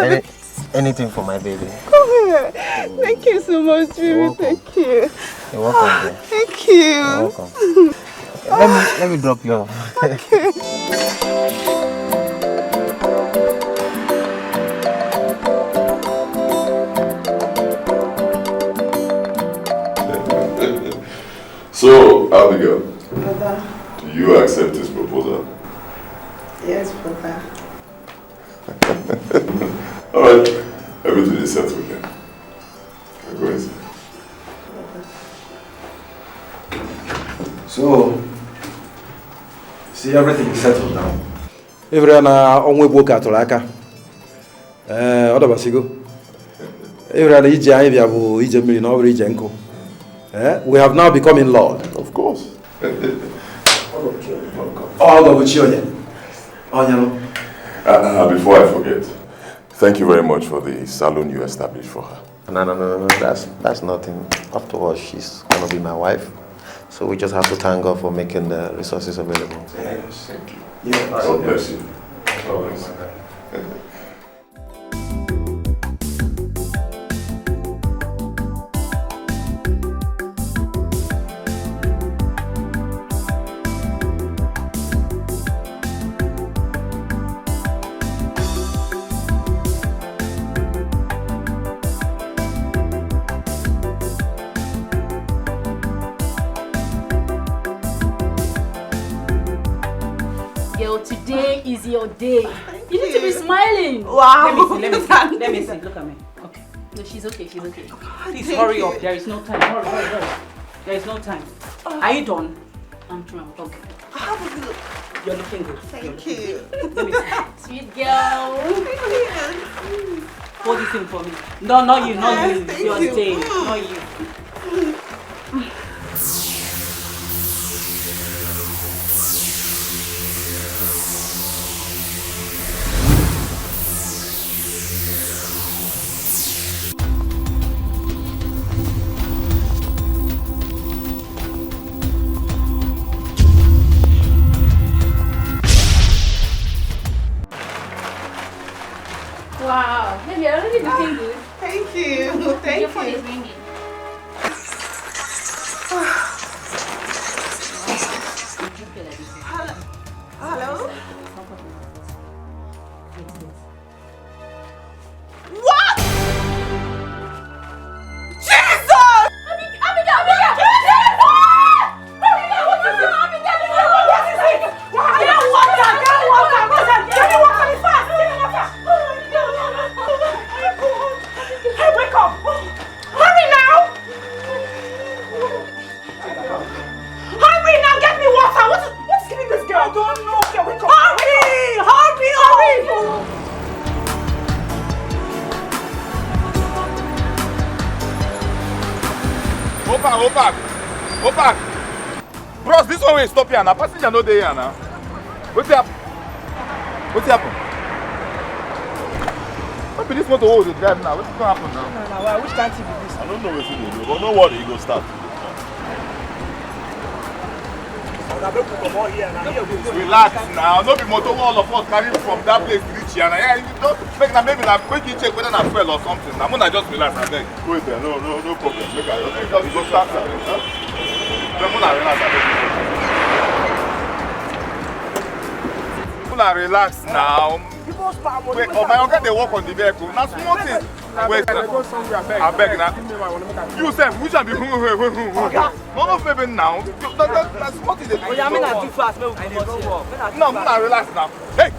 anything for my baby. Come here. Thank you so much, baby. Thank you. You're welcome. Dear. Thank you. You're welcome. Let me drop you off. Okay. So, Abigail, Brother. do you accept his proposal? Yes, brother. Alright, everything is settled then. I'm going. So, see, everything is settled now. Everyone onwe boka tolaka. Oda basigo. Everyone ije anyị bịa bụ ije mmiri na ọ bụrụ ije nkụ. We have now become in Lord. Of course. Before I forget, thank you very much for the salon you established for her. No. That's nothing. Afterwards, she's gonna be my wife. So we just have to thank God for making the resources available. Yes, thank you. Yeah, God bless you. God bless you. Today is your day. You need to be smiling. Wow. Let me see. Look at me. Okay. No, she's okay. Please hurry up. There is no time. Hurry. There is no time. Are you done? I'm trying. Okay. How would you look? You're looking good. Thank you. Let me see. Sweet girl. Hold this thing for me. No, not you. You're staying. Not you. Wow, maybe you're already looking good. Thank you. Your phone is ringing. Hello? What? Jesus! Go back. Bros, this one will stop here now. Passenger no dey here now. What's happened? be this motor hold the drive now? What's going to happen now? No, why? Which can't be this? I don't know what to do, but no worry, you go start. Relax now, no be motor all of us carry from that place to reach here. Yeah, you don't make na maybe na quick you check whether na fuel or something. Now when I just relax, I beg. Wait there, no problem. Make I just go start. Then when I relax, I beg. When I relax now. Wait, oh my uncle they work on the vehicle. Now small thing. Wait, I beg now. You say which one be no baby now. That's small thing. Oh yeah, I mean I too fast. No, I relax now. Hey,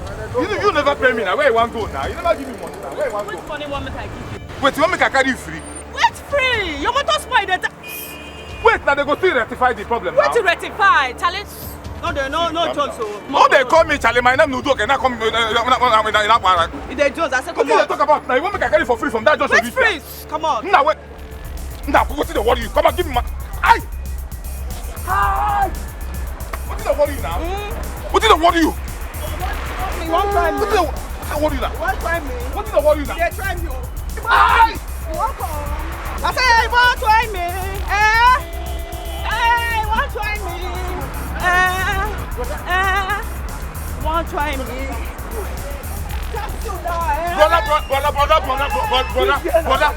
you never pay me now. Where you want to go now? You never give me money now. Where you want to go? Which money want me to give you? Wait, you want me to carry you free? Wait, free. Your motor spoiled. Wait, now they go still rectify the problem now. Wait to rectify, challenge. No, Jones. No, they call me Charlie. My name no joke. And now come. If they Jones, I said come on. What talk about now? You want me to carry for free from that Jones? Wait, free. Come on. Now wait. Now what's the worry you? Come on, give me my. Aye. Hi. What's the worry now? What's the worry you? You won't try me. What's the worry now? You won't try me. What's the worry now? They try me. Aye. You won't come. I say you won't try me. You won't try me. Won't try me. Brother.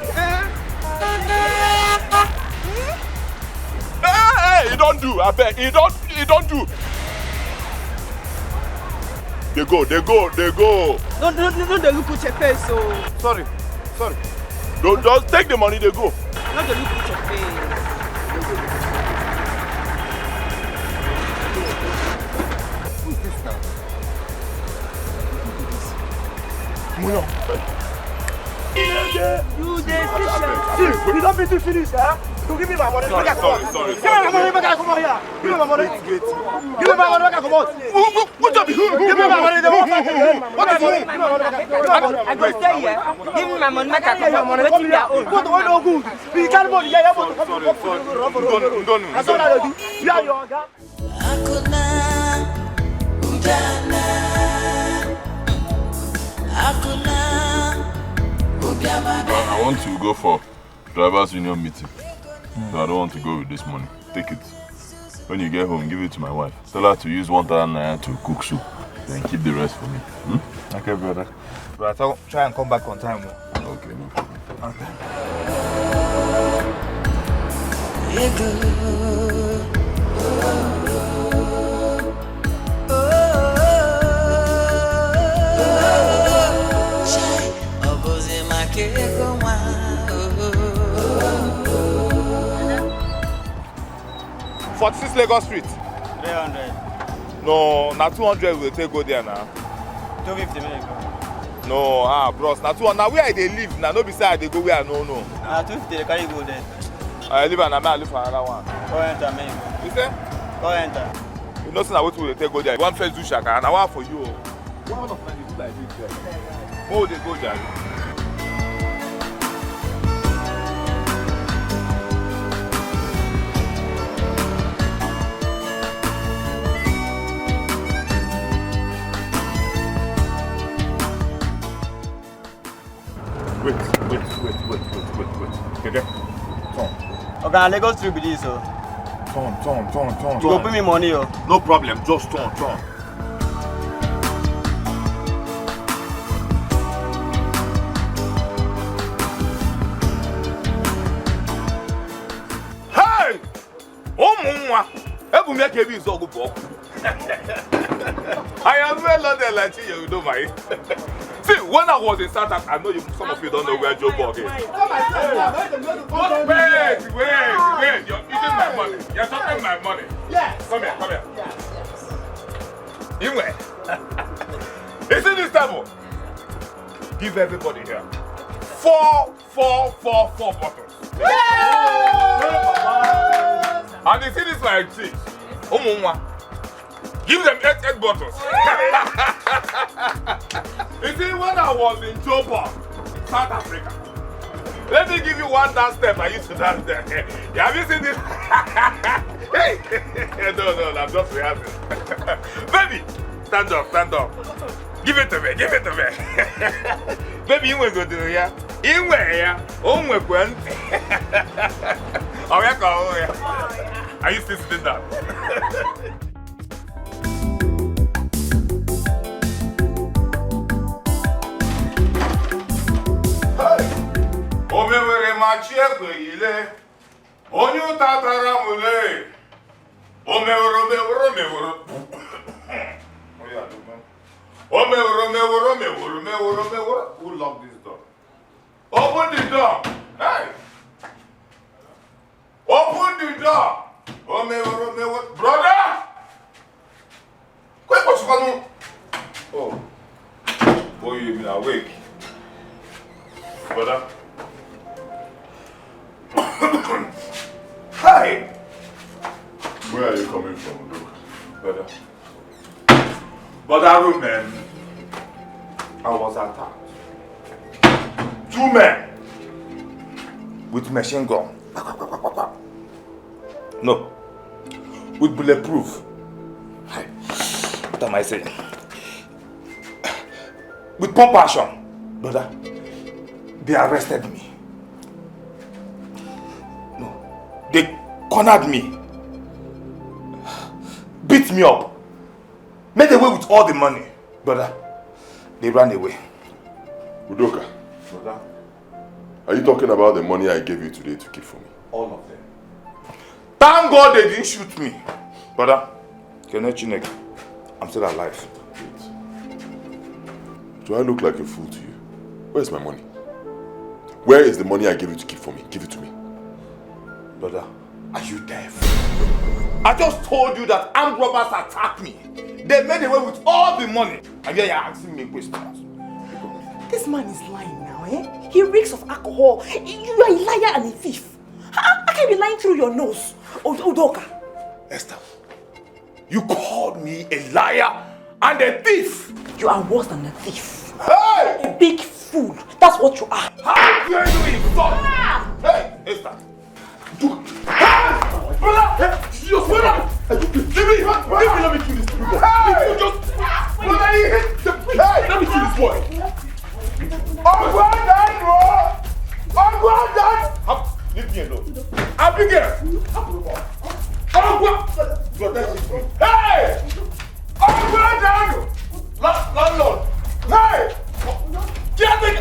Hey, you don't do. I beg. You don't do. They go. Don't they look at your face, so. Sorry. Don't just take the money. They go. Not the look at your face. You don't be too finished, huh? You give me my money. Sorry. Give me my money, come on here. Give me my money. Give me my money, come on. What's up? Give me my money. What is it? I go stay here. Give me my money, come on. What is your own? What do I know good? You can't money. Yeah, but Don't. That's all I do. You are your guy. I want to go for drivers union meeting. So I don't want to go with this money. Take it. When you get home, give it to my wife. Tell her to use 1,000 naira to cook soup. Then keep the rest for me. Okay, brother. But I'll try and come back on time. Okay, no problem. Okay. "46 Lagos Street." 300. No, na 200 we will take go there now. 250 minutes. No, bros, na 200. Now where I dey live now, no be say I dey go where I no know. Na 250 they carry go there. I live and I live for another one. Go enter, man. You say? Go enter. You know, say na wetin we dey take go there. One first do shaka, and I want for you. One of them dey do like this. Oh, they go there. Wait. Okay, turn. Okay, Lagos Street be this, so. Turn. You go pay me money, yo. No problem, just turn. Hey! Omunwa! Ebu me kebi izo go bo. I am well loaded like you know my. See, when I was in South Africa, I know some of you don't know where Joe Bog is. Wait. You're eating my money. You're taking my money. Yes. Come here. Yes. In where? You see this table? Give everybody here 4 bottles. Yeah. And you see this like cheese. Give them 8 bottles. You see, when I was in Joburg, South Africa, let me give you one dance step I used to dance there. Have you seen this? Hey! No, I'm just rehearsing. Baby, stand up. Give it to me. Baby, you will go to here. In where? Oh, my friend. Are you still sitting down? Omewere machi ekweghile. Onye ụtatara mule. Omewere. Who locked this door? Open the door. Hey. Open the door. Brother. Quick, what's going on? Oh. Boy, you've been awake. Brother. Hi. Where are you coming from, Luke? Brother. Brother Ruben, I was attacked. 2 men with machine gun. No, with bulletproof. What am I saying? With pump action, brother. They arrested me. No, they cornered me, beat me up, made away with all the money, brother. They ran away. Udoka, brother. Are you talking about the money I gave you today to keep for me? All of them. Thank God they didn't shoot me, brother. I'm still alive. Do I look like a fool to you? Where's my money? Where is the money I gave you to keep for me? Give it to me. Brother, are you deaf? I just told you that armed robbers attacked me. They made away with all the money. And yet you're asking me questions. This man is lying now, eh? He reeks of alcohol. You are a liar and a thief. How can you be lying through your nose, Udoka? Esther, you called me a liar and a thief. You are worse than a thief. Hey! A big fool. That's what you are. How dare you insult? Hey, Esther. Brother! You brother! Let me kill this boy. Hey! Brother, he hit the... Hey! Let me kill this boy. Leave me alone. Abigail! Hey! Landlord! Hey! Get it!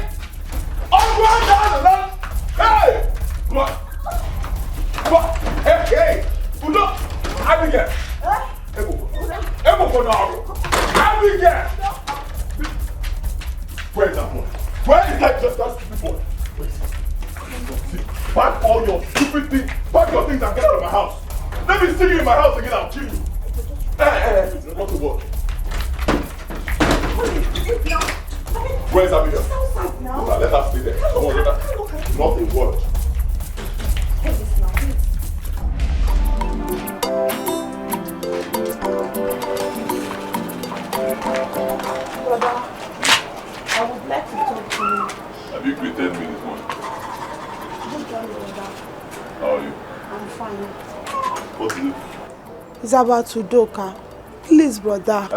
Hey! Hey! Udo! Abigail! Abigail! Where is that boy? Where is that stupid boy? Pack all your stupid things, pack your things and get out of my house. Let me see you in my house again, I'll kill you. Hey, not to work. Where's Abigail? Let her stay there. Come on, let her. Not a word. Brother, I would like to talk to you. Have you greeted me this morning? How are you? I'm fine. What is it? It's about Udoka. Please, brother.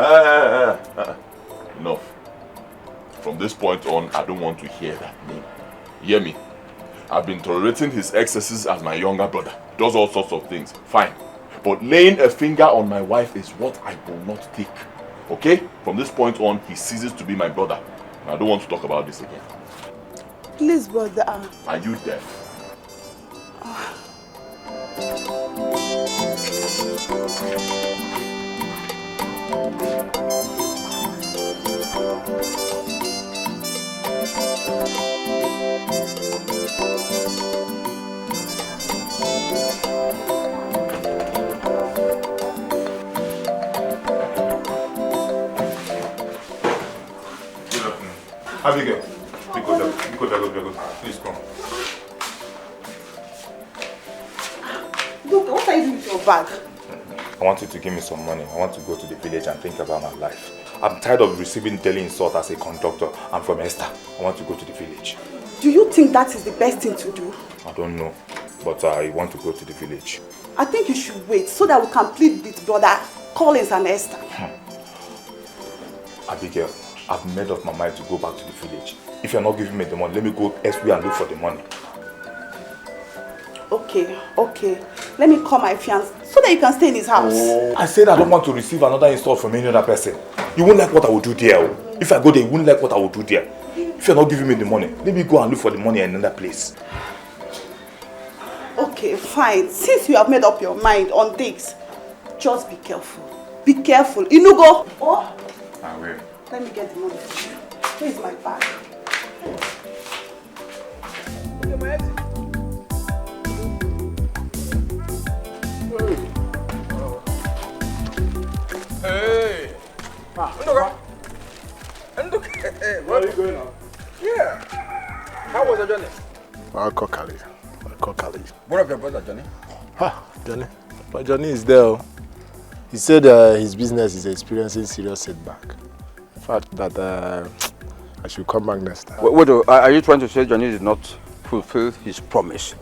Enough. From this point on, I don't want to hear that name. You hear me? I've been tolerating his excesses as my younger brother. Does all sorts of things. Fine. But laying a finger on my wife is what I will not take. Okay? From this point on, he ceases to be my brother. I don't want to talk about this again. Please, brother. Are you deaf? Abigail, please come. Look, what are you doing with your bag? I want you to give me some money. I want to go to the village and think about my life. I'm tired of receiving daily insult as a conductor. I'm from Esther. I want to go to the village. Do you think that is the best thing to do? I don't know, but I want to go to the village. I think you should wait so that we can plead with brother Collins and Esther. Abigail, I've made up my mind to go back to the village. If you're not giving me the money, let me go elsewhere and look for the money. Okay. Let me call my fiancé so that you can stay in his house. Oh, I said I don't want to receive another insult from any other person. You won't like what I will do there. If I go there, you won't like what I will do there. If you're not giving me the money, let me go and look for the money in another place. Okay, fine. Since you have made up your mind on this, just be careful. Be careful. Inugo. Oh. I will. Let me get the money for you. Where is my bag? Hey! Hey, where are you going now? Yeah. How was the journey? I'll call Kali. What of your brother, Johnny? Johnny. But Johnny is there. He said his business is experiencing serious setback. In fact, that I should come back next time. Wait, are you trying to say Johnny did not fulfill his promise?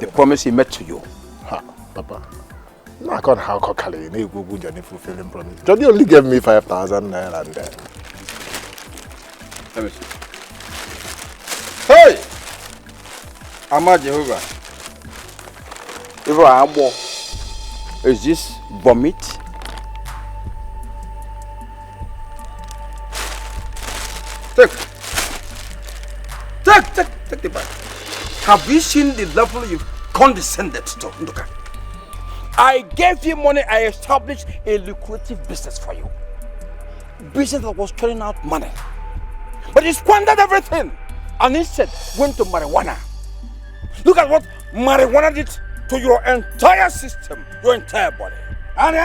The promise he made to you? Papa. No, I can't call Kali. Johnny fulfilling promise. Johnny only gave me 5,000 naira and Let me see. Hey! Ama Jehovah. Is this vomit? Take the bag. Have you seen the level you've condescended to, Nduka? I gave you money, I established a lucrative business for you. Business that was turning out money. But you squandered everything and instead went to marijuana. Look at what marijuana did to your entire system, your entire body. After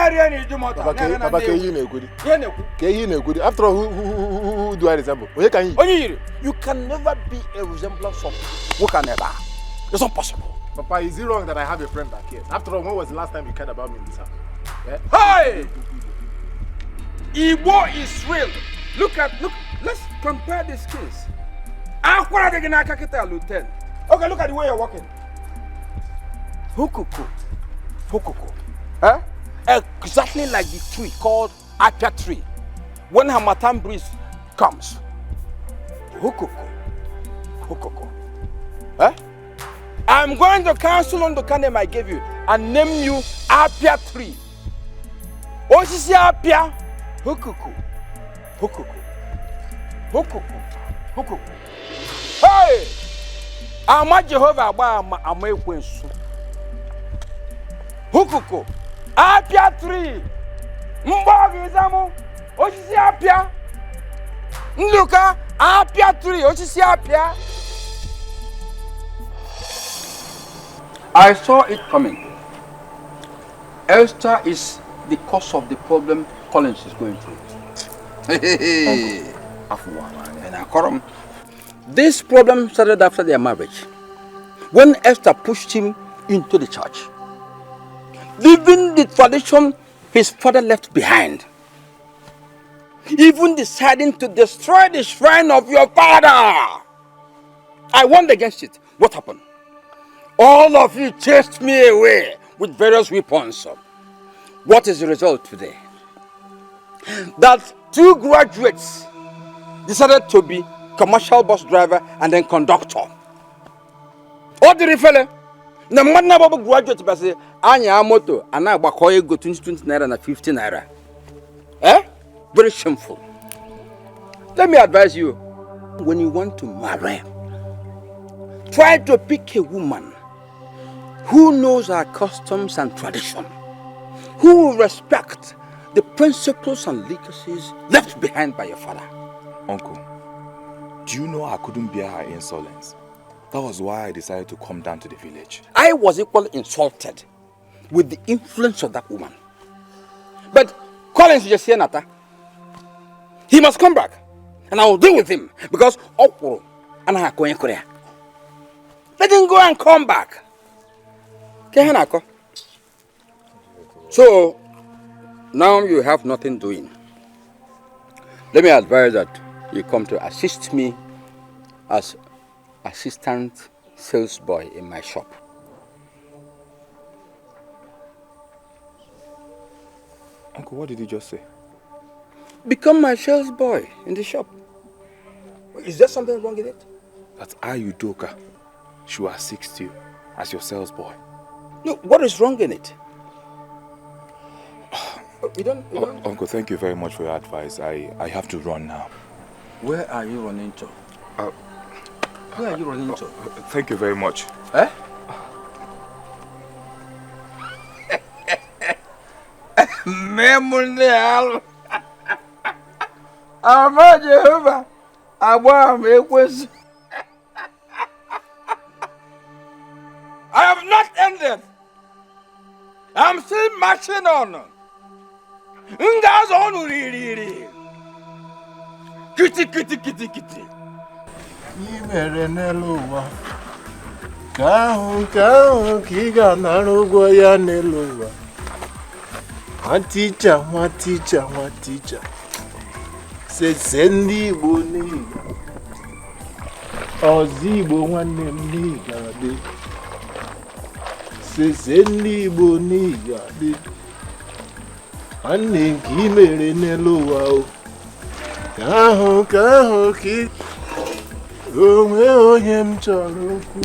all, who do I resemble? You can never be a resemblance of who can never. It's not possible. Papa, is it wrong that I have a friend that cares? After all, when was the last time you cared about me in this house? Yeah? Hey! Igbo is real. Look, let's compare the skills. Okay, look at the way you're walking. Hukuku. Huh? Exactly like the tree called Apia tree. When Hamatan breeze comes. Hukuku. Huh? I'm going to cancel on the name I gave you and name you Apia tree. What is Apia? Hukuku. Hey! Ama Jehovah ama ekwensu. Hukuku. Apia tree. Mbogi zamu. Osisi apia. Nduka apia tree. Osisi apia. I saw it coming. Esther is the cause of the problem Collins is going through. This problem started after their marriage, when Esther pushed him into the church, leaving the tradition his father left behind, even deciding to destroy the shrine of your father. I warned against it. What happened? All of you chased me away with various weapons. What is the result today? That 2 graduates decided to be commercial bus driver and then conductor. What did he fella? Na manna babu graduate ba say anya moto ana agbako ego 20 naira na 50 naira. Very shameful. Let me advise you, when you want to marry, try to pick a woman who knows our customs and tradition, who will respect the principles and legacies left behind by your father. Uncle, do you know I couldn't bear her insolence? That was why I decided to come down to the village. I was equally insulted with the influence of that woman. But Collins just here, Nata. He must come back, and I will deal with him because Okoro and I are going Korea. Let him go and come back. So now you have nothing doing. Let me advise that you come to assist me as assistant sales boy in my shop. Uncle, what did you just say? Become my sales boy in the shop. Is there something wrong in it? That I, Udoka, should assist you as your sales boy. No, what is wrong in it? We don't... Uncle, thank you very much for your advice. I have to run now. Where are you running to? Where are you running to? Thank you very much. Eh? Memunal. Ama Jehovah. Agba mekwesu. I have not ended. I'm still marching on. Ngazo onu riri. Kiti. Imere n'elu ụwa ka ahụ ka ị ga-anara ụgwọ ya n'elu ụwa. Nwa ticha sese ndị Igbo n'iga ọzọ Igbo nwanne m n'iga dị sese ndị Igbo n'iga dị nwanne nke imere n'elu ụwa o ka ahụ ka ị onwe onye m chọrọ okwu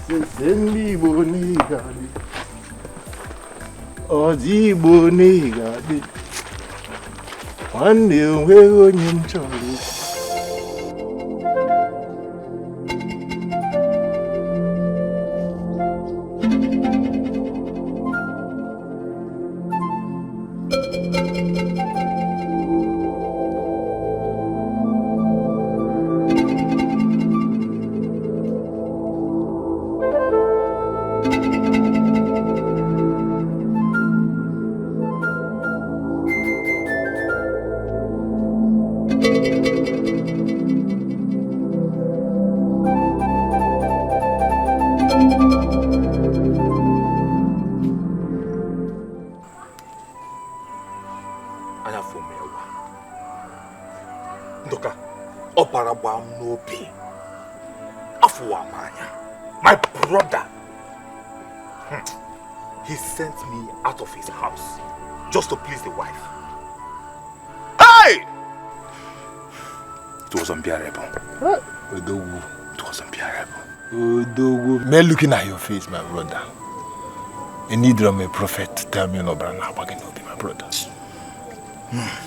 sese ndị Igbo n'iga dị ọzọ Igbo n'iga dị nwanne onwe onye m chọrọ okwu. My brother, he sent me out of his house just to please the wife. Hey! It was unbearable. Odogu. It was unbearable. Odogu. Me looking at your face, my brother. You need a prophet to tell me no brother again will be my brother.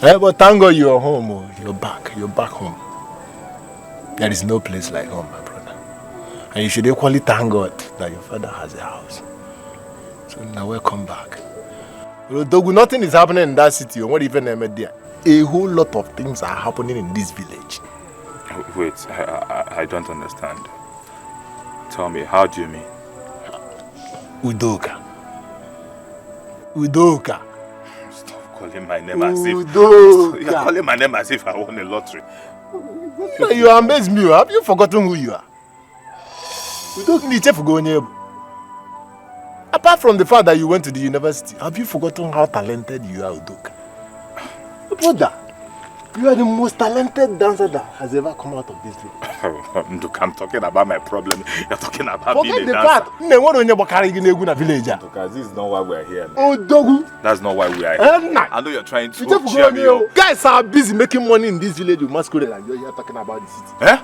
Hey, but thank God you're home. Oh. You're back home. There is no place like home, my brother. And you should equally thank God that your father has a house. So now welcome back. Odogu, nothing is happening in that city. What even there? A whole lot of things are happening in this village. Wait, I don't understand. Tell me, how do you mean? Udoka. Stop calling my name as if... Udoka. You're calling my name as if I won a lottery. You amaze me. Have you forgotten who you are? Apart from the fact that you went to the university, have you forgotten how talented you are, Udoka? Brother, you are the most talented dancer that has ever come out of this village. Look, I'm talking about my problem. You're talking about Forget being a the dancer. fact. This is not why we're here. Odogu. That's not why we are here. I know you're trying to cheer me up. Guys are busy making money in this village with masquerade and you're here talking about the city. Eh?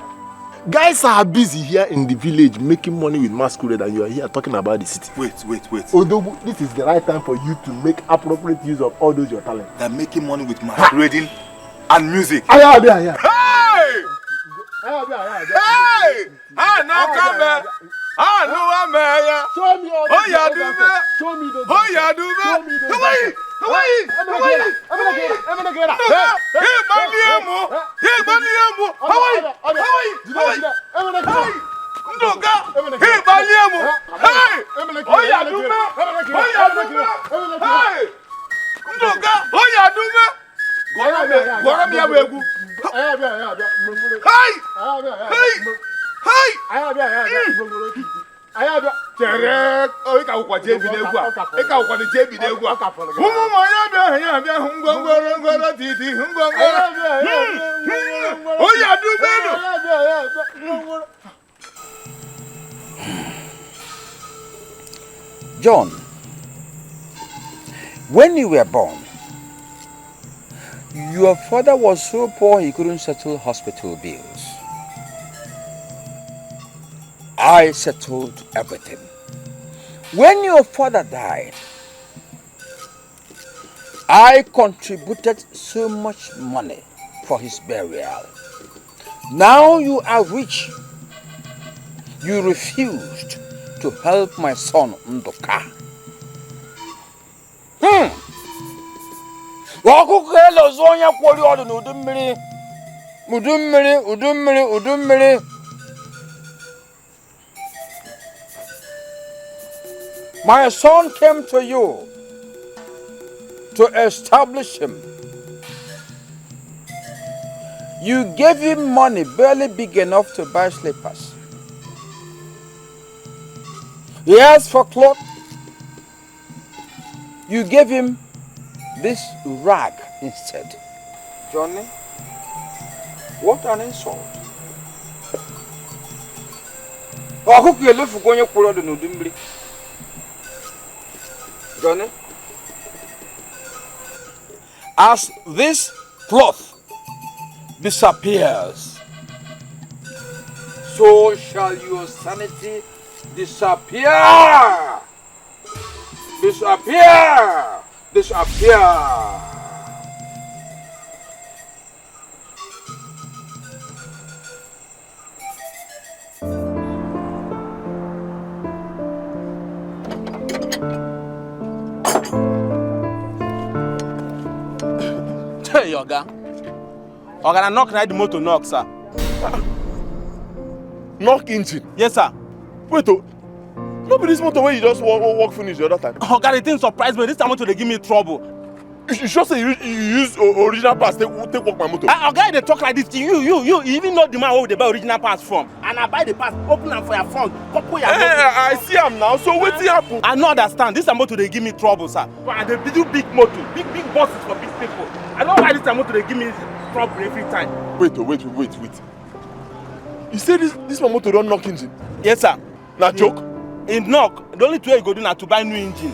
Guys are busy here in the village making money with masquerade and you are here talking about the city. Wait. Odogu, this is the right time for you to make appropriate use of all those your talent. They're making money with masquerading and music. Hey! Hey! No, come back. No, I'm here. Show me all this. Show me those. John, when you were born, Your father was so poor he couldn't settle hospital bills. I settled everything. When your father died, I contributed so much money for his burial. Now you are rich. You refused to help my son Ndoka. My son came to you to establish him. You gave him money barely big enough to buy slippers. He asked for clothes. You gave him this rag instead. Johnny, what an insult. Johnny, as this cloth disappears, so shall your sanity disappear. Disappear. Disappear. Hey, Oga. Oga, knock right the motor knock, sir. Knock engine? Yes, sir. Wait, oh. No be this motor where you just walk finish the other time. Oga, the thing surprised me. This time motor they give me trouble. You sure say you use original parts take walk my motor? Oga, they talk like this. You even know the man where they buy original parts from. And I buy the parts, open them for your front, couple your I see am now. So what happen? I don't understand. This time motor they give me trouble, sir. And they do big motor, big buses for big people. I don't know why this time motor they give me trouble every time. Wait. You say this my motor don't knock engine? Yes, sir. Na joke? In knock. The only way you go do now to buy new engine.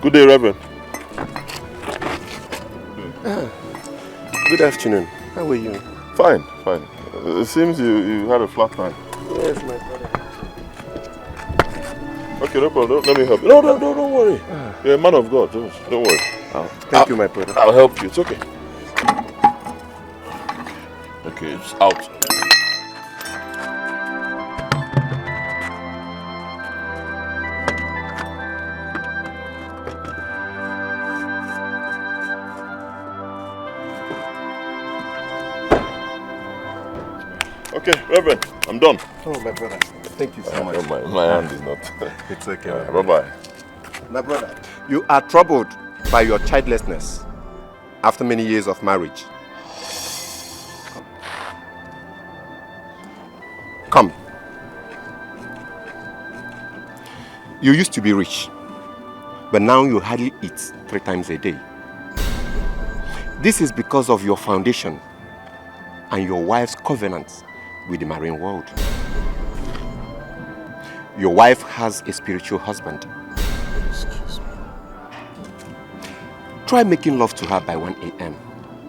Good day, Reverend. Good afternoon. How are you? Fine. It seems you had a flat time. Yes, my brother. Okay, no problem. Let me help you. No, don't worry. You're a man of God. Don't worry. Thank you, my brother. I'll help you. It's okay. Okay, it's out. Okay, Reverend, I'm done. Oh, my brother. Thank you so much. My hand is not. It's okay. Bye-bye. My brother, you are troubled by your childlessness after many years of marriage. Come. You used to be rich, but now you hardly eat 3 times a day. This is because of your foundation and your wife's covenant with the marine world. Your wife has a spiritual husband. Excuse me. Try making love to her by 1 a.m.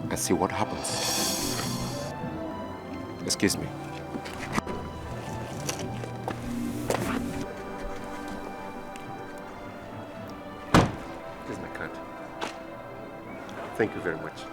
and see what happens. Excuse me. Here's my card. Thank you very much.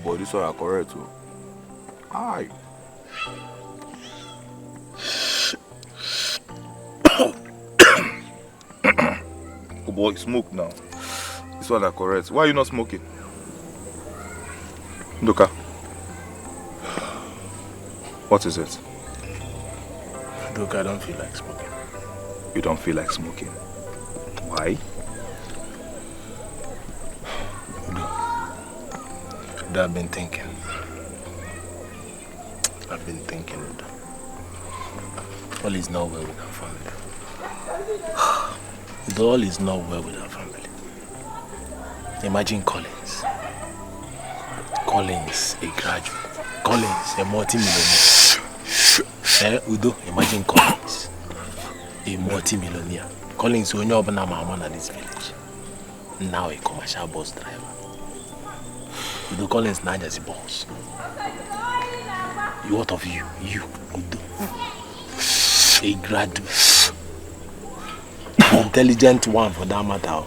Boy, this one are correct too. Aye. Oh boy, smoke now. This one are correct. Why are you not smoking? Ndoka. What is it? Look, I don't feel like smoking. You don't feel like smoking? Why? I've been thinking. All is not well with our family. All is not well with our family. Imagine Collins. Collins, a graduate. Collins, a multi-millionaire. Udo, imagine Collins, a multi-millionaire. Collins, we know about Mama in this village. Now a commercial bus driver. Udo Collins, Nigeria's boss. What of you? You, Udo. A graduate. Intelligent one for that matter.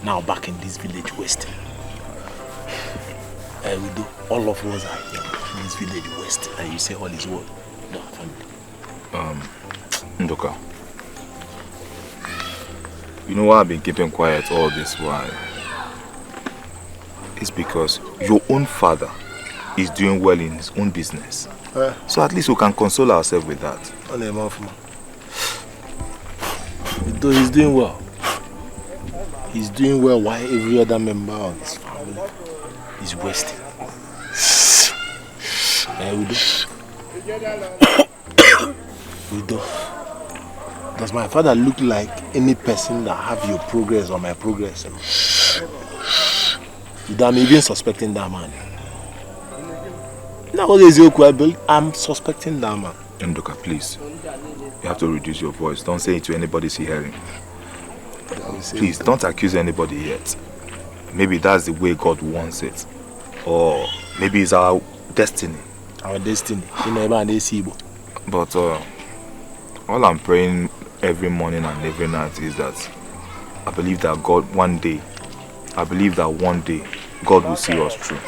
Now back in this village west. Udo, all of us are in this village west. And you say all is well. No, family. Ndoka. You know why I've been keeping quiet all this while? It's because your own father is doing well in his own business. So at least we can console ourselves with that. Though he's doing well. He's doing well while every other member of his family is wasting. Udo. Does my father look like any person that have your progress or my progress? I'm even suspecting that man. Nowadays, I'm suspecting that man. Ndoka, please. You have to reduce your voice. Don't say it to anybody's hearing. Please, don't accuse anybody yet. Maybe that's the way God wants it. Or maybe it's our destiny. Our destiny. But all I'm praying every morning and every night is that I believe that one day God will see us through.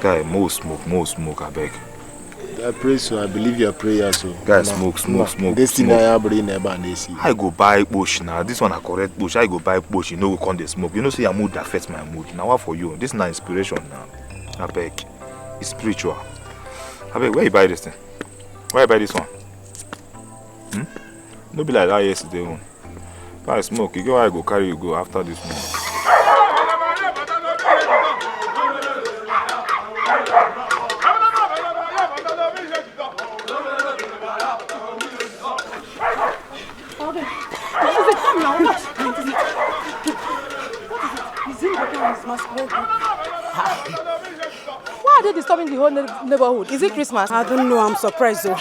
Guy, more smoke, I beg. I pray so. I believe your prayers. So. Guys, smoke. Destiny I bring never and they see. I go buy bush now. This one a correct bush. I go buy bush. You know we can't dey smoke. You know say your mood affects my mood. Now what for you? This is not inspiration now. I beg. It's spiritual. I beg. Where you buy this thing? Where you buy this one? No be like that yesterday one. If I smoke, you go where I go carry you go after this one. Why are they disturbing the whole neighborhood? Is it Christmas? I don't know. I'm surprised though.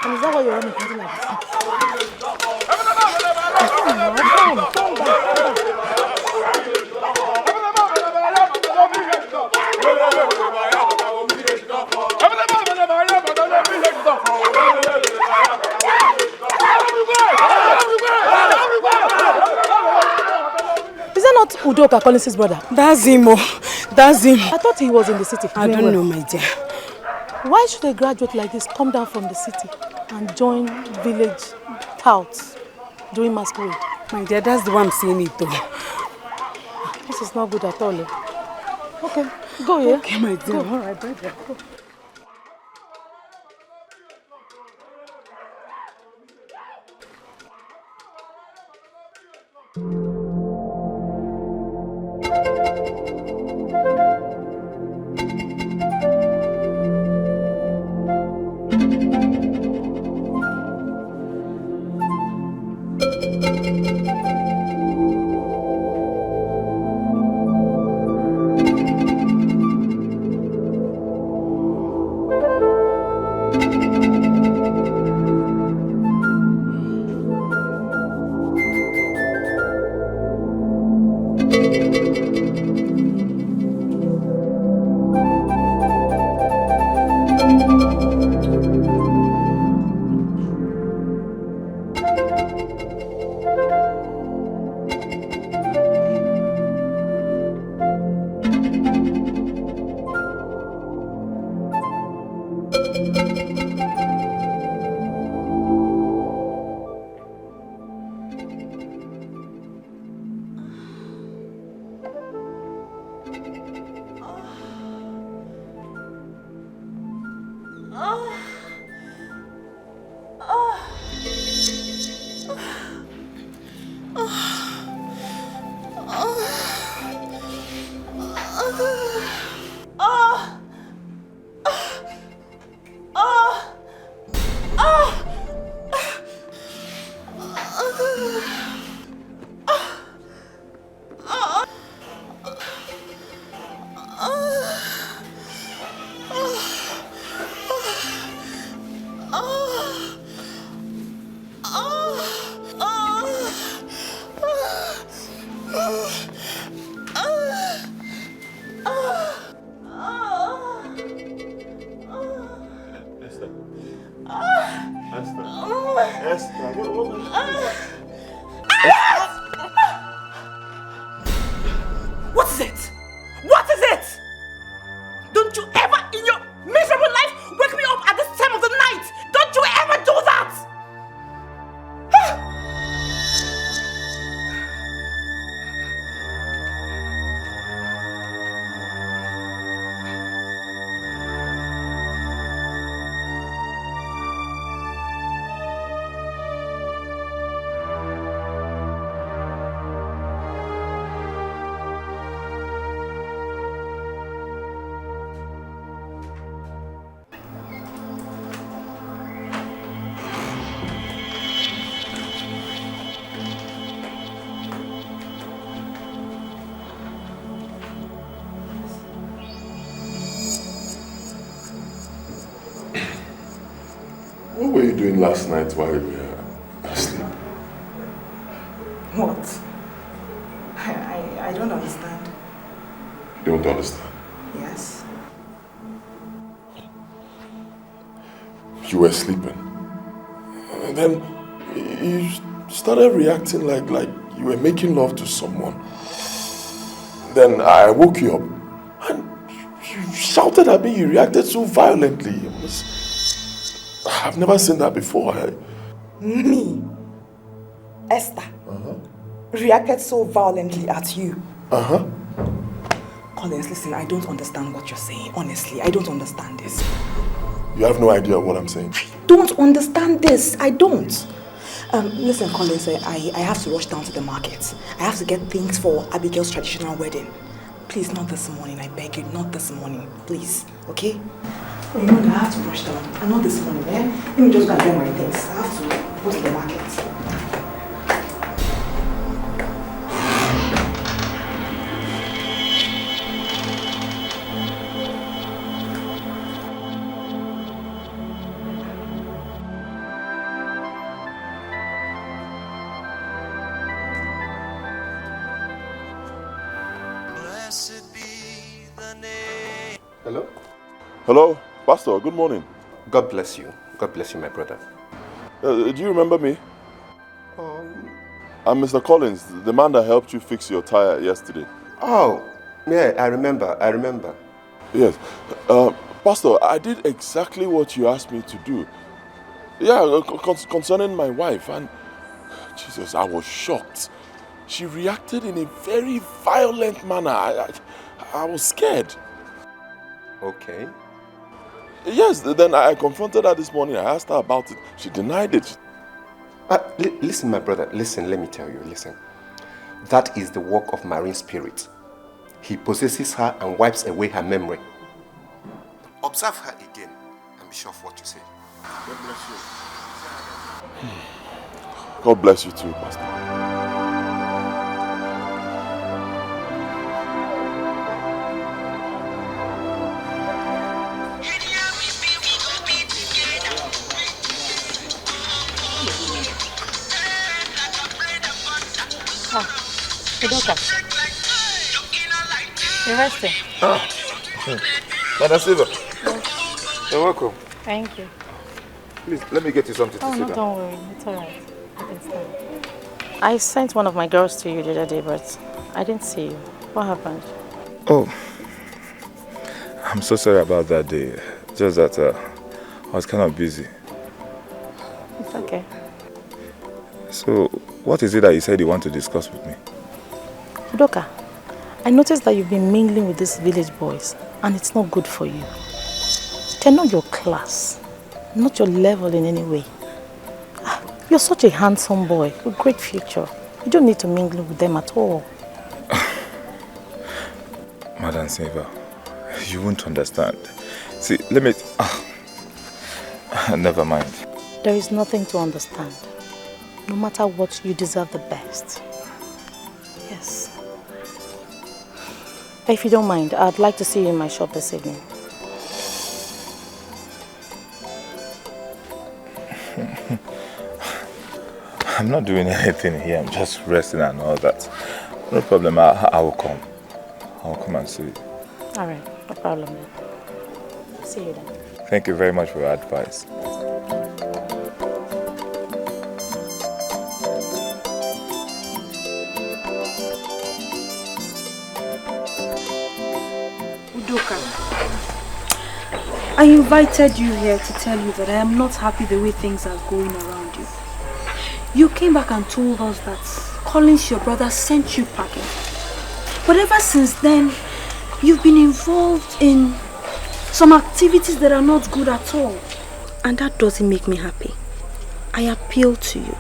And is that why you're running something like this? Is that not Udoka Collins' brother? That's him. That's him. I thought he was in the city. I don't know, my dear. Why should a graduate like this come down from the city and join village touts during masquerade? My dear, that's the one I'm saying it though. This is not good at all. Okay, go here. Okay, my dear. Go. All right, bye. Go. What is it? What is it? Don't you ever in your miserable life wake me up at this time of the night? Don't you ever do that? What were you doing last night while you were asleep? What? I don't understand. You don't understand? Yes. You were sleeping. And then you started reacting like you were making love to someone. Then I woke you up and you shouted at me. You reacted so violently. I've never seen that before. Me? Esther? Reacted so violently at you? Collins, listen, I don't understand what you're saying. Honestly, I don't understand this. You have no idea what I'm saying. Don't understand this. I don't. Listen, Collins, I have to rush down to the market. I have to get things for Abigail's traditional wedding. Please, not this morning. I beg you, not this morning. Please, okay? Oh, you know that I have to rush down. And not this morning, eh? Let me just go and get my things. I have to go to the market. Hello? Hello, Pastor. Good morning. God bless you. God bless you, my brother. Do you remember me? I'm Mr. Collins, the man that helped you fix your tire yesterday. Oh, yeah, I remember. Yes. Pastor, I did exactly what you asked me to do. Yeah, concerning my wife. And Jesus, I was shocked. She reacted in a very violent manner. I was scared. Okay. Yes, then I confronted her this morning. I asked her about it. She denied it. Listen, my brother. Listen, let me tell you. Listen. That is the work of marine spirit. He possesses her and wipes away her memory. Observe her again and be sure of what you say. God bless you. God bless you too, Pastor. Edochie. You're resting. Madam Silva. You're welcome. Thank you. Please, let me get you something to Oh, sit no, down. don't worry. It's all right. It's time. I sent one of my girls to you the other day, but I didn't see you. What happened? Oh, I'm so sorry about that day. Just that I was kind of busy. It's okay. So, what is it that you said you want to discuss with me? Udoka, I noticed that you've been mingling with these village boys, and it's not good for you. They're not your class, not your level in any way. You're such a handsome boy with great future. You don't need to mingle with them at all. Madam Silva, you won't understand. See, let me... never mind. There is nothing to understand. No matter what, you deserve the best. Yes. If you don't mind, I'd like to see you in my shop this evening. I'm not doing anything here. I'm just resting and all that. No problem. I will come. I will come and see you. All right. No problem then. See you then. Thank you very much for your advice. Udoka, I invited you here to tell you that I am not happy the way things are going around you. You came back and told us that Collins, your brother, sent you packing. But ever since then, you've been involved in some activities that are not good at all. And that doesn't make me happy. I appeal to you.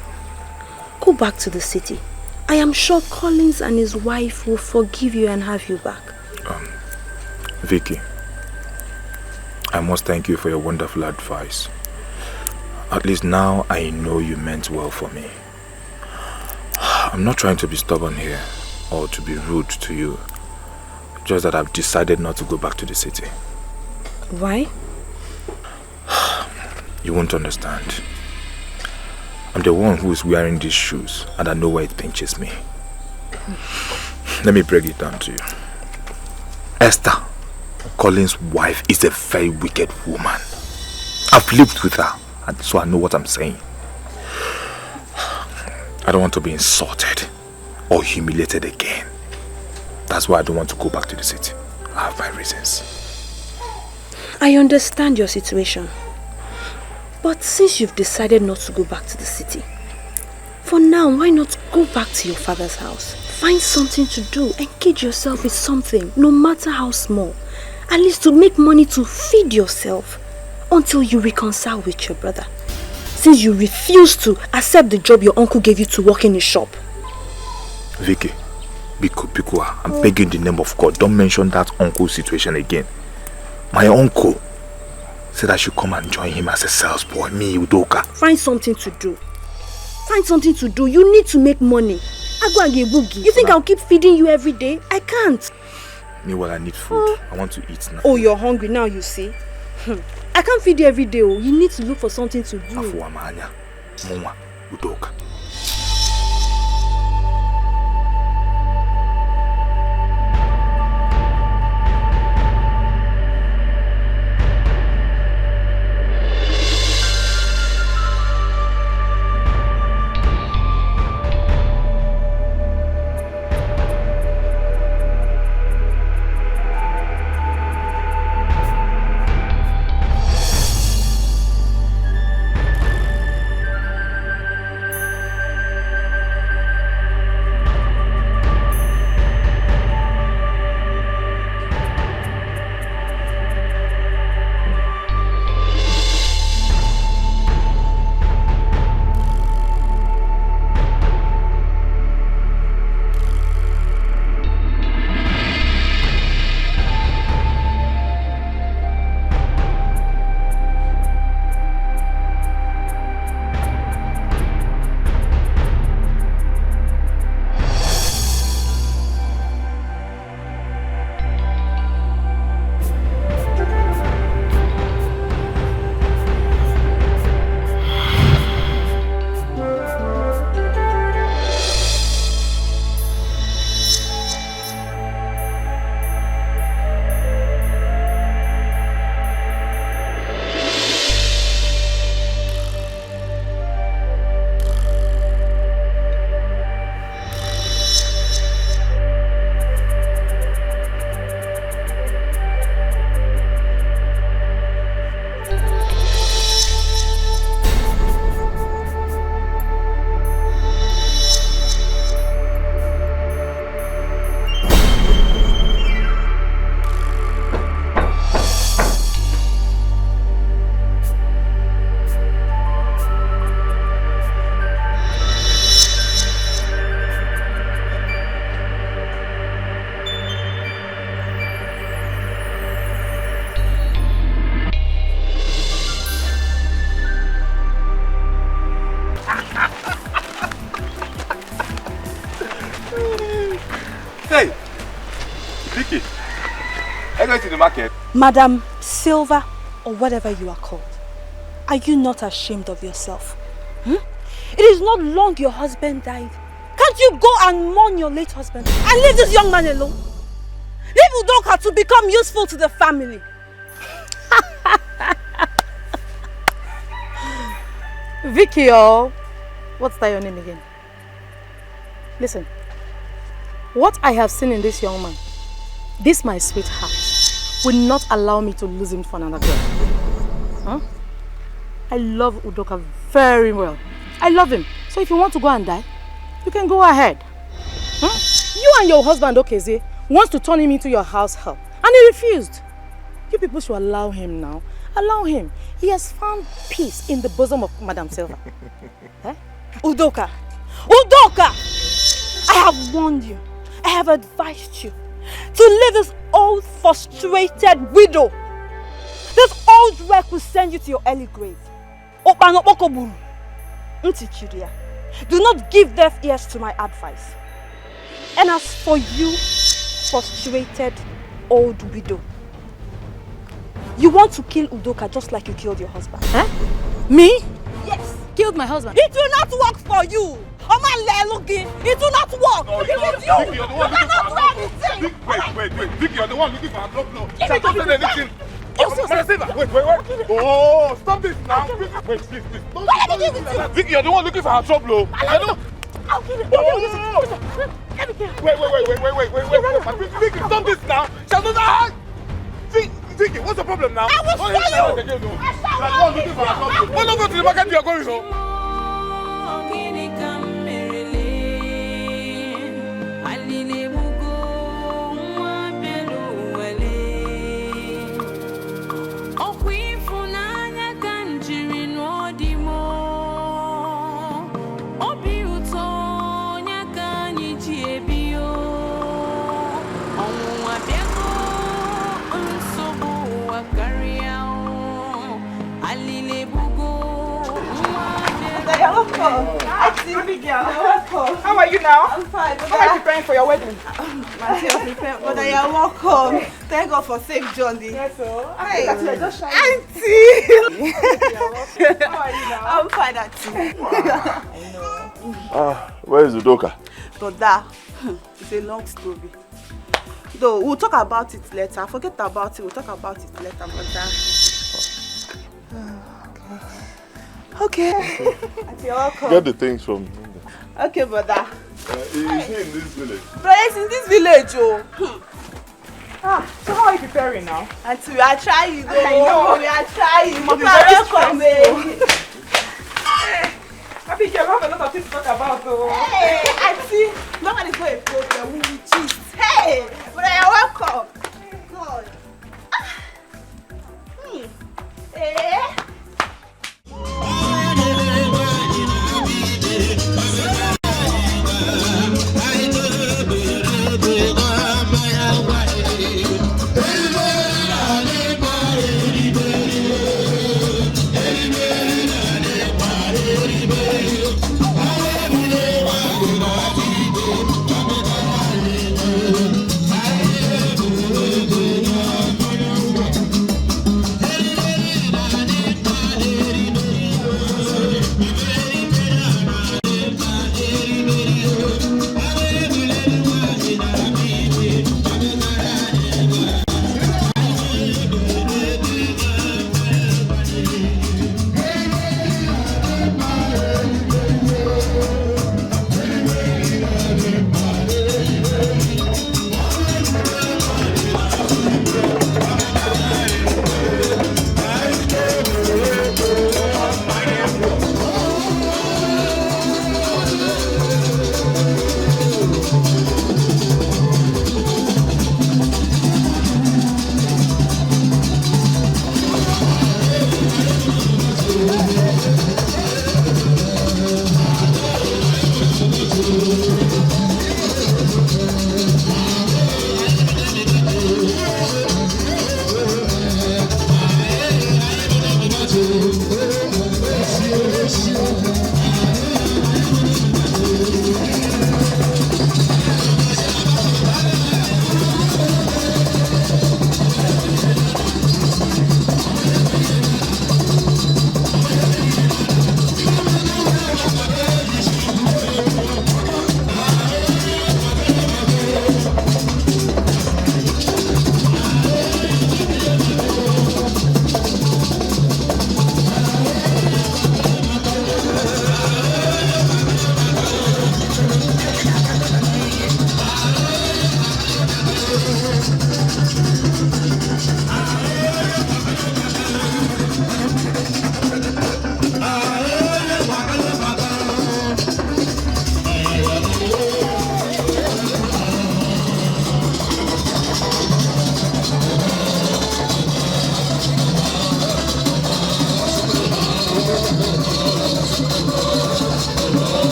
Go back to the city. I am sure Collins and his wife will forgive you and have you back. Vicky, I must thank you for your wonderful advice. At least now I know you meant well for me. I'm not trying to be stubborn here or to be rude to you. Just that I've decided not to go back to the city. Why? You won't understand. I'm the one who is wearing these shoes and I know where it pinches me. Let me break it down to you. Esther, Colin's wife, is a very wicked woman. I've lived with her, and so I know what I'm saying. I don't want to be insulted or humiliated again. That's why I don't want to go back to the city. I have my reasons. I understand your situation. But since you've decided not to go back to the city, for now, why not go back to your father's house? Find something to do. Engage yourself with something, no matter how small. At least to make money to feed yourself until you reconcile with your brother. Since you refuse to accept the job your uncle gave you to work in his shop. Vicky, Biko, I'm begging in the name of God, don't mention that uncle's situation again. My uncle said I should come and join him as a sales boy, me, Udoka. Find something to do. Find something to do. You need to make money. I go and get boogie. You think I'll keep feeding you every day? I can't. Meanwhile, I need food. I want to eat now. Oh, you're hungry now, you see. I can't feed you every day. Oh. You need to look for something to do. Afuamanya, Mwa, Udoka. say? Vicky, are you going to the market? Madam Silver, or whatever you are called, are you not ashamed of yourself? It is not long your husband died. Can't you go and mourn your late husband and leave this young man alone? Leave Udoka to become useful to the family. Vicky, oh, what's that your name again? Listen, what I have seen in this young man, this my sweetheart, will not allow me to lose him for another girl. Huh? I love Udoka very well. I love him. So if you want to go and die, you can go ahead. Huh? You and your husband, Okeze, wants to turn him into your house help. And he refused. You people should allow him now. Allow him. He has found peace in the bosom of Madam Silva. Udoka! Udoka! I have warned you. I have advised you to leave this old frustrated widow. This old wreck will send you to your early grave. Do not give deaf ears to my advice. And as for you, frustrated old widow, you want to kill Udoka just like you killed your husband. Me? Yes. Killed my husband? It will not work for you. It will not work. No, It is you. You cannot do anything. Wait. Vicky, you're the one looking for a block now. Give She has not said anything. Wait. Oh, stop this now. Wait, please. What did you do? Vicky, you're the one looking for her trouble. I don't. I'll give it. Let me kill it. Wait. Vicky, stop this now. She has not. Vicky, what's the problem now? I will show you. What over to the market you are going to? How are you now? I'm fine. How are you preparing for your wedding? But you're welcome. Thank God for safe journey. Yes, sir. Hi. Auntie. How are you now? I'm fine, Auntie. Where is Udoka? Brother, it's a long story. Though we'll talk about it later. Forget about it. We'll talk about it later, brother. Okay. Auntie, you're welcome. Get the things from. Okay, brother. Is he in this village? Brother, it's in this village, oh. So how are you preparing now? Auntie, we are trying, though. I know. We are trying. You You be are very welcome, Abigail, we have a lot of things to talk about, though. Hey, Auntie, nobody's going to problem. We will cheat. Hey, but you're welcome. God. Hey.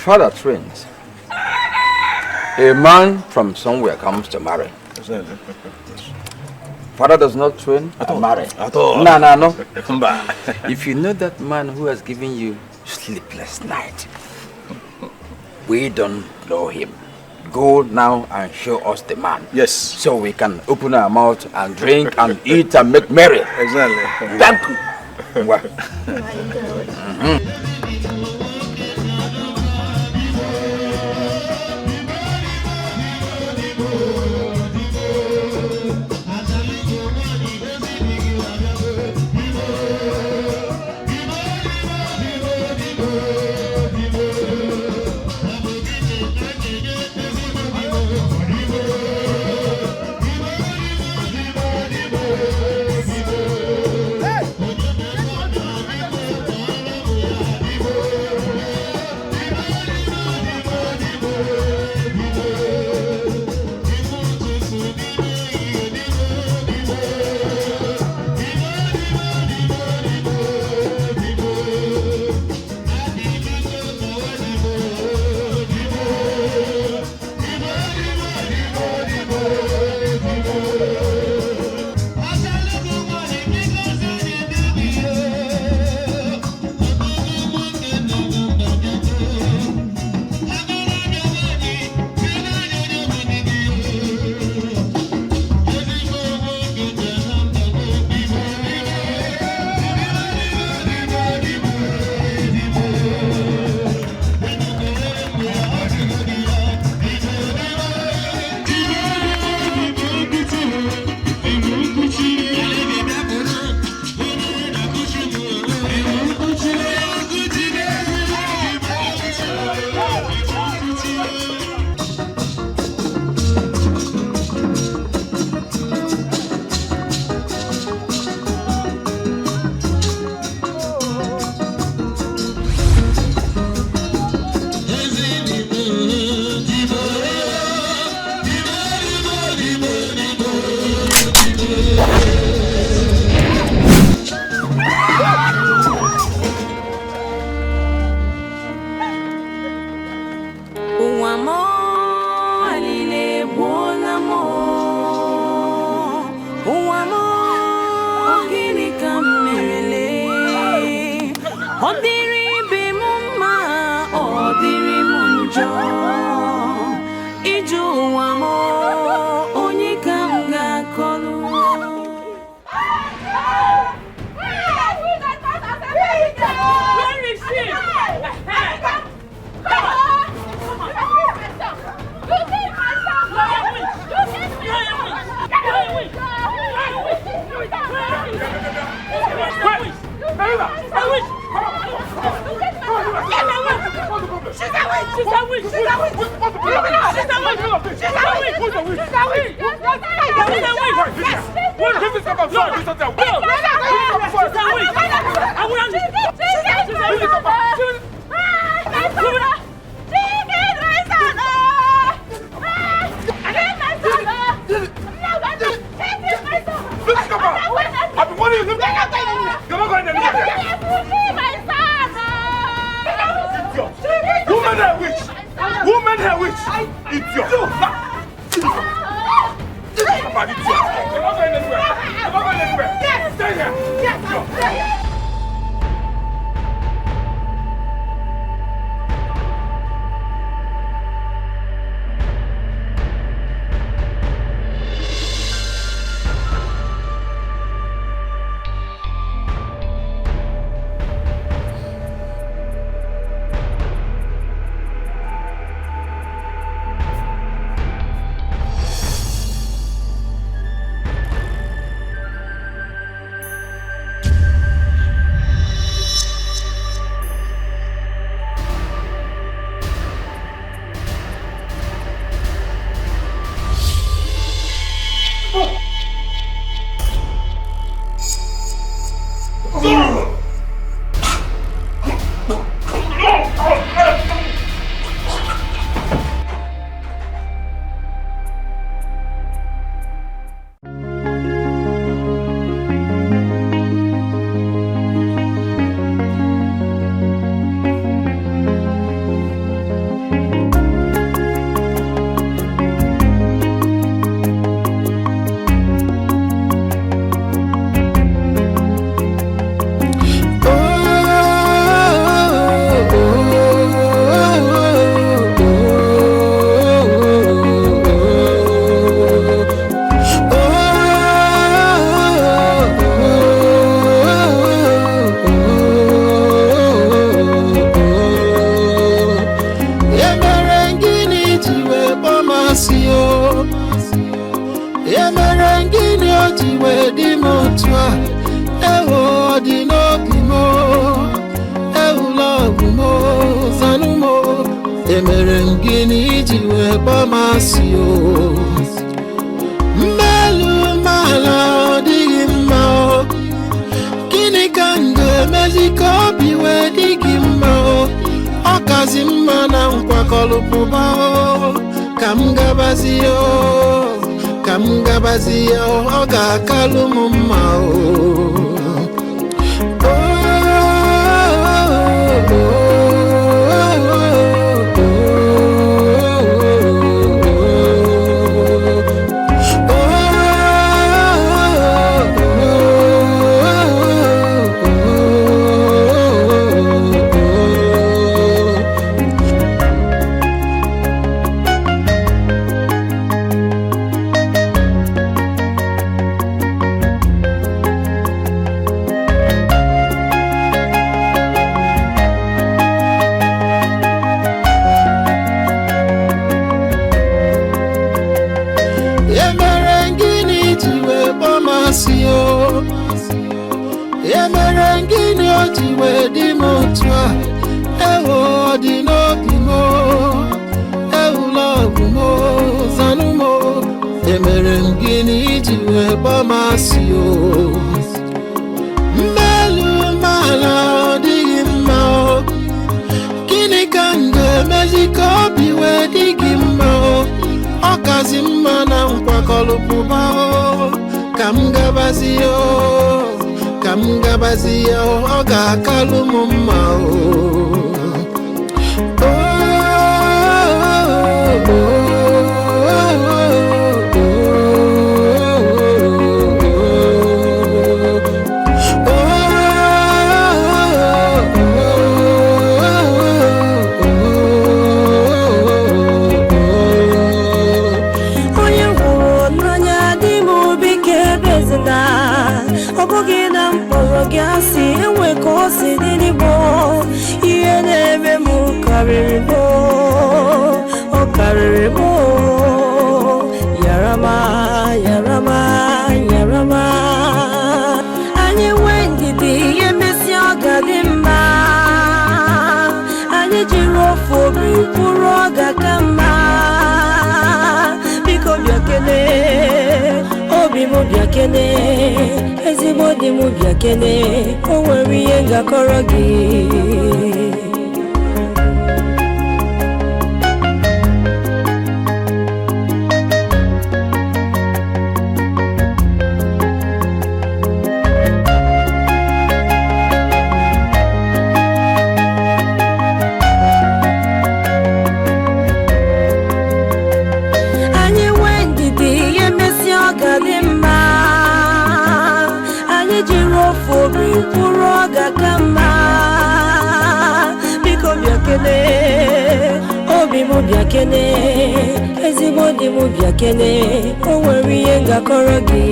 Father trains. A man from somewhere comes to marry. Father does not train or marry. At all. No. If you know that man who has given you sleepless night, we don't know him. Go now and show us the man. Yes. So we can open our mouth and drink and eat and make merry. Exactly. Thank you. Woman here, witch! Idiot! Come on, idiot! You're not going anywhere! You're not going anywhere! Yes! Stay here! Yes! Stay here! obi mu biakene ezigbo di mu biakene o nwere ihe ngakọrọ gị obi mu biakene ezigbo di mu biakene o nwere ihe ngakọrọ gị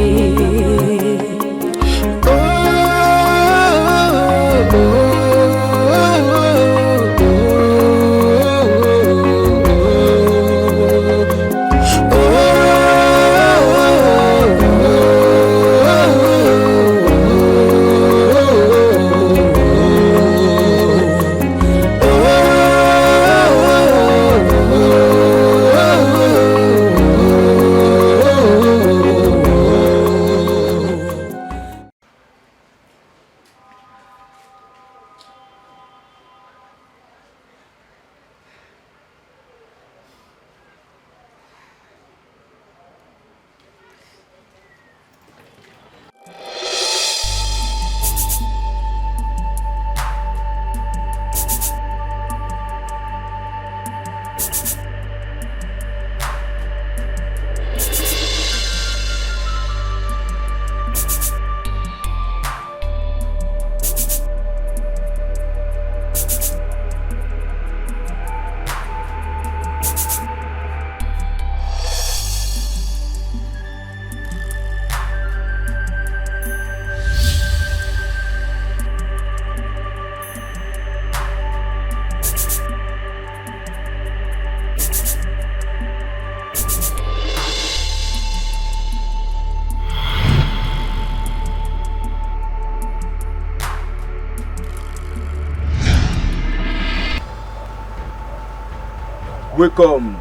Welcome,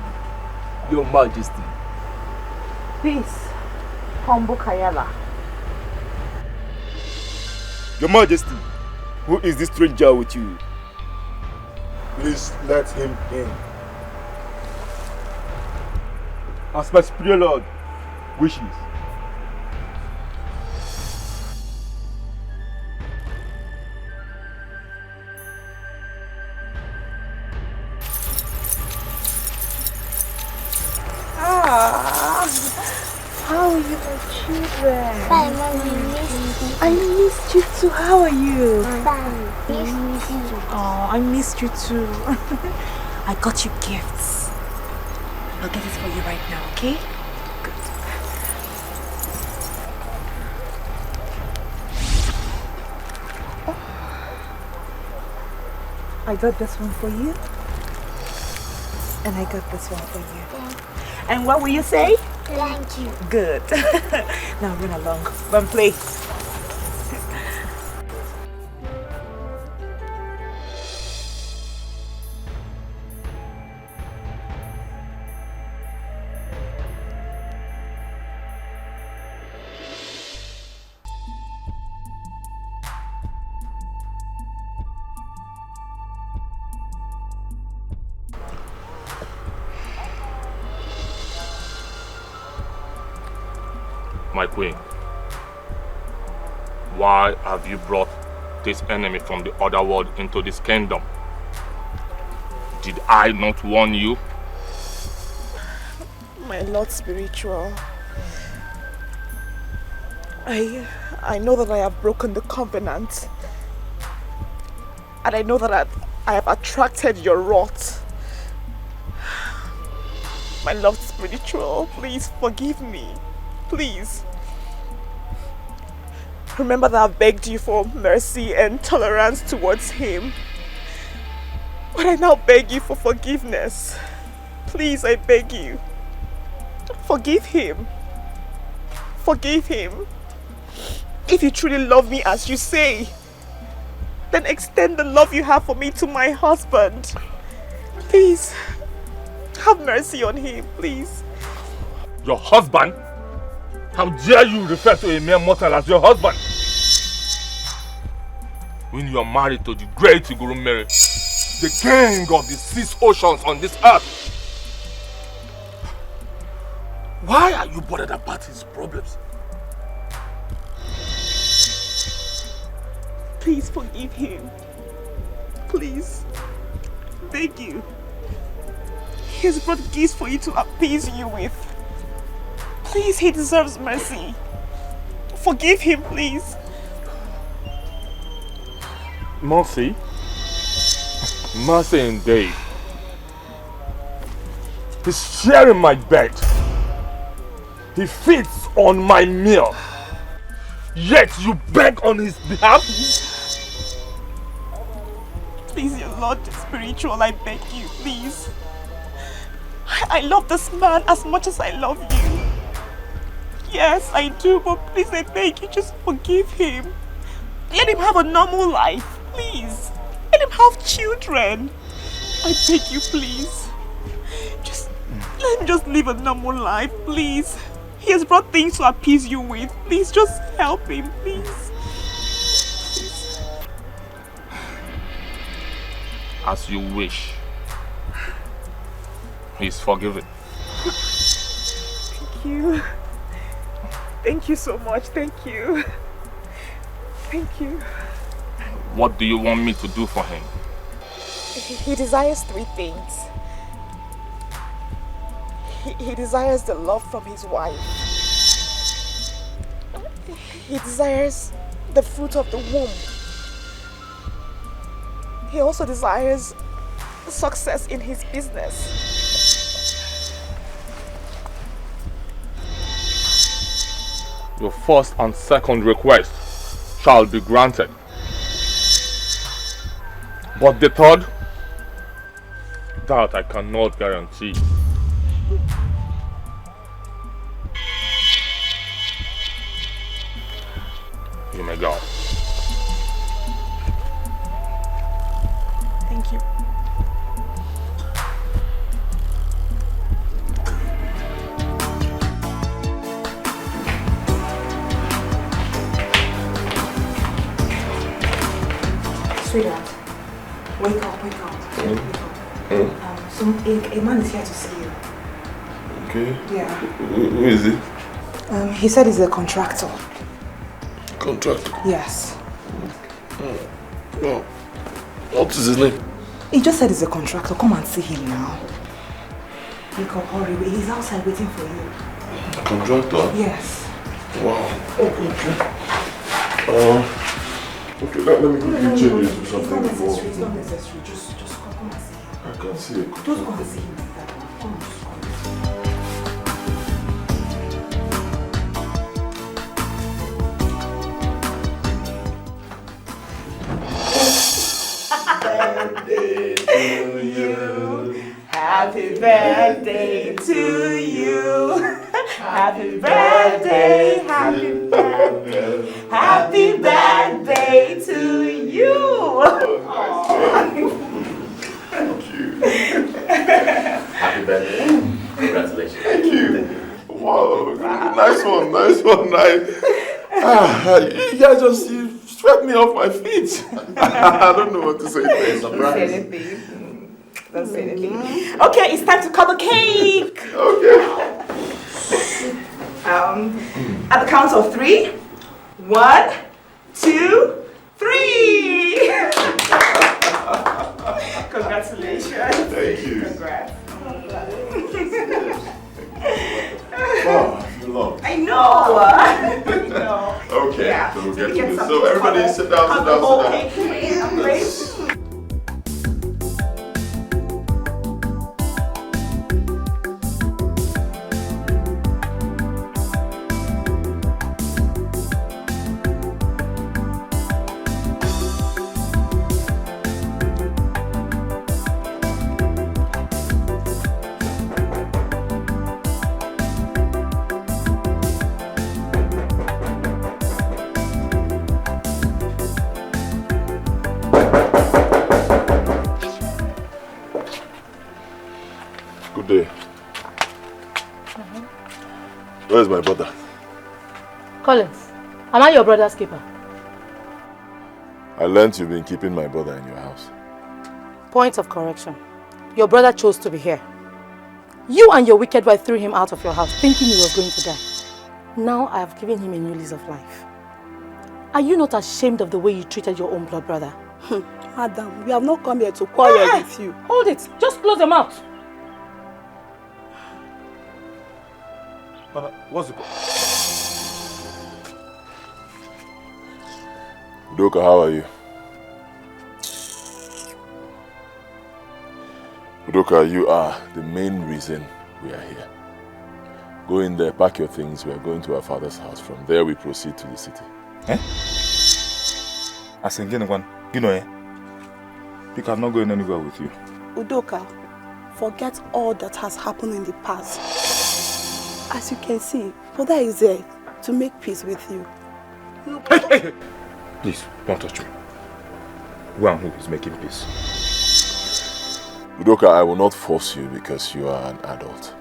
Your Majesty. Peace, humble Kayala. Your Majesty, who is this stranger with you? Please let him in. As my superior lord wishes. How are you, my children? Fine, Mommy. I missed you too. How are you? Fine. Missed you. Oh, I missed you too. I got you gifts. I'll get it for you right now, okay? Good. I got this one for you. And I got this one for you. And what will you say? Thank you. Good. Now run along. Run play. My queen, why have you brought this enemy from the other world into this kingdom? Did I not warn you? My Lord Spiritual, I know that I have broken the covenant, and I know that I have attracted your wrath. My Lord Spiritual, please forgive me. Please. Remember that I begged you for mercy and tolerance towards him. But I now beg you for forgiveness. Please, I beg you. Forgive him. Forgive him. If you truly love me as you say, then extend the love you have for me to my husband. Please, have mercy on him, please. Your husband? How dare you refer to a mere mortal as your husband? When you are married to the great Igurumere, the king of the 6 oceans on this earth. Why are you bothered about his problems? Please forgive him. Please. Beg you. He has brought gifts for you to appease you with. Please, he deserves mercy. Forgive him, please. Mercy? Mercy indeed. He's sharing my bed. He feeds on my meal. Yet you beg on his behalf? Please, your Lord is spiritual, I beg you, please. I love this man as much as I love you. Yes, I do, but please, I beg you, just forgive him. Let him have a normal life, please. Let him have children. I beg you, please. Let him just live a normal life, please. He has brought things to appease you with. Please, just help him, please. As you wish. He is forgiven. Thank you. Thank you so much. Thank you. Thank you. What do you want me to do for him? He desires 3 things. He desires the love from his wife. He desires the fruit of the womb. He also desires success in his business. Your first and second request shall be granted. But the third, that I cannot guarantee. You may go. Thank you. Sweetheart, wake up, wake up. A man is here to see you. Okay. Yeah. Who is he? He said he's a contractor. Contractor? Yes. Well, what is his name? He just said he's a contractor. Come and see him now. Wake up, hurry. He's outside waiting for you. Contractor? Yes. Wow. Okay. Okay, let me quickly change into something before. It's not necessary. Just come and see him. I can't see it. Just come and see him. Come on. Happy birthday to you. Happy birthday, happy birthday. Happy birthday to you. Thank you. Happy birthday. Congratulations. Thank you. Wow. Nice one. You guys just swept me off my feet. I don't know what to say. Surprise. Don't say anything. Okay, it's time to cut the cake. Okay. At the count of 3. 1, 2, 3. Congratulations. Thank you. Congrats. Wow, you love. I know. Okay, Yeah. so we'll get We to get this. some So everybody sit down. Where's my brother? Collins, am I your brother's keeper? I learned you've been keeping my brother in your house. Point of correction. Your brother chose to be here. You and your wicked wife threw him out of your house thinking he was going to die. Now I have given him a new lease of life. Are you not ashamed of the way you treated your own blood brother? Madam, we have not come here to quarrel with you. Hold it. Just close them out. What's the Edochie, how are you? Edochie, you are the main reason we are here. Go in there, pack your things. We are going to our father's house. From there, we proceed to the city. Eh? I said, you know, we cannot go anywhere with you. Edochie, forget all that has happened in the past. As you can see, Father is there to make peace with you. Hey. Please, don't touch me. Who and who is making peace? Edochie, I will not force you because you are an adult.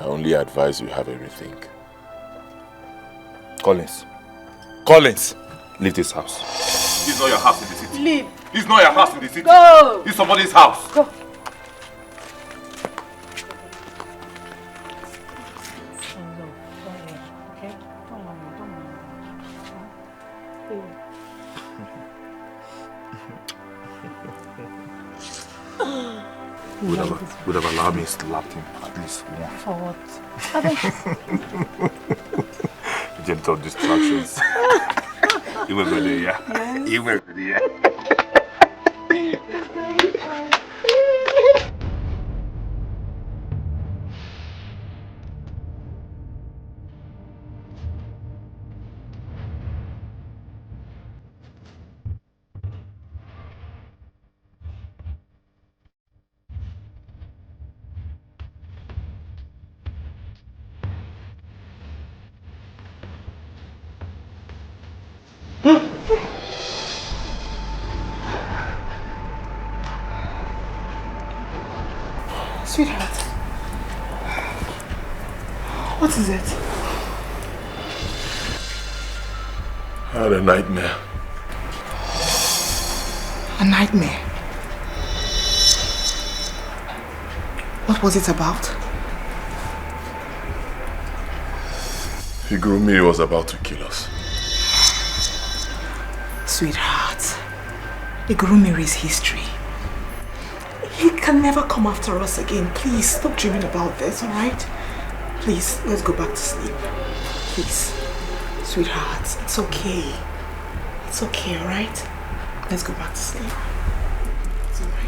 I only advise you have a rethink. Collins, leave this house. This is not your house in the city. Leave. This is not your house in the city. Go. This is somebody's house. Go. Would have allowed me to slap him at least once. For what? Gentle distractions. You were ready, yeah? Yes. You were ready, yeah? Sweetheart, what is it? I had a nightmare. A nightmare? What was it about? Higurumi was about to kill us. Sweetheart, Igurumi is history. He can never come after us again. Please, stop dreaming about this, alright? Please, let's go back to sleep. Please. Sweetheart, it's okay. It's okay, alright? Let's go back to sleep. It's alright.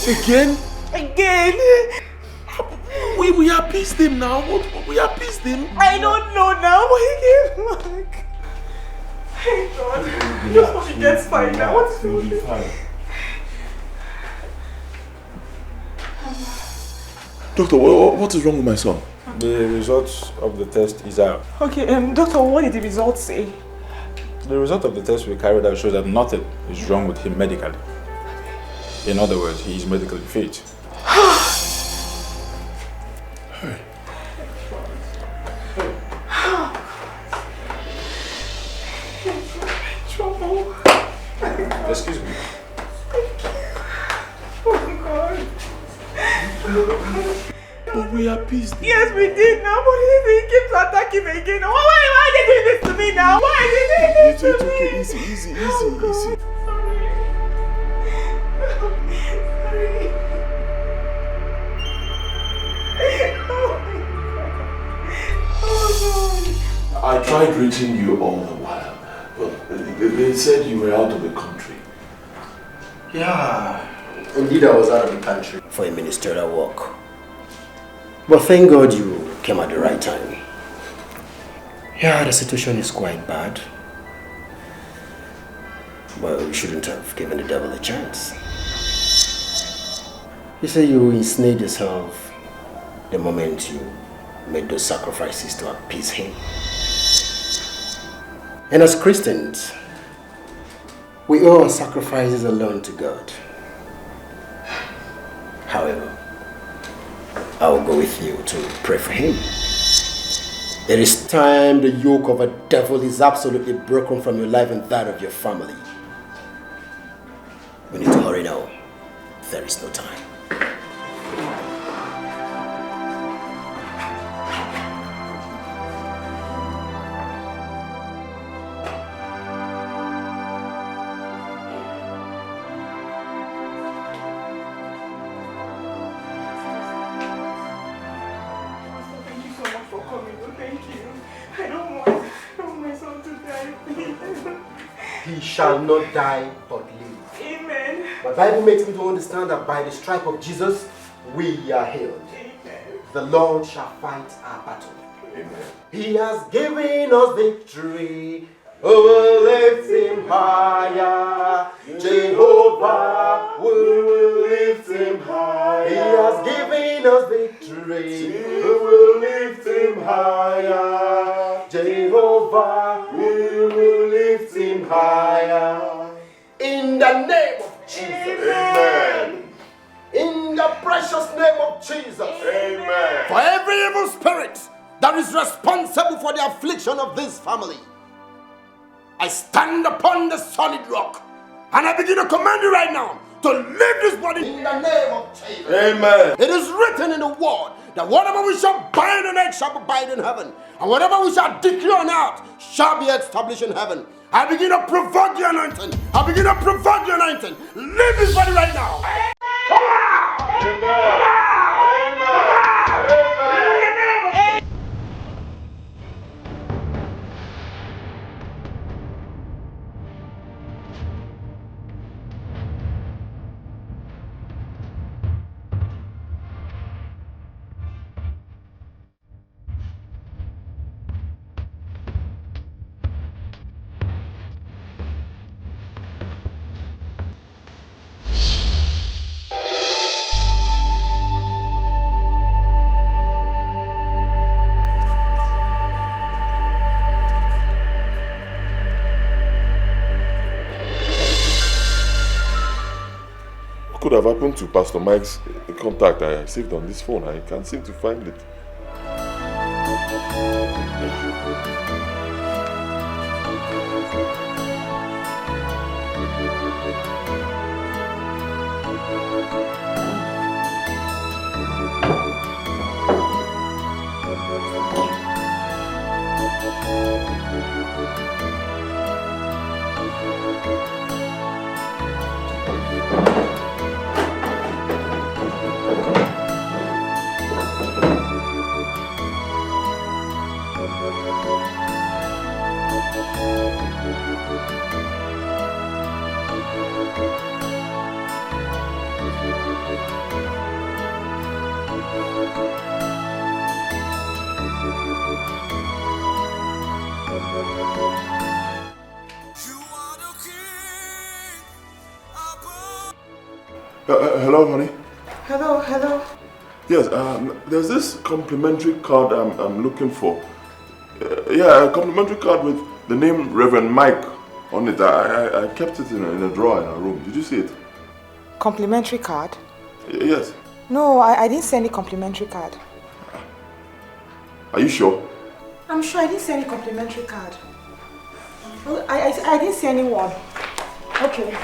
Again? Again? We appeased him now. We appeased him. I don't know now, but he came back. Hey God, just hope he gets fine now. What's going on? Doctor, what is wrong with my son? The results of the test is out. Okay, doctor, what did the results say? The result of the test we carried out shows that nothing is wrong with him medically. In other words, he is medically fit. Hey. Excuse me. But we are peace. Yes, we did now, but he keeps attacking me again. Why are they doing this to me now? Why are they doing this to me? It's okay, easy. Sorry. I tried reaching you all the while, but they said you were out of the country. Yeah, indeed I was out of the country for a ministerial work. But thank God you came at the right time. Yeah, the situation is quite bad. But we shouldn't have given the devil a chance. You say you ensnared yourself the moment you made those sacrifices to appease him. And as Christians, we owe our sacrifices alone to God. However, I will go with you to pray for him. It is time the yoke of a devil is absolutely broken from your life and that of your family. We need to hurry now. There is no time. He shall not die but live. Amen. The Bible makes me to understand that by the stripe of Jesus, we are healed. Amen. The Lord shall fight our battle. Amen. He has given us victory. Oh, lift him higher. Jehovah, we will lift him higher. He has given us victory. We will lift him higher. Jehovah, we will lift him higher. In the name of Jesus. Amen. In the precious name of Jesus. Amen. For every evil spirit that is responsible for the affliction of this family, I stand upon the solid rock and I begin to command you right now to leave this body in the name of Jesus. Amen. It is written in the word that whatever we shall bind on earth shall be bound in heaven, and whatever we shall decree on earth shall be established in heaven. I begin to provoke the anointing. I begin to provoke the anointing. Leave this body right now. What could have happened to Pastor Mike's contact I saved on this phone? I can't seem to find it. Hello, honey. Hello. Yes, there's this complimentary card I'm looking for. Yeah, a complimentary card with the name Reverend Mike on it. I kept it in a drawer in our room. Did you see it? Complimentary card? Yes. No, I didn't see any complimentary card. Are you sure? I'm sure I didn't see any complimentary card. Well, I didn't see anyone. Okay.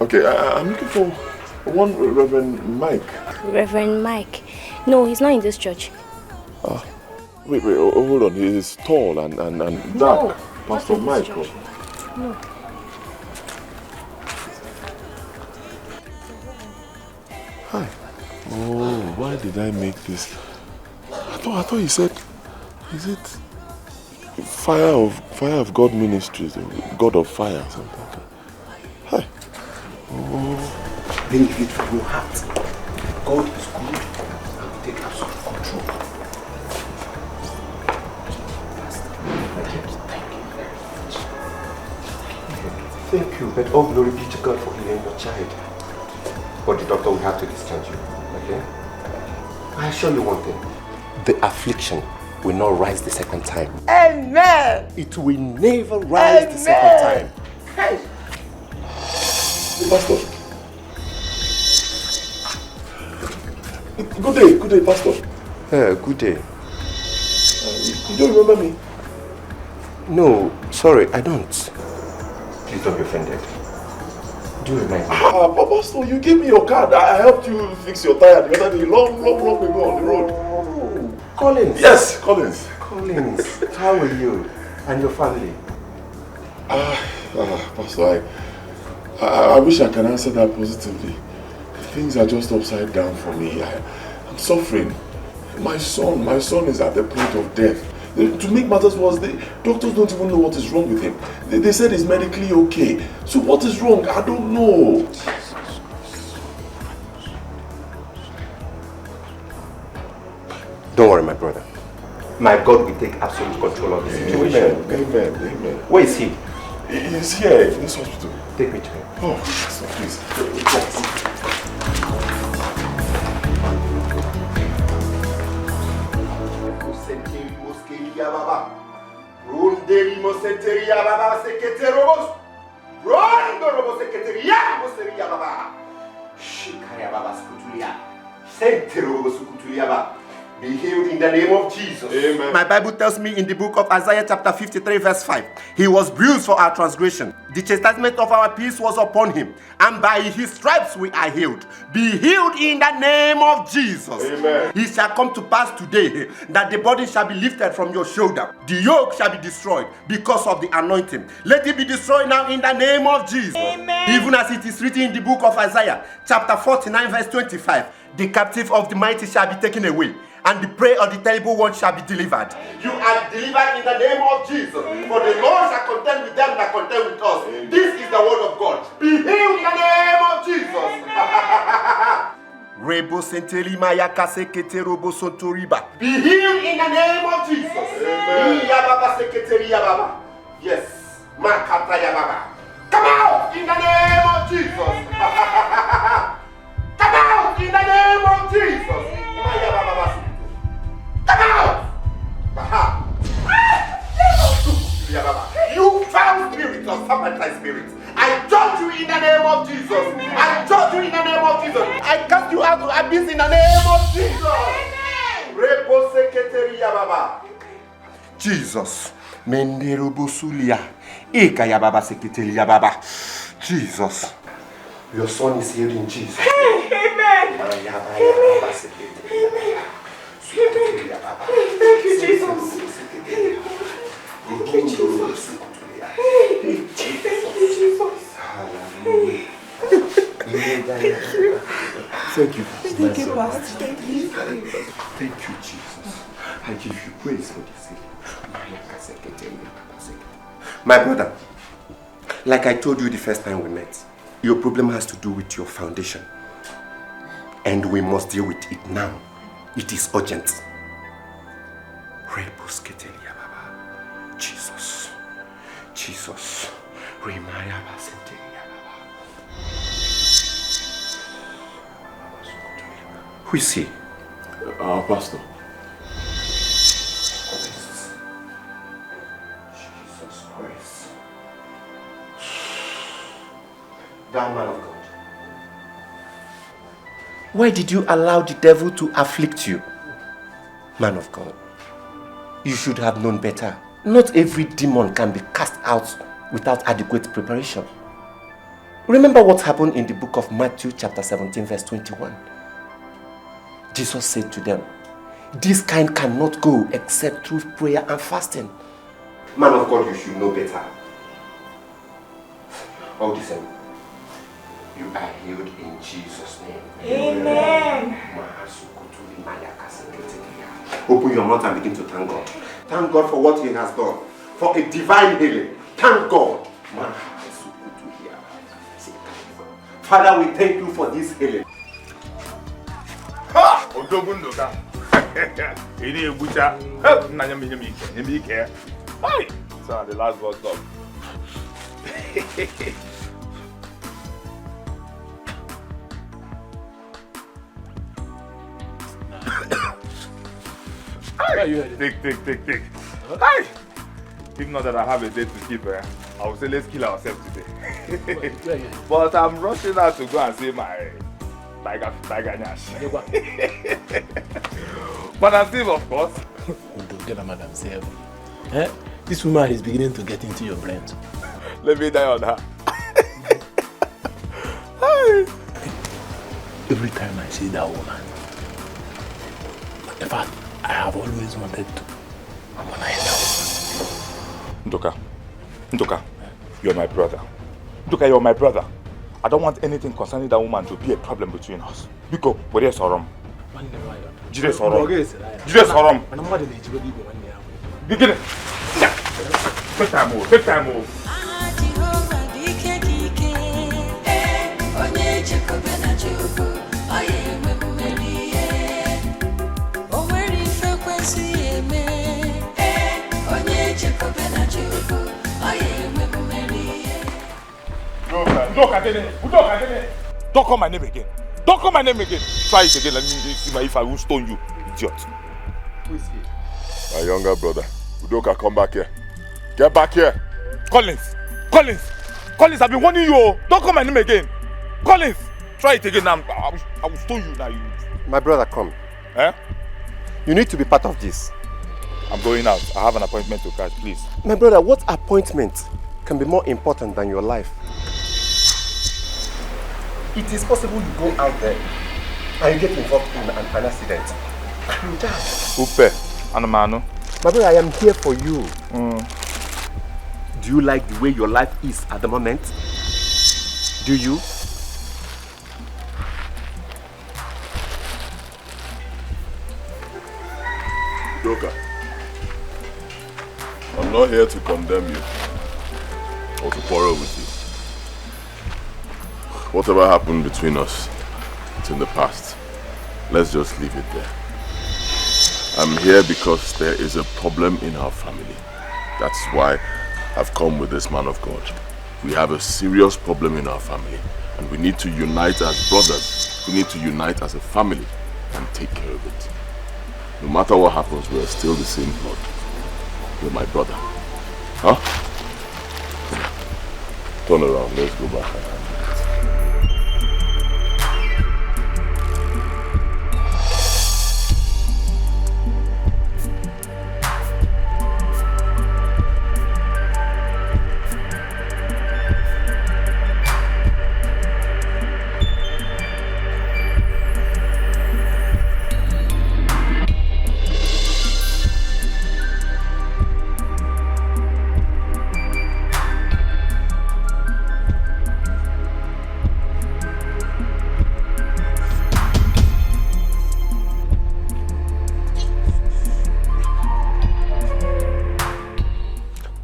Okay, I'm looking for one Reverend Mike. Reverend Mike? No, he's not in this church. Wait, hold on. He is tall and dark. Pastor Mike. No. Hi. Oh, why did I make this? I thought he said, is it Fire of God Ministries, God of Fire or something? Hi. Oh, believe it from your heart. God is good and will take absolute control. Thank you, but all glory be to God for healing your child. But the doctor will have to discharge you, okay? I assure you one thing. The affliction will not rise the second time. Amen. It will never rise the second time. Hey. Pastor. Good day, Pastor. Good day. You don't remember me? No, sorry, I don't. Please don't be offended. Do you remember? Pastor, you gave me your card. I helped you fix your tire the other day, long ago on the road. Collins. Yes, Collins. Collins, how are you and your family? Pastor, I wish I can answer that positively. Things are just upside down for me. I'm suffering. My son is at the point of death. To make matters worse, the doctors don't even know what is wrong with him. They said he's medically okay. So what is wrong? I don't know. Don't worry, my brother. My God will take absolute control of the situation. Amen. Where is he? He's here in this hospital. Take me to him. Oh, so please. Be healed in the name of Jesus. Amen. My Bible tells me in the book of Isaiah chapter 53 verse 5, he was bruised for our transgression. The chastisement of our peace was upon him, and by his stripes we are healed. Be healed in the name of Jesus. Amen. It shall come to pass today that the burden shall be lifted from your shoulder. The yoke shall be destroyed because of the anointing. Let it be destroyed now in the name of Jesus. Amen. Even as it is written in the book of Isaiah chapter 49 verse 25, the captive of the mighty shall be taken away, and the prey of the terrible one shall be delivered. You are delivered in the name of Jesus. For the Lord shall contend with them that contend with us. This is the word of God. Be healed in the name of Jesus. Be healed in the name of Jesus. Yes. Come out in the name of Jesus. Come out in the name of Jesus. Come out! You foul spirit of serpentine spirit. I judge you in the name of Jesus. I judge you in the name of Jesus. I cast you out to abyss in the name of Jesus. Jesus. Jesus. Your son is healed in Jesus. Amen. Thank you, Jesus. Thank you, Jesus. Thank you. Thank you, Pastor. Thank you. Thank you, Jesus. I give you praise for this healing. My brother, like I told you the first time we met, your problem has to do with your foundation. And we must deal with it now. It is urgent. Jesus. Jesus. Who is he? Our pastor. Jesus Christ. That man of God. Why did you allow the devil to afflict you? Man of God, you should have known better. Not every demon can be cast out without adequate preparation. Remember what happened in the book of Matthew chapter 17 verse 21. Jesus said to them, this kind cannot go except through prayer and fasting. Man of God, you should know better. All the same, you are healed in Jesus' name. Amen. Open your mouth and begin to thank God. Thank God for what He has done. For a divine healing. Thank God. Father, we thank you for this healing. Ha! Odogundoka. Ini ebucha. Na nyame nyame. Hi. So the last bus stop. Take. Hi. If not that I have a date to keep, I would say let's kill ourselves today. But I'm rushing out to go and see my tiger Nash. But I'm still, of course. Get a madam say, this woman is beginning to get into your brains. Let me die on her. Every time I see that woman, in fact, I have always wanted to harmonize that woman. Ndoka, you're my brother. Ndoka, you're my brother. I don't want anything concerning that woman to be a problem between us. Biko, where is Sorom? Jide Sorom. Begin it. Take time move. Don't call my name again. Try it again. Let me see if I will stone you, idiot. Who is he? My younger brother. Udoka, come back here. Get back here. Collins, I've been warning you. Don't call my name again. Collins, try it again. I will stone you now. My brother, come. You need to be part of this. I'm going out. I have an appointment to catch, please. My brother, what appointment can be more important than your life? It is possible you go out there and you get involved in an accident. And you die. Upe, Anamano. My brother, I am here for you. Do you like the way your life is at the moment? Do you? Doka, I'm not here to condemn you or to quarrel with you. Whatever happened between us, it's in the past. Let's just leave it there. I'm here because there is a problem in our family. That's why I've come with this man of God. We have a serious problem in our family, and we need to unite as brothers. We need to unite as a family and take care of it. No matter what happens, we're still the same blood. You're my brother. Huh? Turn around, let's go back.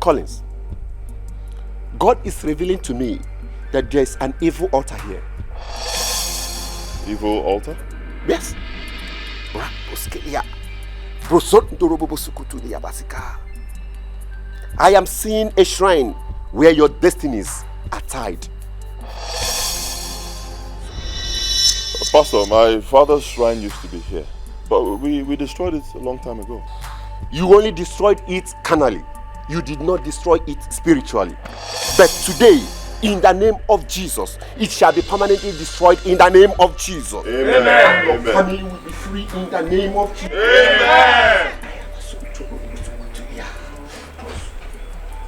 Collins, God is revealing to me that there is an evil altar here. Evil altar? Yes. I am seeing a shrine where your destinies are tied. Pastor, my father's shrine used to be here, but we destroyed it a long time ago. You only destroyed it carnally. You did not destroy it spiritually. But today, in the name of Jesus, it shall be permanently destroyed in the name of Jesus. Amen. And your Amen. family will be free in the name of Jesus. Amen.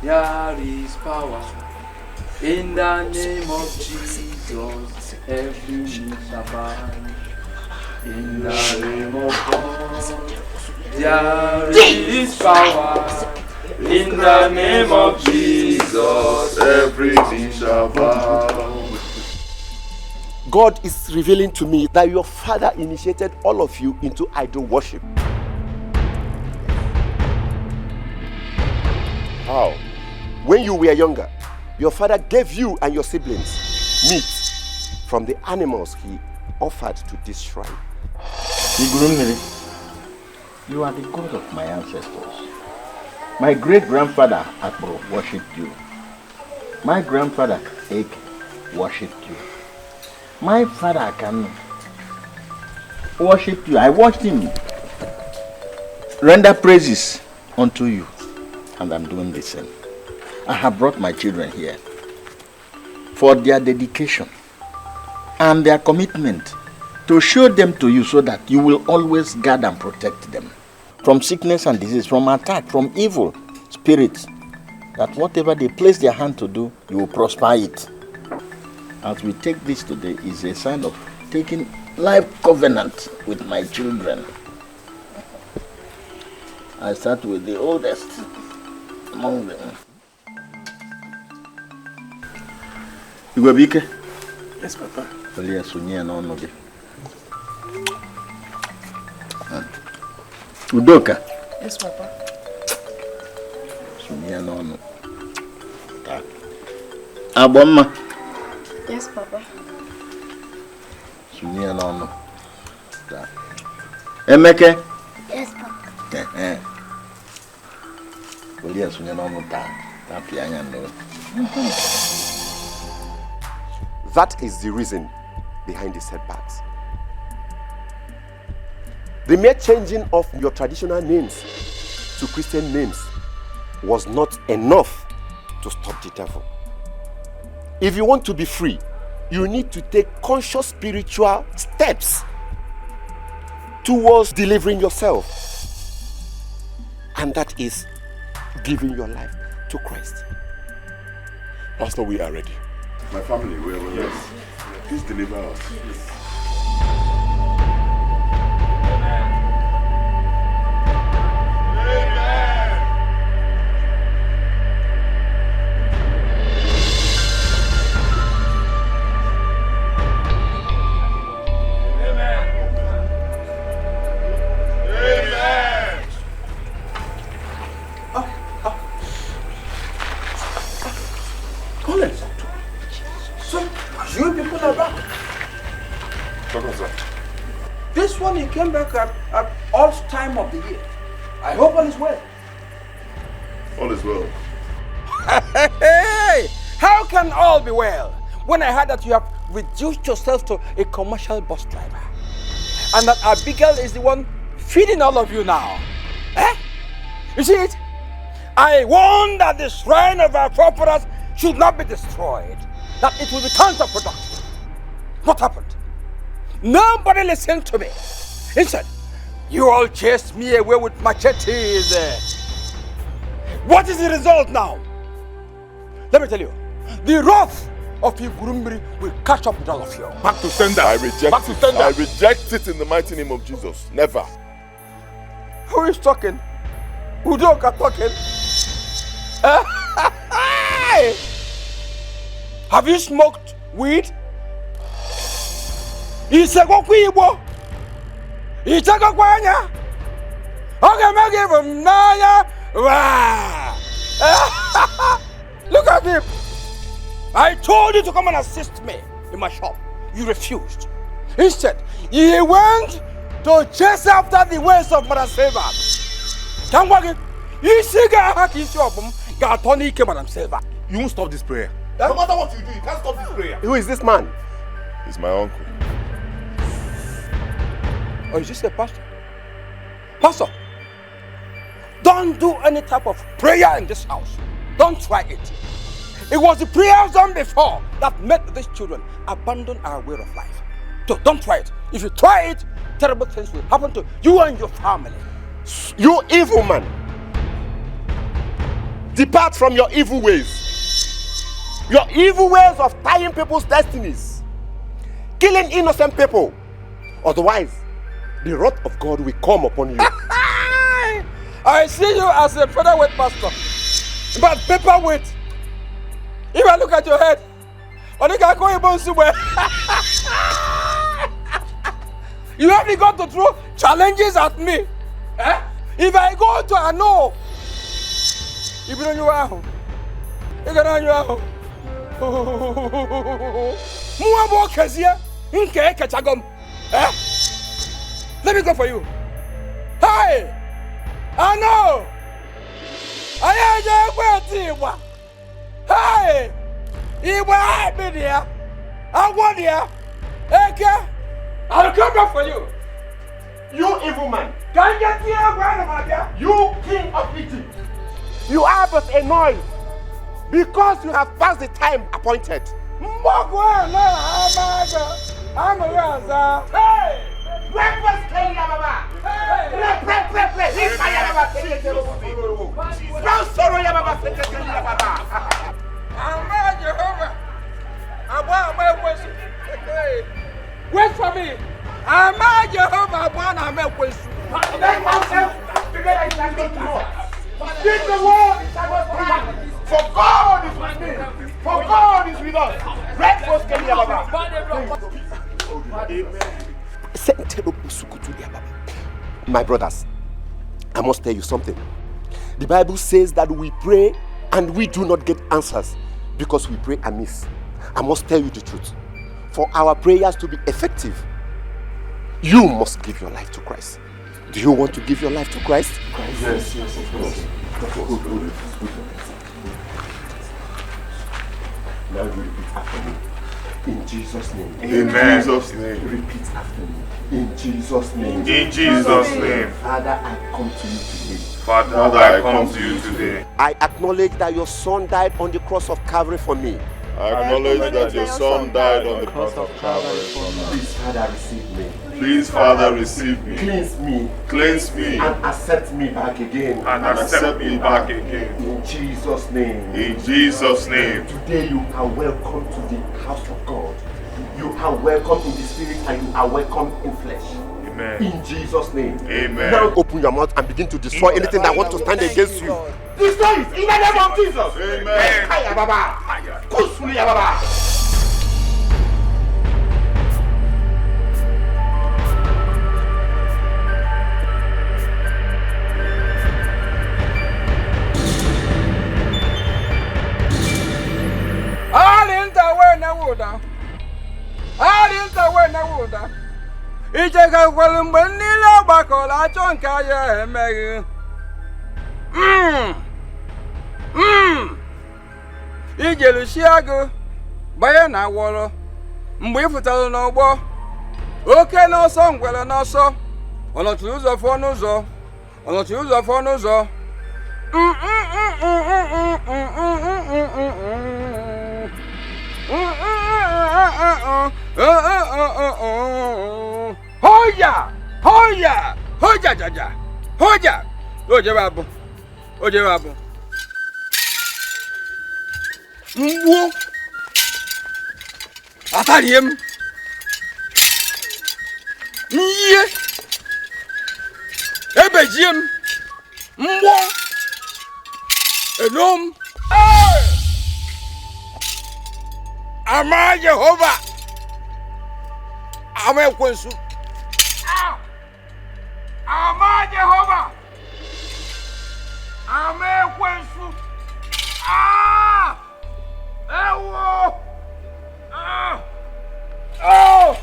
There is power In the name of Jesus, every knee shall bow. In the name of God, there is power. In the name of Jesus, every knee shall bow. God is revealing to me that your father initiated all of you into idol worship. How? When you were younger, your father gave you and your siblings meat from the animals he offered to this shrine. You are the God of my ancestors. My great-grandfather Akbro worshipped you. My grandfather Ike worshipped you. My father Akanu worshipped you. I watched him render praises unto you. And I'm doing the same. I have brought my children here for their dedication and their commitment to show them to you so that you will always guard and protect them from sickness and disease, from attack, from evil spirits, that whatever they place their hand to do, you will prosper it. As we take this today is a sign of taking life covenant with my children. I start with the oldest among them. Igwebike? Yes, Papa. Udoka? Yes, Papa. Abomma? Yes, Papa. Emeke? Yes, Papa. That is the reason behind the setbacks. The mere changing of your traditional names to Christian names was not enough to stop the devil. If you want to be free, you need to take conscious spiritual steps towards delivering yourself. And that is giving your life to Christ. Pastor, we are ready. My family, we are ready. Yes. Please deliver us. This one, he came back at odd time of the year. I hope all is well. All is well. Hey! How can all be well when I heard that you have reduced yourself to a commercial bus driver? And that Abigail is the one feeding all of you now? Eh? You see it? I warned that the shrine of our forefathers should not be destroyed. That it will be counterproductive. What happened? Nobody listened to me. Instead, you all chased me away with machetes. What is the result now? Let me tell you. The wrath of Igurumbiri will catch up with all of you. Back to sender. I reject it. I reject it in the mighty name of Jesus. Never. Who is talking? Udoka talking? Have you smoked weed? Isegokwu Igbo. Ichegokwa anya. Oge me give him n'anya. Look at him. I told you to come and assist me in my shop. You refused. Instead, you went to chase after the ways of Madam Silva. Tangwagi, Isiga Haki Shopum, Gatoni came Madam Silva. You won't stop this prayer. No matter what you do, you can't stop this prayer. Who is this man? He's my uncle. Or is this a pastor? Pastor, don't do any type of prayer in this house. Don't try it. It was the prayers done before that made these children abandon our way of life. So don't try it. If you try it, terrible things will happen to you and your family. You evil man. Depart from your evil ways. Your evil ways of tying people's destinies, killing innocent people. Otherwise, the wrath of God will come upon you. I see you as a featherweight pastor, but paperweight. If I look at your head, you only got to throw challenges at me. Eh? If I go to a no, if you don't know, you don't know. Let me go for you. Hi! I know! I am your Hi! I be there. I want here. Okay? I'll come back for you. You evil man. Can you get here? Where You king of Egypt. You are but a noise because you have passed the time appointed. Hey! Breakfast came Yababa. Wait for me. I'm Jehovah. Speak the word, for God is with me. For God is with us. Breakfast came Yababa. My brothers, I must tell you something. The Bible says that we pray and we do not get answers because we pray amiss. I must tell you the truth. For our prayers to be effective, you must give your life to Christ. Do you want to give your life to Christ? Yes, of course. Now you repeat after me. In Jesus' name. In Jesus' name. Repeat after me. In Jesus' name. In Jesus' name. Father, I come to you today. Father, I come to you today. I acknowledge that your son died on the cross of Calvary for me. I acknowledge that your son died on the cross of Calvary for me. Please, Father, receive me. Please, Father, receive me. Cleanse me. Cleanse me. And accept me back again. And accept me back again. In Jesus' name. In Jesus' name. Today you are welcome to the house of God. You are welcome in the spirit and you are welcome in flesh. Amen. In Jesus' name. Amen. Now open your mouth and begin to destroy anything that wants to stand against you. Destroy it in the name of Jesus. Amen. Kaya Baba. Kusuli ya Baba. Icheka kwelu mgbe niile ọgbakọrọ achọ nke ya emeghị. Ijelusi agụ gbanye na awọrọ mgbe ị fụtara n'ọgbọ oke n'ọsọ ngwere n'ọsọ ọnọtụrụ ụzọ fụọ n'ụzọ ọnọtụrụ ụzọ fụọ n'ụzọ. Hoya! Hoya! Hoja jaja! Hoja! Oje babu. Oje babu. Mwo! Atariem! Nye! Ebejiem! Mwo! Enom! Ama Jehovah! Ama ekwensu! Ama Jehovah! Ama ekwensu! Ewo! Oh!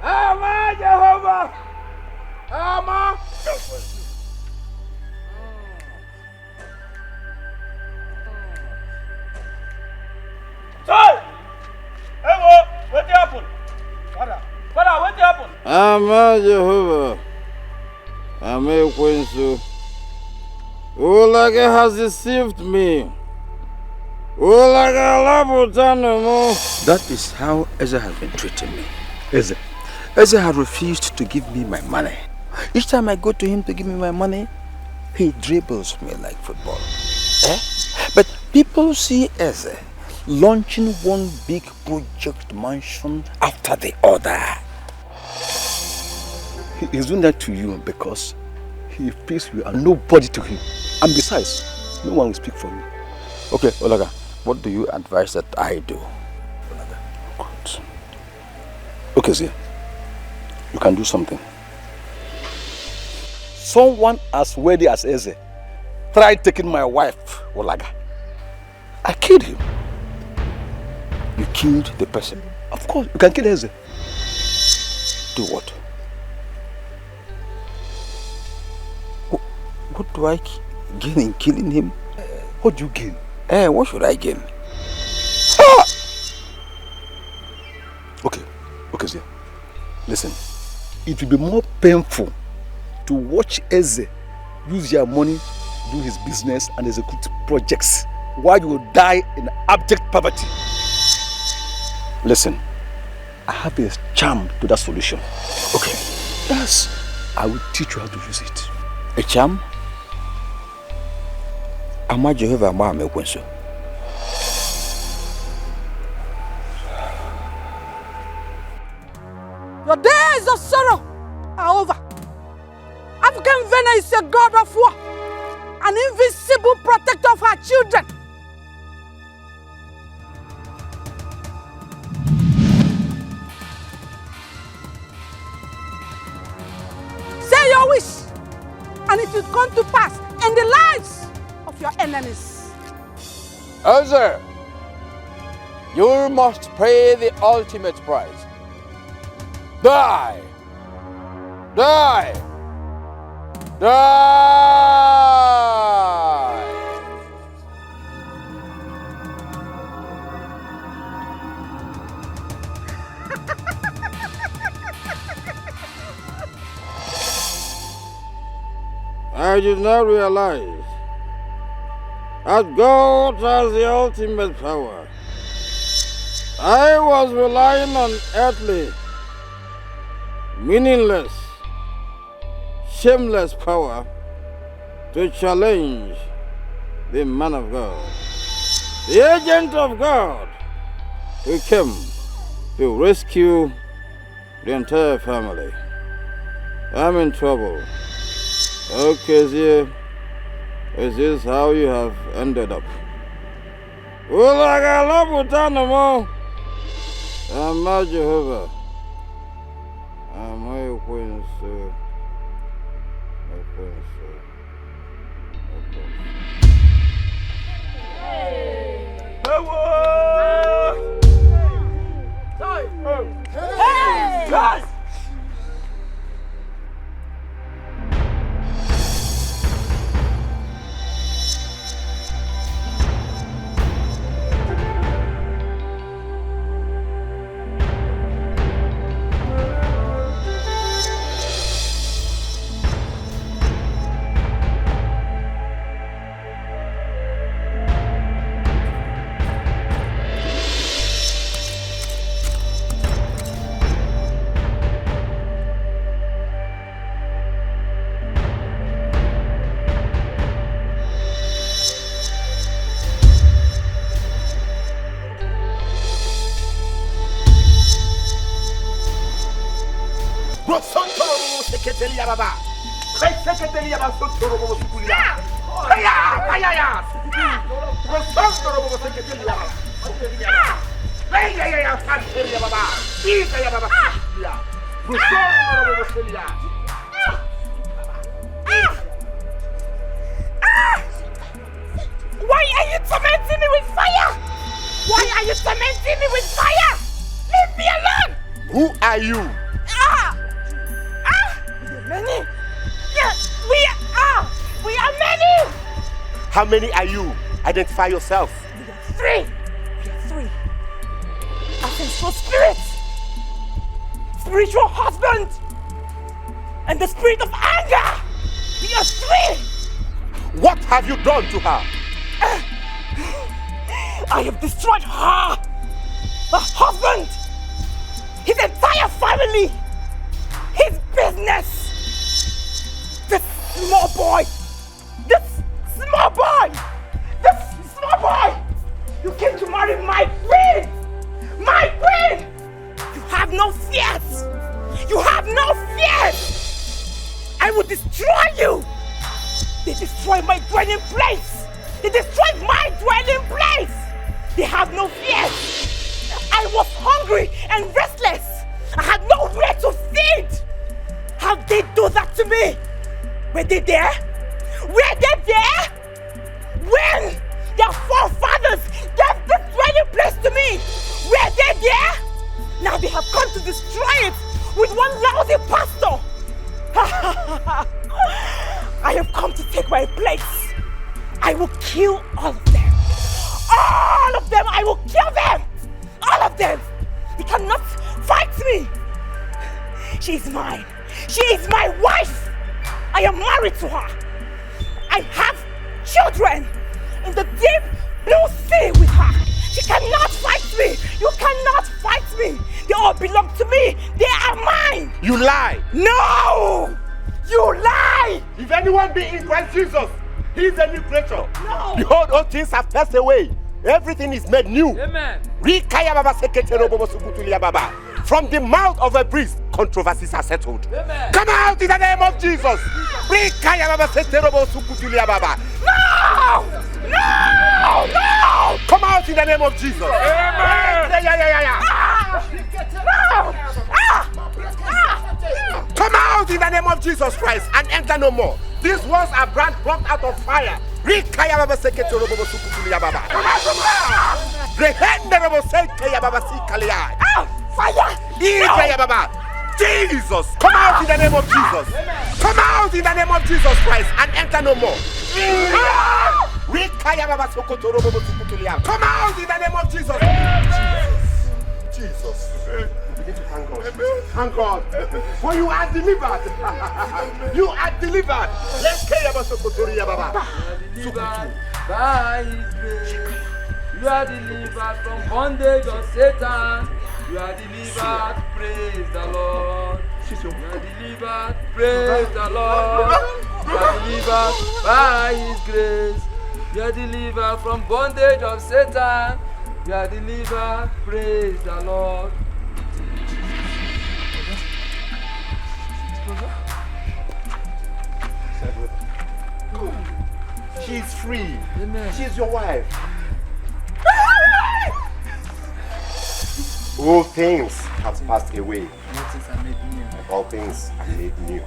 Ama Jehovah! Ama ekwensu! Sorry! Ewo! What happened? Father, what happened? Ama Jehovah, Ama ekwensu, Ulage has deceived me. That is how Eze has been treating me. Eze has refused to give me my money. Each time I go to him to give me my money, he dribbles me like football. But people see Eze launching one big project mansion after the other. He is doing that to you because he feels you are nobody to him. And besides, no one will speak for you. Okay, Olaga, what do you advise that I do? Good. Okay, Zia. You can do something. Someone as worthy as Eze tried taking my wife, Olaga. I killed him. You killed the person? Of course, you can kill Eze. Do what? What do I gain in killing him? What do you gain? What should I gain? Okay, Zia. Listen, it will be more painful to watch Eze use your money, do his business and execute projects while you will die in abject poverty. Listen, I have a charm to that solution. Okay. Yes, I will teach you how to use it. A charm? Ama Jehovah ma me kwenso. Your days of sorrow are over. African Vena is a god of war, an invisible protector of her children. Say your wish, and it will come to pass in the lives of your enemies. Eze, you must pay the ultimate price. Die! Die! Die! I did not realize that God has the ultimate power. I was relying on earthly, meaningless, shameless power to challenge the man of God, the agent of God, who came to rescue the entire family. I'm in trouble. Okay, Zia, is this how you have ended up? Well, I got love with Tanamo. I'm not Jehovah. I'm my queen, sir. My queen, sir. Hey! Guys! Why are you tormenting me with fire? Why are you tormenting me with fire? Leave me alone! Who are you? Many? Yes, we are many! How many are you? Identify yourself. Three! We are three. Ancestral spirit, spiritual husband, and the spirit of anger! We are three! What have you done to her? I have destroyed her, her husband, his entire family, his business. This small boy, you came to marry my I will destroy you. They destroyed my dwelling place. They destroyed my dwelling place. They have no fear. I was hungry and restless. I had nowhere to feed. How did they do that to me? Were they there? Were they there? When their forefathers gave this dwelling place to me, were they there? Now they have come to destroy it with one lousy pastor. I have come to take my place. I will kill all of them. All of them, I will kill them. All of them. They cannot fight me. She is mine. She is my wife. I am married to her. I have children in the deep blue sea with her. She cannot fight me. You cannot fight me. They all belong to me. They are mine. You lie. No! You lie! If anyone be in Christ Jesus, he is a new creature. No! Behold, all things have passed away. Everything is made new. Amen. From the mouth of a priest, controversies are settled. Amen. Come out in the name of Jesus. No! No! No! Come out in the name of Jesus. Amen. No! Come out in the name of Jesus Christ and enter no more. These walls are brand plucked out of fire. Come out, fire! Jesus, come out in the name of Jesus. Come out in the name of Jesus Christ and enter no more. Come out in the name of Jesus. Jesus. Begin to thank God. Thank God. For you are delivered. You are delivered. Let's care about Sokotoria Baba. By His grace, you are delivered from bondage of Satan. You are delivered, praise the Lord. You are delivered, praise the Lord. You are delivered by His grace. You are delivered from bondage of Satan. You are delivered, praise the Lord. She's free. Amen. She's your wife. All things have passed away. All things are made new.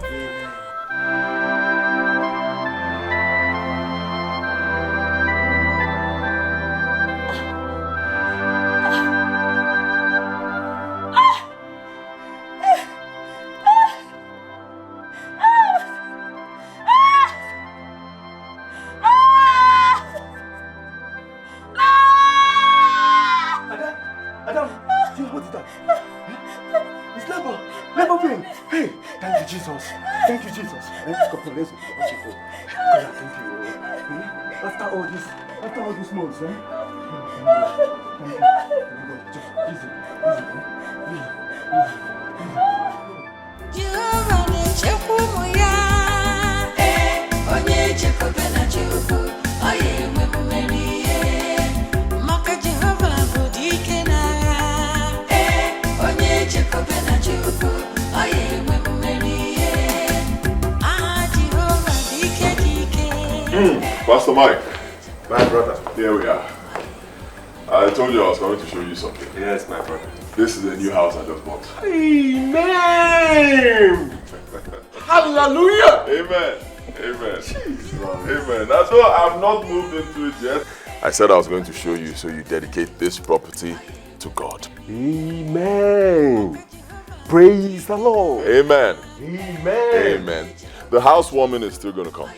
Thank you, Jesus. After all these months, eh? Easy. Pastor Mike. My brother. Here we are. I told you I was coming to show you something. Yes, my brother. This is a new house I just bought. Amen! Hallelujah! Amen. Amen. That's why I've not moved into it yet. I said I was going to show you so you dedicate this property to God. Amen. Praise the Lord. Amen. Amen. The housewarming is still going to come.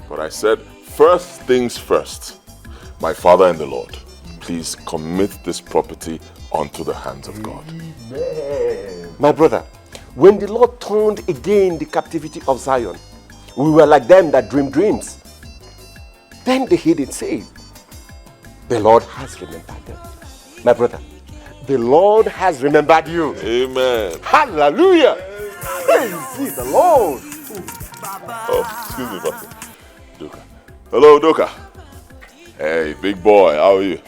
But I said, first things first, my Father and the Lord, please commit this property onto the hands of God. Amen. My brother, when the Lord turned again the captivity of Zion, we were like them that dream dreams. Then the hidden said, the Lord has remembered them. My brother, the Lord has remembered you. Amen. Hallelujah. Praise the Lord. Oh, excuse me, Pastor. Doka. Hello, Doka. Hey, big boy, how are you?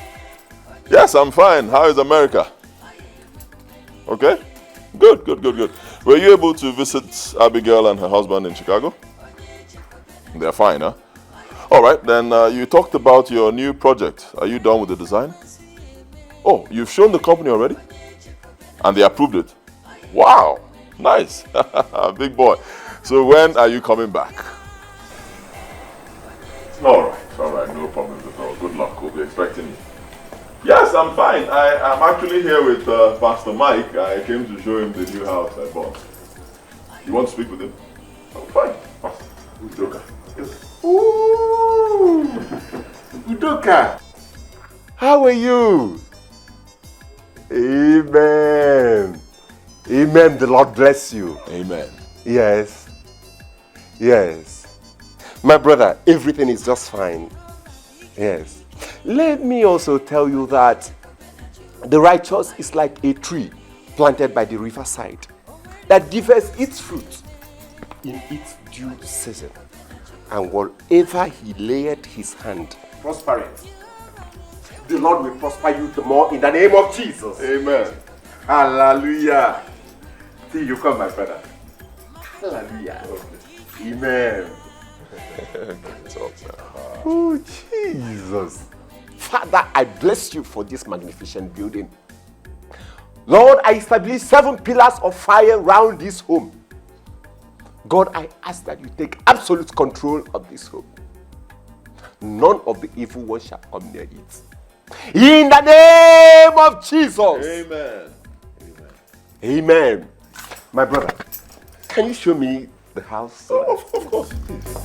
Yes, I'm fine. How is America? Okay? Good. Were you able to visit Abigail and her husband in Chicago? They're fine, huh? All right, then you talked about your new project. Are you done with the design? Oh, you've shown the company already? And they approved it? Wow, nice. Big boy. So when are you coming back? All right, no problem at all. Good luck, we'll be expecting you. Yes, I'm fine. I'm actually here with Pastor Mike. I came to show him the new house I bought. You want to speak with him? Oh, fine. Pastor, Udoka. Ooh, Udoka, how are you? Amen. Amen. The Lord bless you. Amen. Yes. Yes. My brother, everything is just fine. Yes. Let me also tell you that the righteous is like a tree planted by the riverside that gives its fruit in its due season. And whatever he laid his hand, prospereth. The Lord will prosper you the more in the name of Jesus. Amen. Hallelujah. See you come, my brother. Hallelujah. Okay. Amen. Oh, Jesus. Father, I bless you for this magnificent building. Lord, I establish 7 pillars of fire around this home. God, I ask that you take absolute control of this home. None of the evil ones shall come near it. In the name of Jesus. Amen. Amen. My brother, can you show me the house? Oh, of course, please.